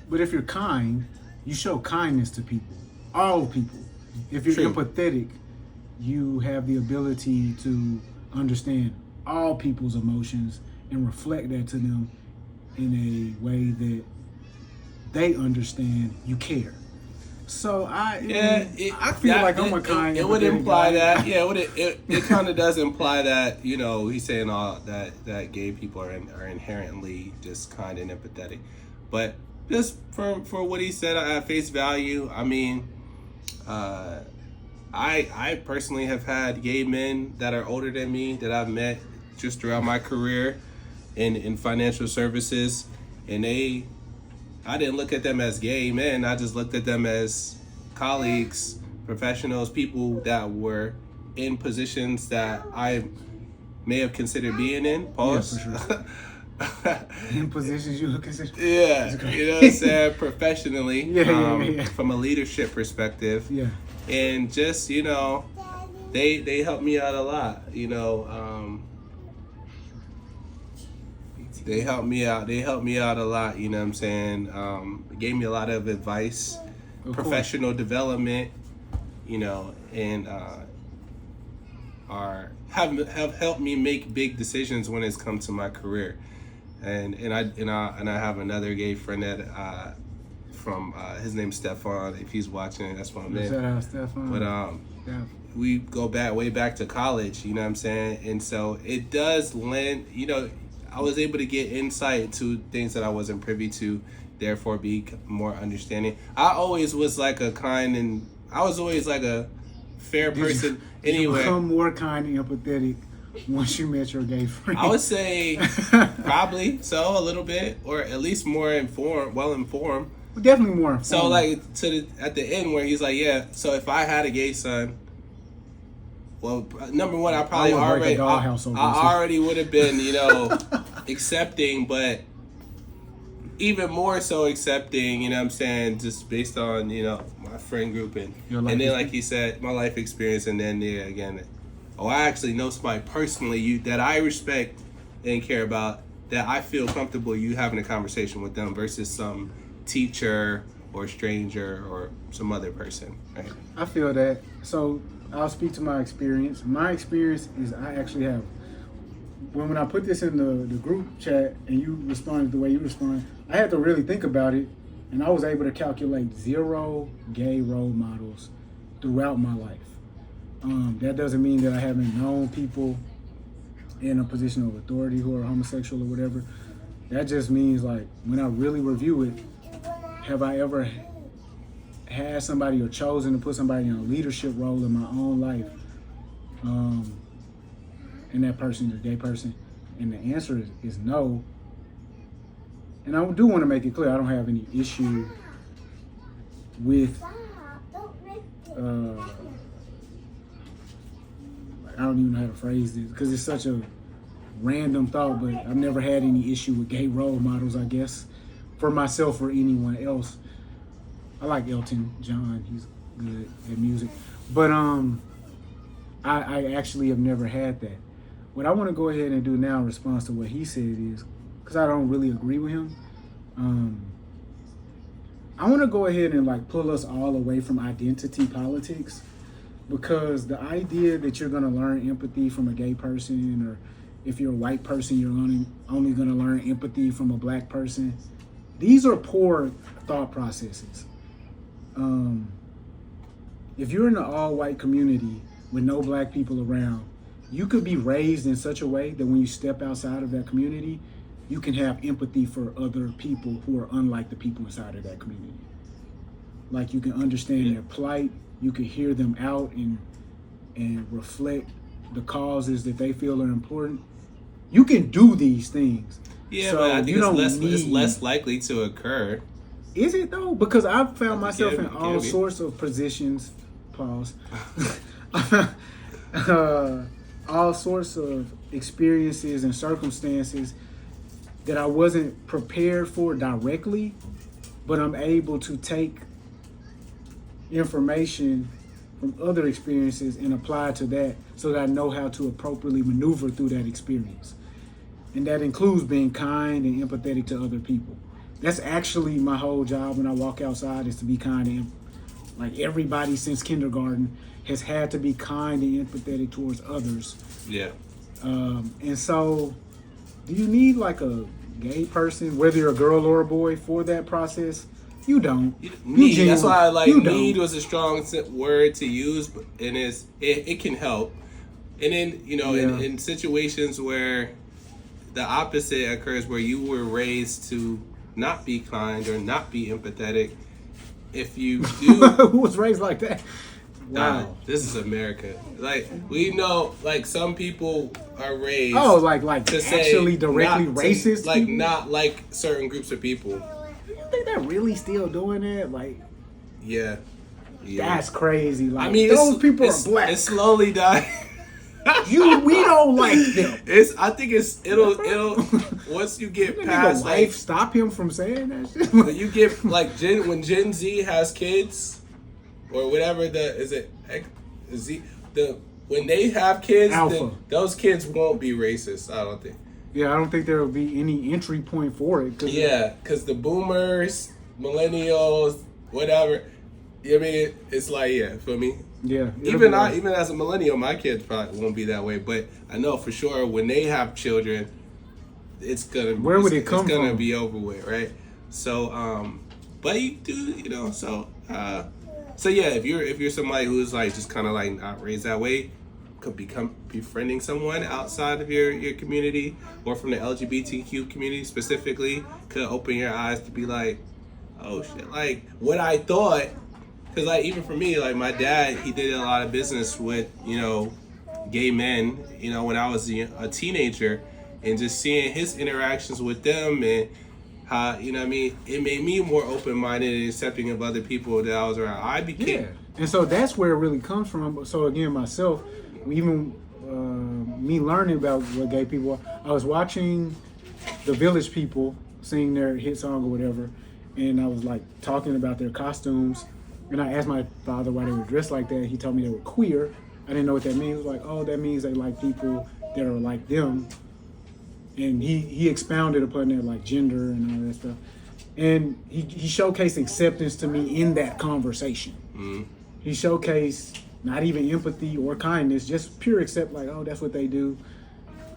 But if you're kind, you show kindness to people, all people. If you're empathetic, you have the ability to understand all people's emotions and reflect that to them in a way that they understand you care. So I feel like I'm a kind. It would imply that. Yeah, it kind of does imply that, you know, he's saying all that gay people are inherently just kind and empathetic, but just for what he said at face value, I mean, I personally have had gay men that are older than me that I've met just throughout my career in financial services, and I didn't look at them as gay men. I just looked at them as colleagues, professionals, people that were in positions that I may have considered being in. Pause. Yeah, for sure. In positions you would consider. Yeah, you know what I'm saying? Professionally, yeah. From a leadership perspective. Yeah. And just, you know, they helped me out a lot, you know. They helped me out a lot, you know what I'm saying? Gave me a lot of advice, professional development, you know, and have helped me make big decisions when it's come to my career. And I have another gay friend that from his name's Stefan. If he's watching, that's my man. Shout out Stefan. But we go way back to college, you know what I'm saying? And so it does lend, you know, I was able to get insight to things that I wasn't privy to, therefore be more understanding. I always was like a kind and I was always like a fair person anyway. You become more kind and empathetic once you met your gay friend. I would say probably so, a little bit, or at least more well informed. Definitely more informed. So like at the end where he's like, yeah, so if I had a gay son, well, number one, I probably already would have been, you know, accepting, but even more so accepting, you know what I'm saying, just based on, you know, my friend group and then like he said, my life experience, and then again, I actually know somebody personally that I respect and care about, that I feel comfortable you having a conversation with them versus some teacher or stranger or some other person. Right? I feel that. So I'll speak to my experience. My experience is I actually have, when I put this in the group chat and you responded the way you respond, I had to really think about it, and I was able to calculate 0 gay role models throughout my life. That doesn't mean that I haven't known people in a position of authority who are homosexual or whatever. That just means, like, when I really review it, have I ever had somebody or chosen to put somebody in a leadership role in my own life, and that person is a gay person? And the answer is no. And I do want to make it clear, I don't have any issue with I don't even know how to phrase this because it's such a random thought, but I've never had any issue with gay role models, I guess, for myself or anyone else. I like Elton John, he's good at music. But I actually have never had that. What I want to go ahead and do now in response to what he said is, because I don't really agree with him, I want to go ahead and like pull us all away from identity politics, because the idea that you're going to learn empathy from a gay person, or if you're a white person, you're only going to learn empathy from a black person, these are poor thought processes. If you're in an all-white community with no black people around, you could be raised in such a way that when you step outside of that community, you can have empathy for other people who are unlike the people inside of that community. Like, you can understand their plight, you can hear them out and reflect the causes that they feel are important. You can do these things. Yeah, so but I think it's less likely to occur. Is it though? Because I've found myself in all sorts of positions, all sorts of experiences and circumstances that I wasn't prepared for directly, but I'm able to take information from other experiences and apply to that so that I know how to appropriately maneuver through that experience. And that includes being kind and empathetic to other people. That's actually my whole job when I walk outside, is to be kind and like everybody since kindergarten has had to be kind and empathetic towards others. Yeah. And so, do you need like a gay person, whether you're a girl or a boy, for that process? You don't. Need. That's why I like need was a strong word to use, and it can help. And then in situations where the opposite occurs, where you were raised to not be kind or not be empathetic, if you do, who was raised like that? Wow, this is America. Like we know, like some people are raised. Oh, like to actually directly racist. Like not like certain groups of people. You think they're really still doing that? Like, yeah. That's crazy. Like, I mean, those people are black. It's slowly dying. We don't like them. I think it'll once you get past life, stop him from saying that shit. When you get like when Gen Z has kids or whatever when they have kids, then those kids won't be racist. I don't think. Yeah, I don't think there will be any entry point for it. Because the boomers, millennials, whatever. I mean, it's like for me. Yeah. Even as a millennial, my kids probably won't be that way. But I know for sure when they have children, it's gonna be over with, right? So, but you do, so yeah, if you're somebody who's like just kind of like not raised that way, could become befriending someone outside of your community or from the LGBTQ community specifically, could open your eyes to be like, oh shit, like what I thought. Because, like, even for me, like, my dad, he did a lot of business with, gay men, when I was a teenager. And just seeing his interactions with them and how, it made me more open-minded and accepting of other people that I was around. I became... Yeah. And so that's where it really comes from. So, again, myself, even me learning about what gay people are, I was watching the Village People sing their hit song or whatever. And I was, like, talking about their costumes. And I asked my father why they were dressed like that. He told me they were queer. I didn't know what that means. He was like, oh, that means they like people that are like them. And he expounded upon that, like gender and all that stuff. And he showcased acceptance to me in that conversation. Mm-hmm. He showcased not even empathy or kindness, just pure accept, like, oh, that's what they do.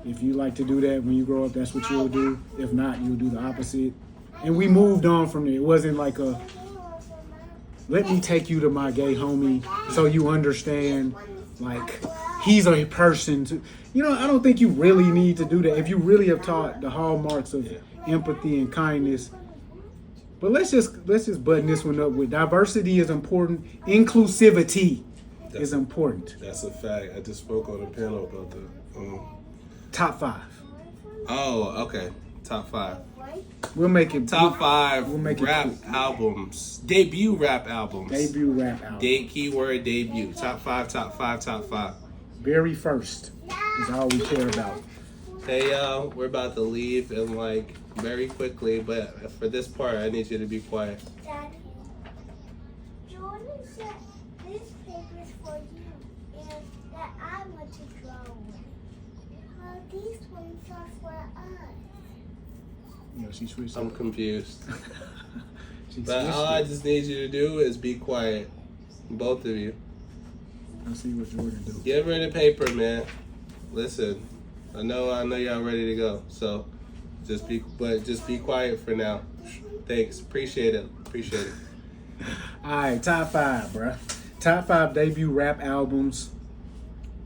If you like to do that when you grow up, that's what you'll do. If not, you'll do the opposite. And we moved on from there. It wasn't like a, let me take you to my gay homie so you understand, like, he's a person to, I don't think you really need to do that. If you really have taught the hallmarks of empathy and kindness. But let's just button this one up with diversity is important. Inclusivity is important. That's a fact. I just spoke on a panel about that. Top 5. Oh, okay. Top 5. We'll make it top 5 rap albums. Debut rap albums. Keyword debut. Top 5. Very first is all we care about. Hey y'all, we're about to leave and like very quickly, but for this part I need you to be quiet. Daddy, Jordan said this paper is for you and that I want to draw with. Well, these ones are for us. She switched. I'm confused. But all I just need you to do is be quiet. Both of you. I'll see what Jordan do. Get rid of paper, man. Listen, I know y'all ready to go. So just be quiet for now. Thanks. Appreciate it. All right, top 5, bruh. Top 5 debut rap albums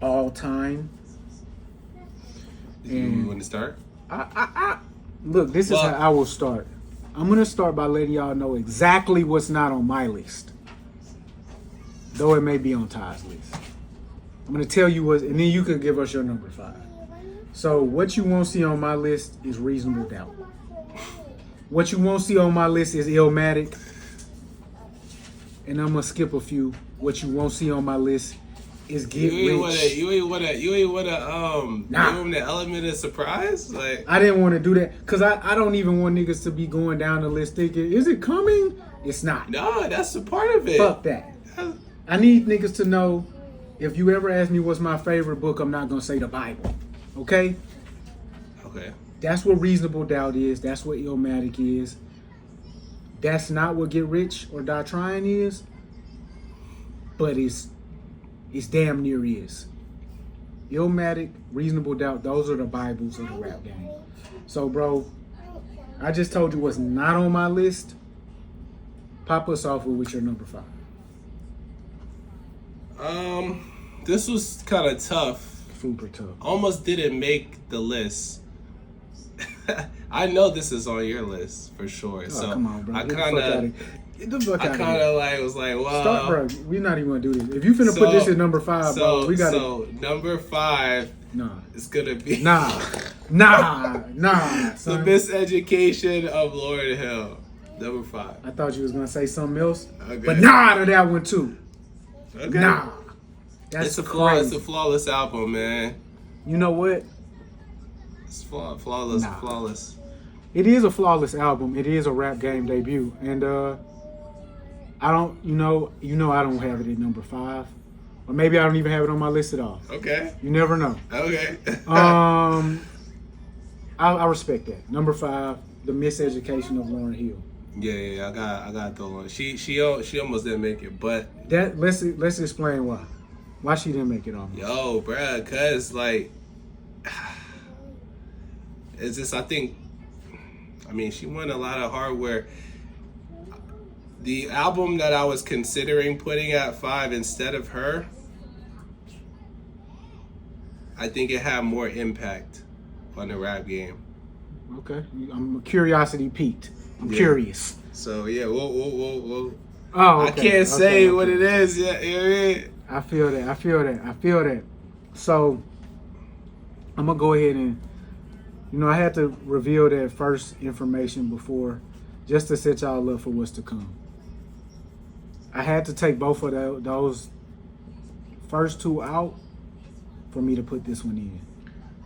all time. You want to start? Look, this is how I will start. I'm going to start by letting y'all know exactly what's not on my list. Though it may be on Ty's list. I'm going to tell you what, and then you can give us your number 5. So what you won't see on my list is Reasonable Doubt. What you won't see on my list is Illmatic. And I'm going to skip a few. What you won't see on my list is Get Rich. You ain't wanna give them the element of surprise? Like, I didn't want to do that because I don't even want niggas to be going down the list thinking, is it coming? It's not. No, that's a part of it. Fuck that. I need niggas to know, if you ever ask me what's my favorite book, I'm not going to say the Bible. Okay? Okay. That's what Reasonable Doubt is. That's what Illmatic is. That's not what Get Rich or Die Trying is. But it's damn near is. Illmatic, Reasonable Doubt, those are the Bibles of the rap game. So, bro, I just told you what's not on my list. Pop us off with your number 5. This was kind of tough. Super tough. Almost didn't make the list. I know this is on your list for sure. Oh, so come on, bro. I kind of was like, well, stop, bro. We're not even gonna do this. If you finna put this at number 5, bro, we gotta. So number 5, it's gonna be nah. The Son. Miseducation of Lauryn Hill. Number 5. I thought you was gonna say something else, Okay. but nah to that one too. Okay. Nah, that's It's crazy. a flawless album, man. You know what? It's flawless, flawless. It is a flawless album. It is a Rap Game debut, and I don't, I don't have it at number 5, or maybe I don't even have it on my list at all. Okay. You never know. Okay. I respect that. Number 5, The Miseducation of Lauryn Hill. Yeah, I got the one. She almost didn't make it, but that let's explain why. Why she didn't make it on. Yo, bruh, cause like, it's just I mean, she won a lot of hardware. The album that I was considering putting at 5 instead of her, I think it had more impact on the rap game. Okay, I'm curiosity peaked. I'm curious. So yeah, we'll Oh, I can't say what it is. Yeah, you know what I mean? I feel that. So I'm gonna go ahead and, I had to reveal that first information before, just to set y'all up for what's to come. I had to take both of those first 2 out for me to put this one in.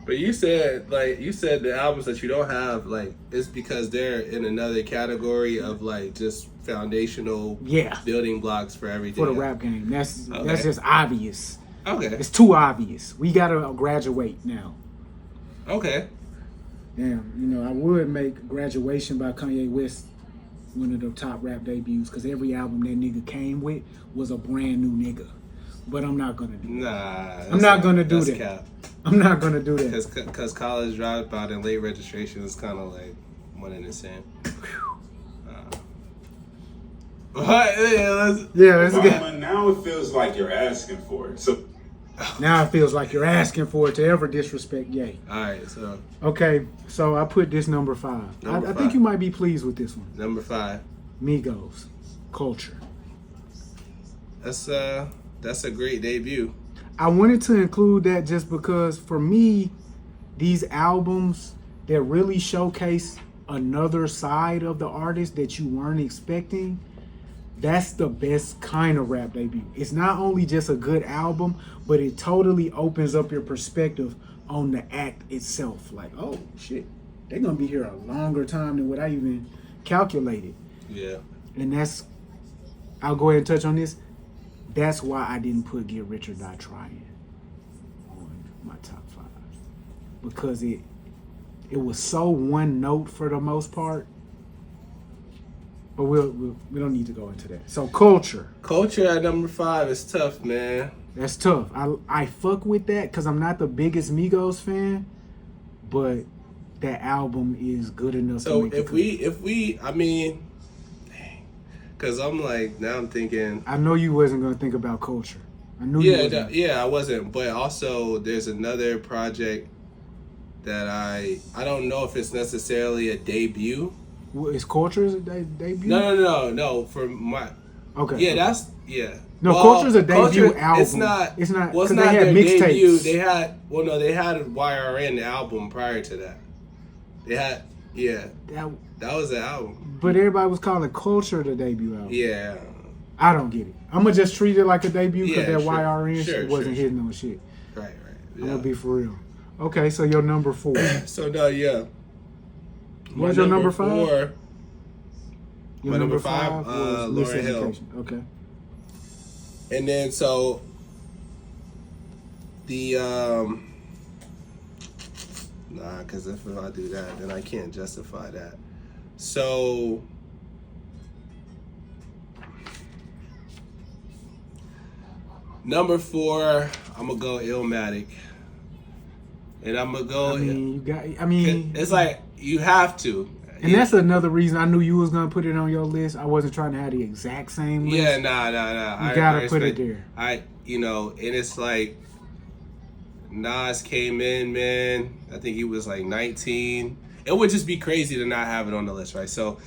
But you said the albums that you don't have, like, it's because they're in another category of like just foundational building blocks for everything. For the rap game. That's just obvious. Okay. It's too obvious. We gotta graduate now. Okay. Damn, I would make Graduation by Kanye West one of the top rap debuts, because every album that nigga came with was a brand new nigga. But I'm not gonna do that. I'm not gonna do that. Cap. I'm not gonna do that. Because College Dropout and Late Registration is kind of like one and the same. Let's get. Now it feels like you're asking for it. So now it feels like you're asking for it to ever disrespect Ye. Alright, so. Okay, so I put this number 5. I think you might be pleased with this one. Number 5. Migos, Culture. That's a great debut. I wanted to include that just because, for me, these albums that really showcase another side of the artist that you weren't expecting, that's the best kind of rap debut. It's not only just a good album, but it totally opens up your perspective on the act itself. Like, oh shit, they're gonna be here a longer time than what I even calculated. Yeah. And I'll go ahead and touch on this. That's why I didn't put Get Rich or Die Trying on my top 5. Because it was so one note for the most part. But we don't need to go into that. So Culture at number 5 is tough, man. That's tough. I fuck with that because I'm not the biggest Migos fan, but that album is good enough. So to make I mean, because I'm like, now I'm thinking. I know you wasn't gonna think about Culture. I knew you wasn't. Yeah, I wasn't. But also, there's another project that I don't know if it's necessarily a debut. Is Culture's a debut? No. For my. Okay. Yeah, No, Culture's a debut album. It's not. It's not. Well, it's not their debut. They had YRN album prior to that. They had. Yeah. That was the album. But everybody was calling Culture the debut album. Yeah. I don't get it. I'm going to just treat it like a debut because that sure. YRN Sure, wasn't hitting on shit. Right. I'm going to be for real. Okay, so your number 4. So, no, yeah. What's your number 5? My number 5, Lauryn Hill. Okay. And then, so, the, because if I do that, then I can't justify that. So, number 4, I'm going to go Illmatic. And I'm going to go... it's like, you have to. And that's another reason I knew you was gonna put it on your list. I wasn't trying to have the exact same list. Yeah, nah. You gotta put it there. And it's like Nas came in, man. I think he was like 19. It would just be crazy to not have it on the list, right? So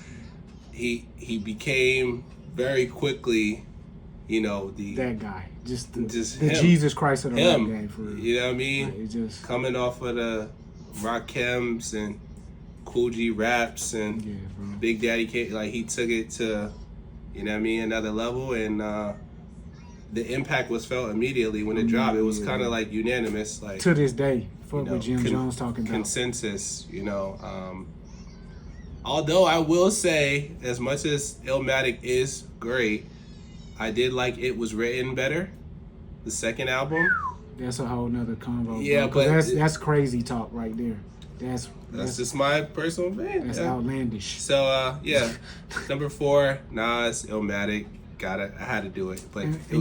he became very quickly, that guy, just the him. Jesus Christ of the rap game, for real. You know what I mean? Like, just coming off of the Rakems and Cool G raps and Big Daddy Kane, like he took it to, another level, and the impact was felt immediately when it dropped. It was kind of like unanimous, like to this day. Fuck what Jim Jones talking about. Consensus, although I will say, as much as Illmatic is great, I did like It Was Written better, the second album. That's a whole nother convo. Yeah, bro, but that's crazy talk right there. That's just my personal opinion. That's outlandish. So number 4, Nas, Illmatic. I had to do it. But it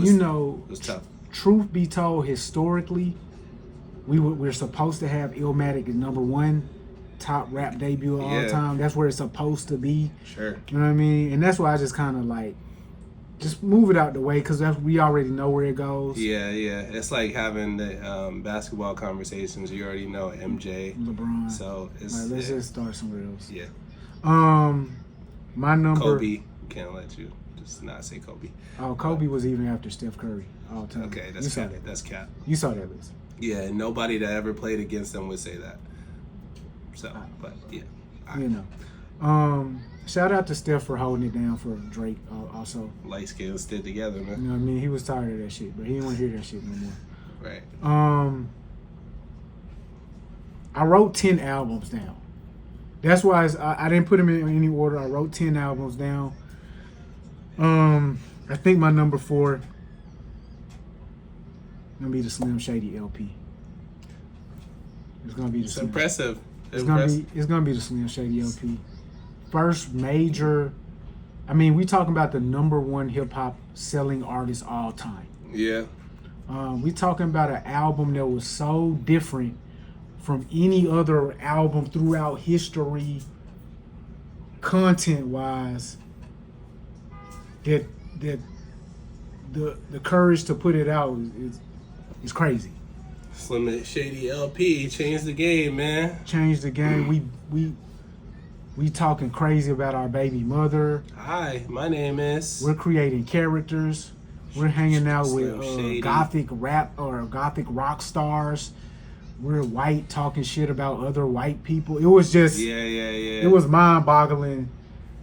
was tough. Truth be told, historically, we're supposed to have Illmatic as number 1 top rap debut of all time. That's where it's supposed to be. Sure. You know what I mean? And that's why I just kind of like just move it out the way, because we already know where it goes. Yeah. It's like having the basketball conversations. You already know MJ, LeBron. So let's just start somewhere else. Yeah. My number. Kobe. Can't let you just not say Kobe. Oh, Kobe was even after Steph Curry all time. Okay, that's cap. That's cap. You saw that list. Yeah, and nobody that ever played against them would say that. So, but yeah. Shout out to Steph for holding it down for Drake. Also, light skins stood together, man. You know what I mean? He was tired of that shit, but he didn't want to hear that shit no more. Right. I wrote 10 albums down. That's why I didn't put them in any order. I wrote 10 albums down. I think my number 4 gonna be the Slim Shady LP. It's gonna be the. It's impressive. It's gonna be the Slim Shady LP. First major. I mean, we talking about the number 1 hip hop selling artist all time. Yeah. We talking about an album that was so different from any other album throughout history, content wise. That the courage to put it out is crazy. Slim Shady LP changed the game, man. Changed the game. We talking crazy about our baby mother. Hi, my name is. We're creating characters. We're hanging out with gothic rap or gothic rock stars. We're white, talking shit about other white people. It was just It was mind-boggling.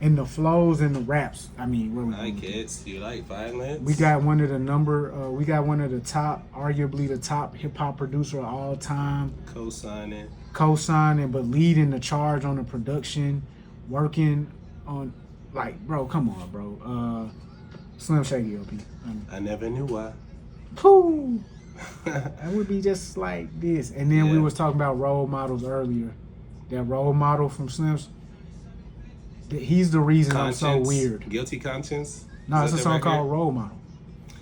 In the flows and the raps, I mean, where we hi kids, do you like violence? We got one of the top, arguably the top hip hop producer of all time. Co-signing, but leading the charge on the production, working on, like, bro, come on, bro. Slim Shady LP. I never knew why. Pooh. That would be just like this. And then we was talking about role models earlier. That role model from Slim's. He's the reason Conscience, I'm so weird. Guilty Conscience? No, it's a song called Role Model.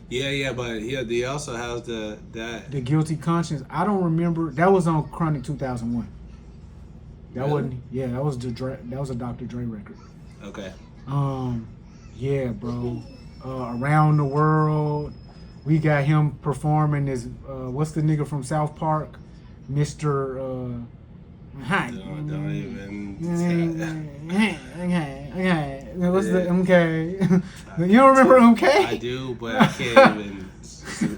Yeah, but he also has the Guilty Conscience. I don't remember. That was on Chronic 2001. That wasn't. Yeah, that was a Dr. Dre record. Okay. Yeah, bro. Around the World. We got him performing as what's the nigga from South Park, Mr. Hi. Don't even. Okay. What's the MK? You don't remember MK? I do, but I can't even.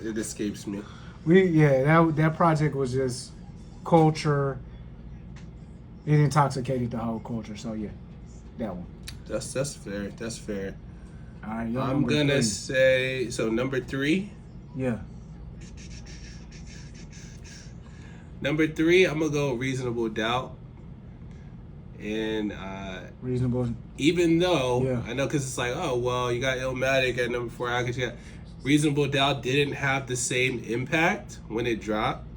It escapes me. That project was just culture. It intoxicated the whole culture. So yeah, that one. That's fair. That's fair. All right, I'm gonna say so. Number 3. Yeah. Number 3, I'm gonna go Reasonable Doubt. And Reasonable. Even though I know, because it's like, oh well, you got Illmatic at number 4. How could you? Reasonable Doubt didn't have the same impact when it dropped.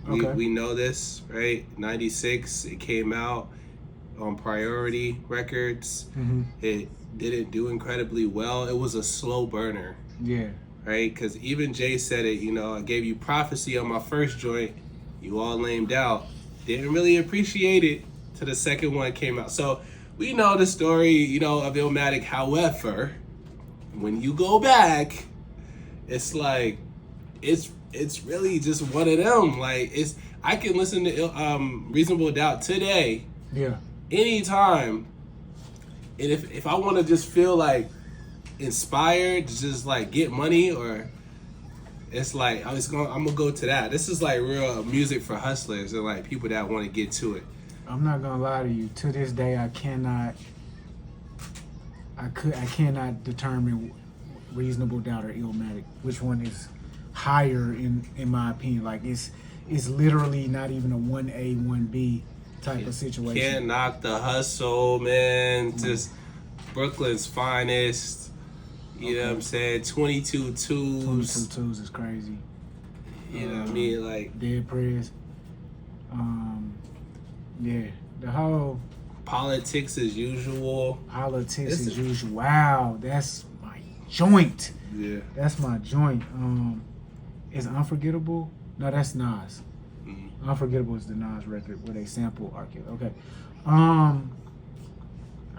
We know this, right? 96, it came out on Priority Records. Mm-hmm. It didn't do incredibly well. It was a slow burner. Yeah. Right? Because even Jay said it, I gave you Prophecy on my first joint. You all lamed out. Didn't really appreciate it till the second one came out. So we know the story, you know, of Illmatic. However, when you go back, it's like, it's really just one of them. Like, I can listen to Reasonable Doubt today, anytime, and if I want to just feel like inspired to just like get money, or it's like I'm gonna go to that. This is like real music for hustlers and like people that want to get to it. I'm not gonna lie to you. To this day, I cannot determine Reasonable Doubt or Illmatic, which one is higher in my opinion. Like it's literally not even a 1A 1B type of situation. Can't knock the hustle, man. Just Brooklyn's finest. You know what I'm saying? 22 twos. 22 twos is crazy. You know what I mean? Like Dead Prez. Yeah, the whole Politics as Usual. Politics as Usual. Wow, that's my joint. Yeah, that's my joint. Is Unforgettable? No, that's Nas. Unforgettable is the Nas record where they sample R. Kelly. Okay.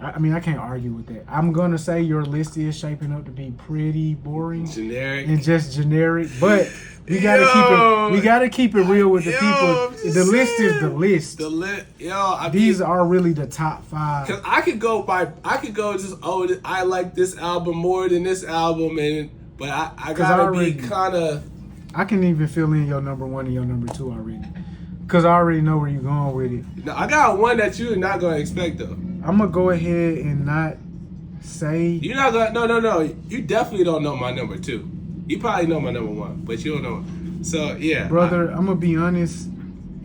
I mean, I can't argue with that. I'm gonna say your list is shaping up to be pretty boring, generic, and just generic. But we gotta keep it real with the people. The list is the list. These are really the top 5. Cause I could go just I like this album more than this album, but I gotta be kind of. I can even fill in your number 1 and your number 2 already, cause I already know where you're going with it. No, I got one that you're not gonna expect though. I'm gonna go ahead and not say. You're not gonna. No. You definitely don't know my number 2. You probably know my number 1, but you don't know. So yeah, brother, I'm gonna be honest.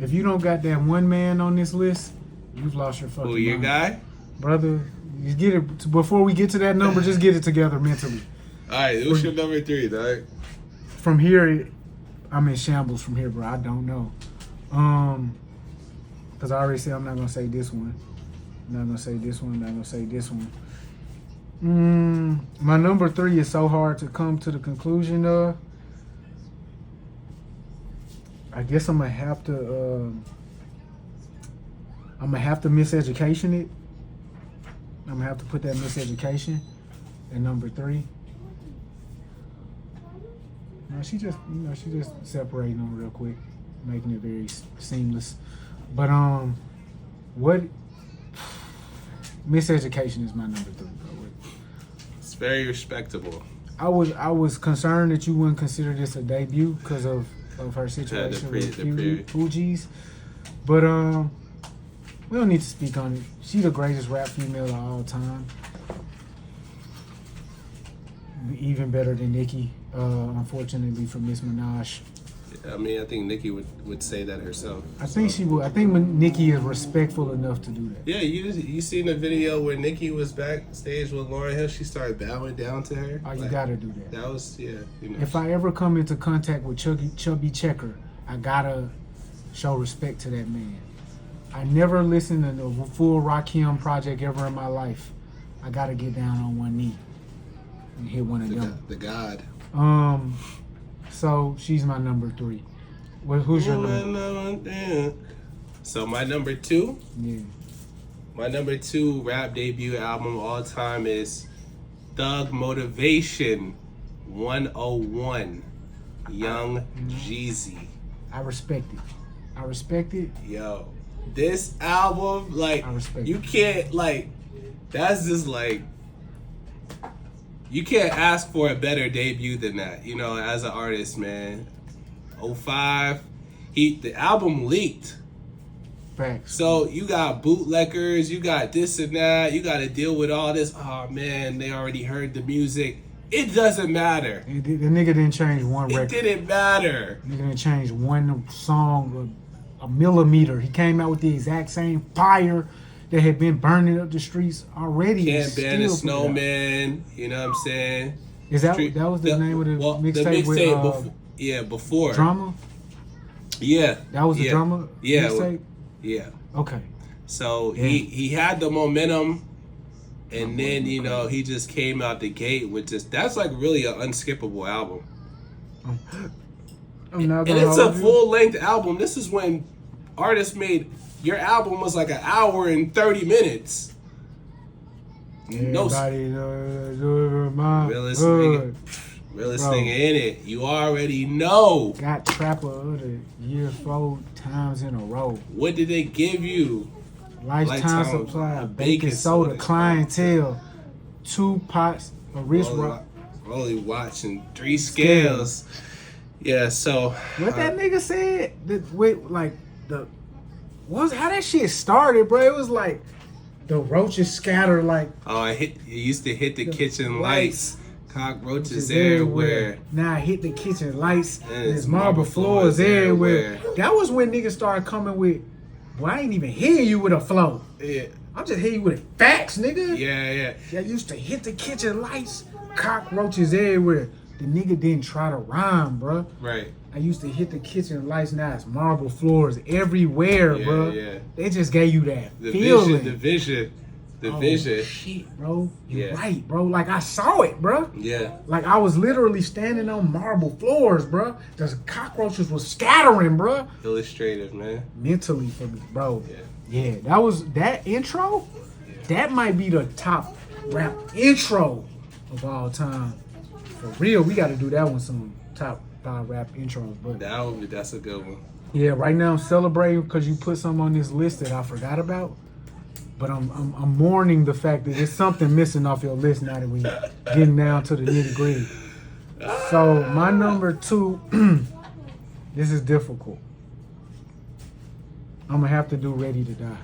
If you don't got that one man on this list, you've lost your fucking mind. Who, your guy? Brother, you get it before we get to that number. Just get it together mentally. All right, what's your number 3, dog? From here, I'm in shambles. From here, bro, I don't know. Cause I already said I'm not gonna say this one. I'm not gonna say this one. I'm not gonna say this one. My number 3 is so hard to come to the conclusion of. I guess I'm gonna have to miseducation it. I'm gonna have to put that miseducation at number 3. No, she just separating them real quick, making it very seamless. But what miseducation is my number 3, bro. It's very respectable. I was concerned that you wouldn't consider this a debut because of her situation with Fugees. But we don't need to speak on it. She's the greatest rap female of all time. Even better than Nicki, unfortunately for Miss Minaj. I mean, I think Nicki would say that herself. I think she would. I think Nicki is respectful enough to do that. Yeah, you seen the video where Nicki was backstage with Lauryn Hill? She started bowing down to her. Oh, you gotta do that. That was, yeah. You know. If I ever come into contact with Chubby Checker, I gotta show respect to that man. I never listened to the full Rakim project ever in my life. I gotta get down on one knee and hit one of them. The God. So she's my number 3. Who's your number? So my number 2? Yeah. My number 2 rap debut album of all time is Thug Motivation 101, Young Jeezy. I respect it. Yo, this album, like, you can't, like, that's just like, you can't ask for a better debut than that, you know, as an artist, man. 05, the album leaked. Facts. So you got bootleggers, you got this and that, you got to deal with all this. Oh man, they already heard the music. It doesn't matter. The nigga didn't change one record. It didn't matter. The nigga didn't change one song a millimeter. He came out with the exact same fire that had been burning up the streets already. Can't Ban a Snowman, you know what I'm saying? Is that was the name of the mixtape with before Drama? Yeah. That was the Drama mixtape? Yeah. Okay. So he had the momentum, and then, you know, he just came out the gate with that's like really an unskippable album. I'm not and it's a full-length album. This is when artists made, your album was like an hour and 30 minutes. Everybody know my Realest hood. Realest Bro. nigga in it. You already know. Got Trapper of the Year 4 times in a row. What did they give you? Lifetime supply of baking soda, clientele, 2 pots of wrist rock. Rolly watch and 3 scales. Yeah, so What that nigga said? How that shit started, bro? It was like the roaches scatter like. Oh, it used to hit the kitchen lights. Cockroaches everywhere. Now I hit the kitchen lights. And There's marble floors everywhere. That was when niggas started coming with, well, I ain't even hearing you with a flow. Yeah. I'm just hitting you with facts, nigga. Yeah. I used to hit the kitchen lights. Cockroaches everywhere. The nigga didn't try to rhyme, bro. Right. I used to hit the kitchen lights. Now it's marble floors everywhere, bro. Yeah. They just gave you that The feeling. vision. Shit, bro. You're right, bro. Like, I saw it, bro. Yeah. Like, I was literally standing on marble floors, bro. The cockroaches was scattering, bro. Illustrative, man. Mentally for me, bro. Yeah, that intro, that might be the top rap intro of all time. For real, we got to do that one soon. Top 5 rap intros, but That's a good one. yeah, right now I'm celebrating because you put something on this list that I forgot about. But I'm mourning the fact that there's something missing off your list now that we getting down to the nitty gritty. So my number 2, this is difficult. I'm gonna have to do Ready to Die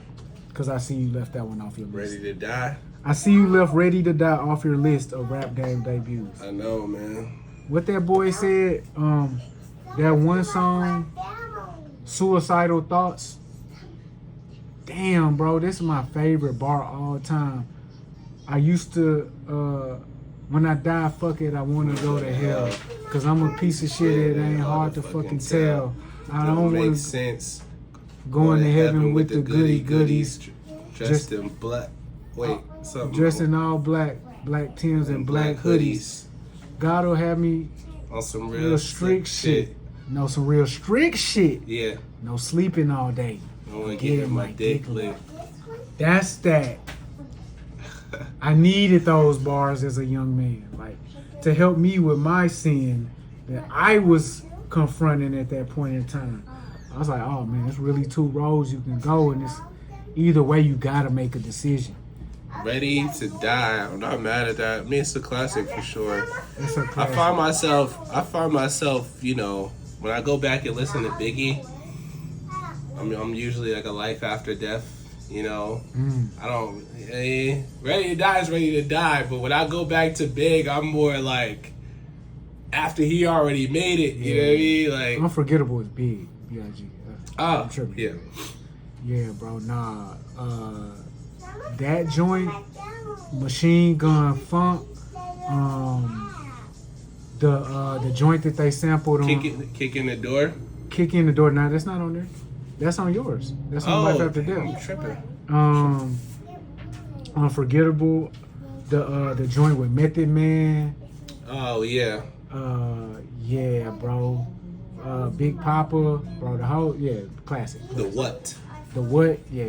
because I see you left that one off your list. Ready to Die? I see you left Ready to Die off your list of rap game debuts. I know, man. What that boy said, that one song, Suicidal Thoughts. Damn, bro, this is my favorite bar all time. I used to, when I die, fuck it, I want to go to hell. Because I'm a piece of shit, it ain't hard to fucking tell. I don't make want sense. Going to heaven with the goody goodies. Dressed in black. Wait, something. Dressed in all black, black Timbs and black hoodies. God will have me on some real strict shit. No, some real strict shit. Yeah. No sleeping all day. I want to get my dick lit. That's that. I needed those bars as a young man, like to help me with my sin that I was confronting at that point in time. I was like, oh man, it's really 2 roads you can go, and it's either way you gotta make a decision. Ready to Die. I'm not mad at that. I mean, it's a classic for sure. It's a classic. I find myself, you know, when I go back and listen to Biggie, I'm usually like a life after death, you know. I don't. Ready to Die is ready to die, but when I go back to Big, I'm more like after he already made it. You know what I mean? Like Unforgettable is big. B.I.G. Oh, yeah. Yeah, bro. Nah. That joint, Machine Gun Funk, the joint that they sampled on Kick in the Door. Kick in the Door. Nah, that's not on there. That's on yours. That's on Life After Death. I'm tripping. Unforgettable, the joint with Method Man. Oh yeah. Yeah, bro. Big Papa, bro. The whole classic. The What? The What? Yeah.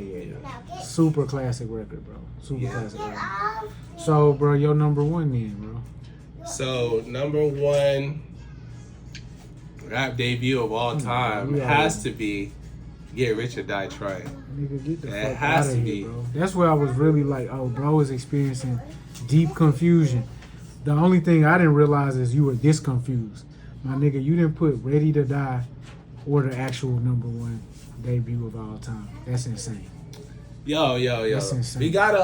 Super classic record, bro. Super classic record. So, bro, your number 1 then, bro. So number 1 rap debut of all time has to be Get Rich or Die Trying. Nigga, get the it fuck has out to of be. here, bro. That's where I was really like, oh, bro is experiencing deep confusion. The only thing I didn't realize is you were this confused. My nigga, you didn't put Ready to Die or the actual number 1 debut of all time. That's insane. Yo. That's insane. We gotta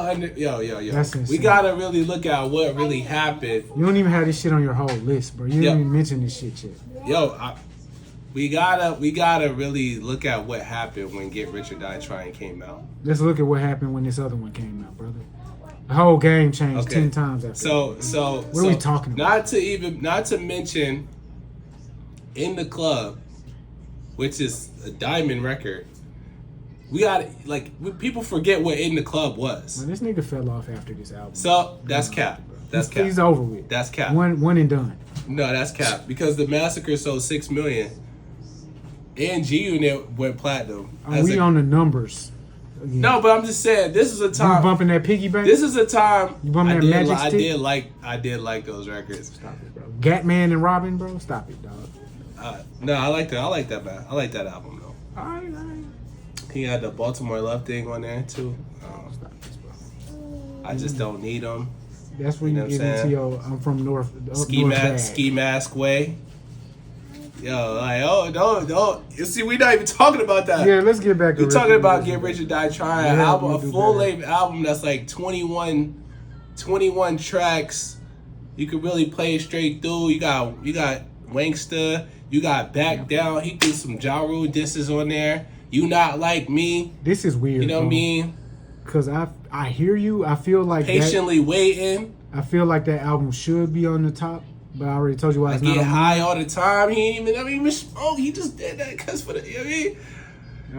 That's insane. We gotta really look at what really happened. You don't even have this shit on your whole list, bro. You didn't even mention this shit yet. We gotta really look at what happened when Get Rich or Die Trying came out. Let's look at what happened when this other one came out, brother. The whole game changed 10 times after. So what are we talking about? Not to mention In the Club, which is a diamond record. We got people forget what In the Club was. Man, this nigga fell off after this album. So that's cap. That's cap. He's over with. That's cap. One and done. No, that's cap because the Massacre sold 6 million, and G Unit went platinum. We on the numbers. No, but I'm just saying this is a time. You bumping that piggy bank? This is a time. You bumping that magic stick? I did like those records. Stop it, bro. Gatman and Robin, bro. Stop it, dog. No, I like that. I like that, man. I like that album though. All right. He had the Baltimore Love thing on there too. Stop this, bro. I just don't need them. That's when you get into your. I'm from North. Ski mask way. Yo, like, don't. You see, we not even talking about that. Yeah, let's get back to We're talking about Get Rich or Die Trying album, a full length album that's like 21 tracks. You could really play it straight through. You got Wanksta, you got Back Down. He did some Ja Rule disses on there. You Not Like Me. This is weird. You know what I mean? Cause I hear you. I feel like Patiently Waiting. I feel like that album should be on the top. But I already told you why it's not on. Get high all the time. He ain't even smoke. He just did that because for the, you know what I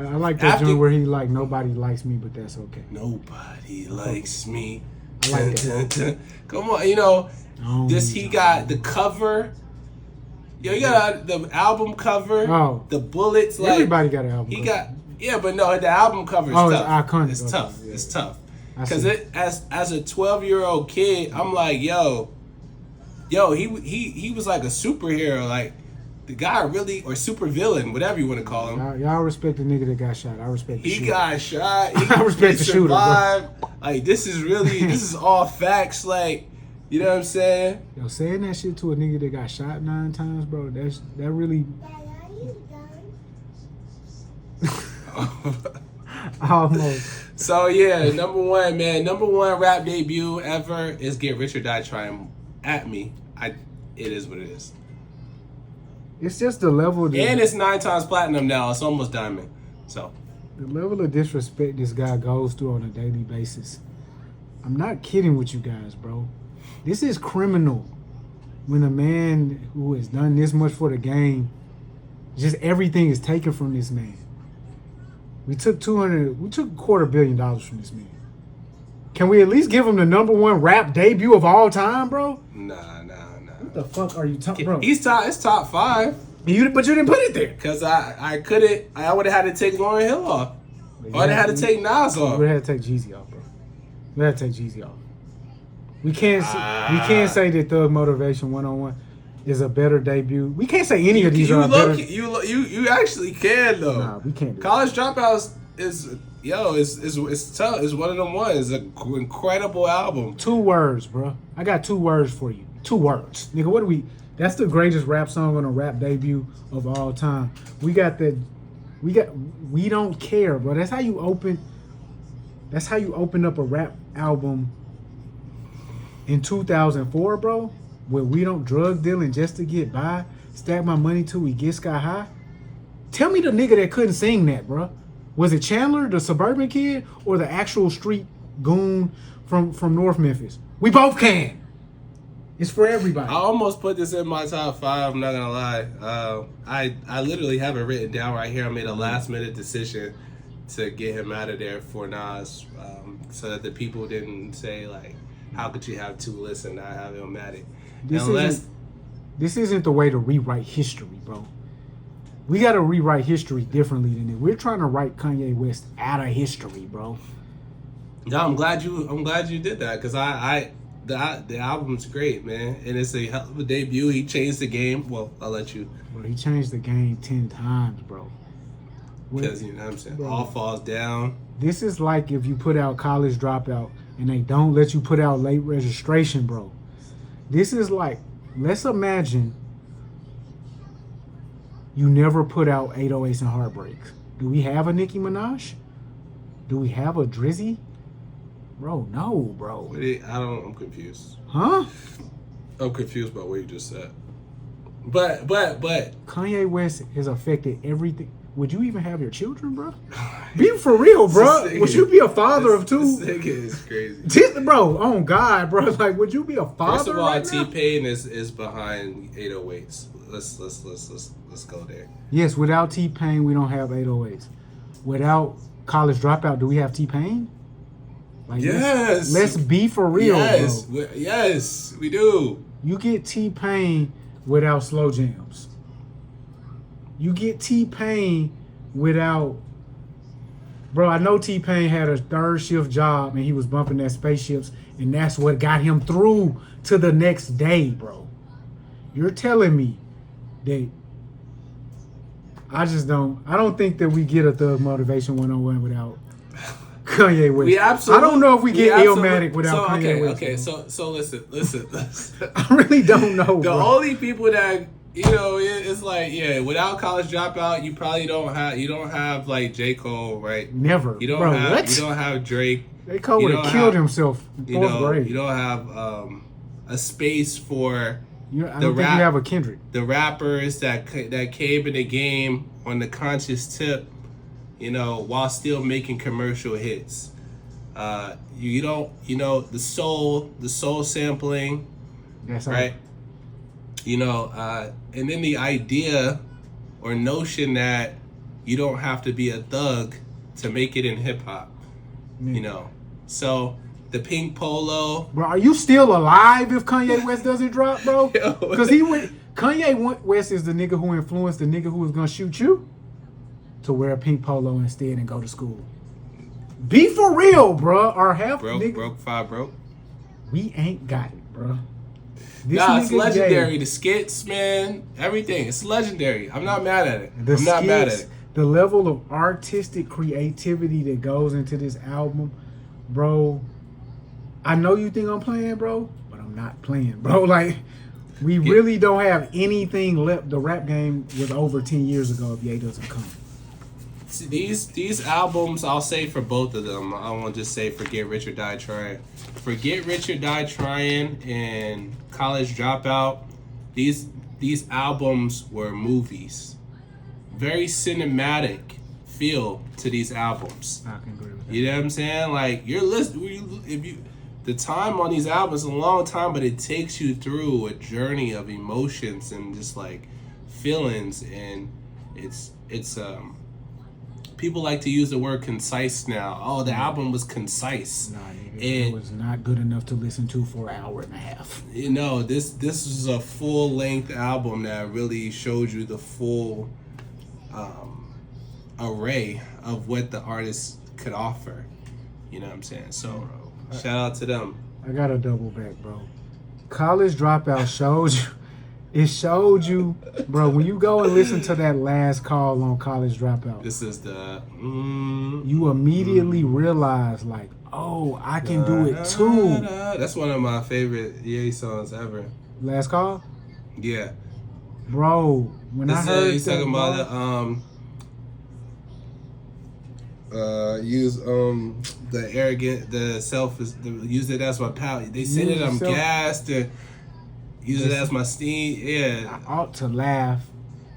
mean? I like that joint where he like, nobody likes me, but that's okay. Nobody likes me. I like that. Come on, he got the cover. Yo, he got the album cover. Oh. The bullets. Like, everybody got an album cover. But no, the album cover is tough. It's iconic. It's tough. Yeah. It's tough. Because as a 12-year-old kid, I'm like, yo, he was like a superhero, like the guy really, or super villain, whatever you want to call him. Y'all respect the nigga that got shot. I respect the shooter. He got shot. I respect the shooter, bro. Like, this is all facts. Like, you know what I'm saying? Yo, saying that shit to a nigga that got shot 9 times, bro, that really. Almost. So yeah, number one rap debut ever is Get Rich or Die Trying. At me, it is what it is. It's just the level of and it's 9 times platinum now. It's almost diamond. So the level of disrespect this guy goes through on a daily basis. I'm not kidding with you guys, bro. This is criminal. When a man who has done this much for the game, just everything is taken from this man. We took $250 million from this man. Can we at least give him the #1 rap debut of all time, bro? Nah. What the fuck are you talking, bro? It's top 5. But you didn't put it there. Cause I would have had to take Lauryn Hill off. Or I had to take Nas off. We had to take Jeezy off, bro. We had to take Jeezy off. We can't say that Thug Motivation 101 is a better debut. We can't say any of these are better. You actually can though. Nah, we can't do College Dropouts is tough. It's one of them ones. It's an incredible album. 2 words, bro. I got 2 words for you. 2 words. Nigga, what do we... That's the greatest rap song on a rap debut of all time. We Don't Care, bro. That's how you open up a rap album in 2004, bro. Where we don't drug dealing just to get by, stack my money till we get sky high. Tell me the nigga that couldn't sing that, bro. Was it Chandler, the suburban kid, or the actual street goon from North Memphis? We both can. It's for everybody. I almost put this in my top 5. I'm not gonna lie. I literally have it written down right here. I made a last minute decision to get him out of there for Nas, so that the people didn't say like, "How could you have 2 lists and not have Illmatic?" This isn't the way to rewrite history, bro. We got to rewrite history differently than it. We're trying to write Kanye West out of history, bro. Yeah, I'm glad you did that because the album's great, man, and it's a hell of a debut. He changed the game. Well, I'll let you. Bro, he changed the game 10 times, bro. Because you know what I'm saying, bro, All Falls Down. This is like if you put out College Dropout and they don't let you put out Late Registration, bro. This is like, let's imagine you never put out 808s and Heartbreaks. Do we have a Nicki Minaj? Do we have a Drizzy? Bro, no, bro. I'm confused. Huh? I'm confused by what you just said. But Kanye West has affected everything. Would you even have your children, bro? Be for real, bro. Would you be a father of 2? This nigga is crazy. Bro, oh God, bro. Like, would you be a father? First of all, right T-Pain is behind 808s. Let's go there. Yes, without T-Pain, we don't have 808s. Without College Dropout, do we have T-Pain? Like, yes. Let's be for real, yes. bro. Yes, we do. You get T-Pain without Slow Jams. You get T-Pain without Bro, I know T-Pain had a third shift job and he was bumping that spaceships, and that's what got him through to the next day, bro. You're telling me that I don't think that we get a Thug Motivation 101 without Kanye West. We absolutely. I don't know if we get Illmatic without Kanye West. Okay, so listen. I really don't know. The bro. only people that it's like without College Dropout, you probably don't have like J. Cole, right? Never. You don't bro, have what? you don't have Drake. J. Cole would have killed himself in fourth grade. You don't have a space for I don't think you have a Kendrick. The rappers that came in the game on the conscious tip, while still making commercial hits. You don't, the soul sampling, That's right? And then the idea or notion that you don't have to be a thug to make it in hip hop, So the pink polo. Bro, are you still alive if Kanye West doesn't drop, bro? Because Kanye West is the nigga who influenced the nigga who was gonna shoot you to wear a pink polo instead and go to school. Be for real, bro. Or half broke. We ain't got it, bro. It's legendary. The skits, man, everything. It's legendary. I'm not mad at it. I'm not mad at it. The level of artistic creativity that goes into this album, bro. I know you think I'm playing, bro, but I'm not playing, bro. Like, we really don't have anything left. The rap game was over 10 years ago if Ye doesn't come. See, these albums, I'll say for both of them, I won't just say Forget Rich or Die Trying. Forget Rich or Die Trying and College Dropout, these albums were movies. Very cinematic feel to these albums. I can agree with that. You know what I'm saying? Like, the time on these albums is a long time, but it takes you through a journey of emotions and just like feelings, and it's people like to use the word concise now. Oh, the album was concise. Nah, it was not good enough to listen to for an hour and a half. This is a full length album that really showed you the full array of what the artist could offer. You know what I'm saying? So shout out to them. I got a double back, bro. College Dropout showed you. It showed you, bro, when you go and listen to that last call on College Dropout. This is the... you immediately realize, like, oh, I can do it too. That's one of my favorite Ye songs ever. Last Call? Yeah. Bro, when I heard he's talking about use the arrogant, the self, use it as my power. They say that I'm gassed or use it as my steam. Yeah. I ought to laugh.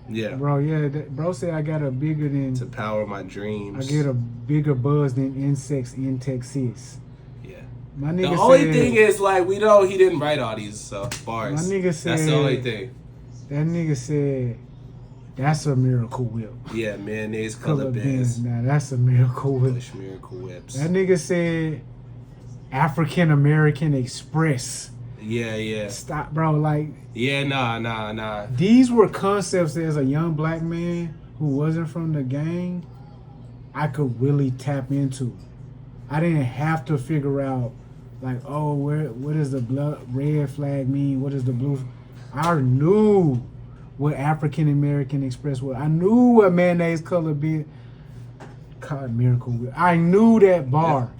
Yeah. Bro, bro said I got a bigger than... To power my dreams. I get a bigger buzz than insects in Texas. Yeah. My nigga the only thing is, like, we know he didn't write all these bars. My nigga said... That's the only thing. That nigga said... That's a Miracle Whip. Yeah, mayonnaise color bands. Nah, that's a Miracle Whip. Bush Miracle Whips. That nigga said African American Express. Yeah. Stop, bro. Like. Yeah, nah. These were concepts that as a young black man who wasn't from the gang, I could really tap into. I didn't have to figure out, like, oh, what does the red flag mean? What does the blue? I knew what African American Express was. I knew what mayonnaise color beer. God, Miracle Whip. I knew that bar.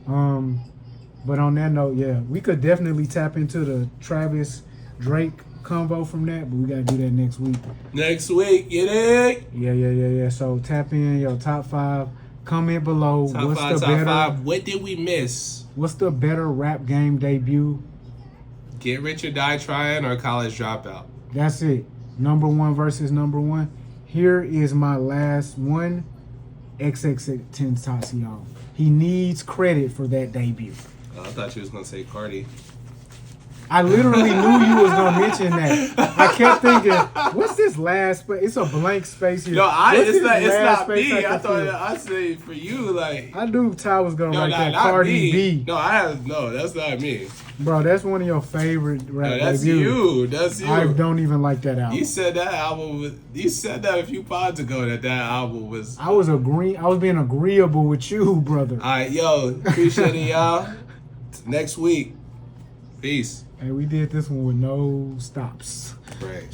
But on that note, yeah, we could definitely tap into the Travis Drake convo from that, but we gotta do that next week. Next week, get it? Yeah. So tap in your top 5. Comment below. Top five. What did we miss? What's the better rap game debut? Get Rich or Die Trying or College Dropout? That's it. Number 1 versus number 1. Here is my last one. XXXTentacion. He needs credit for that debut. I thought you was gonna say Cardi. I literally knew you was gonna mention that. I kept thinking, what's this last space? It's a blank space here. No, What's it's this not last space me. I can thought feel? I said for you, like. I knew Ty was gonna write that not Cardi me. B. No, that's not me. Bro, that's one of your favorite rap. No, that's debuts. you. That's you. I don't even like that album. You said that album was. You said that a few pods ago that album was. I was being agreeable with you, brother. All right, yo, appreciate it, y'all. Next week, peace. And we did this one with no stops. Right.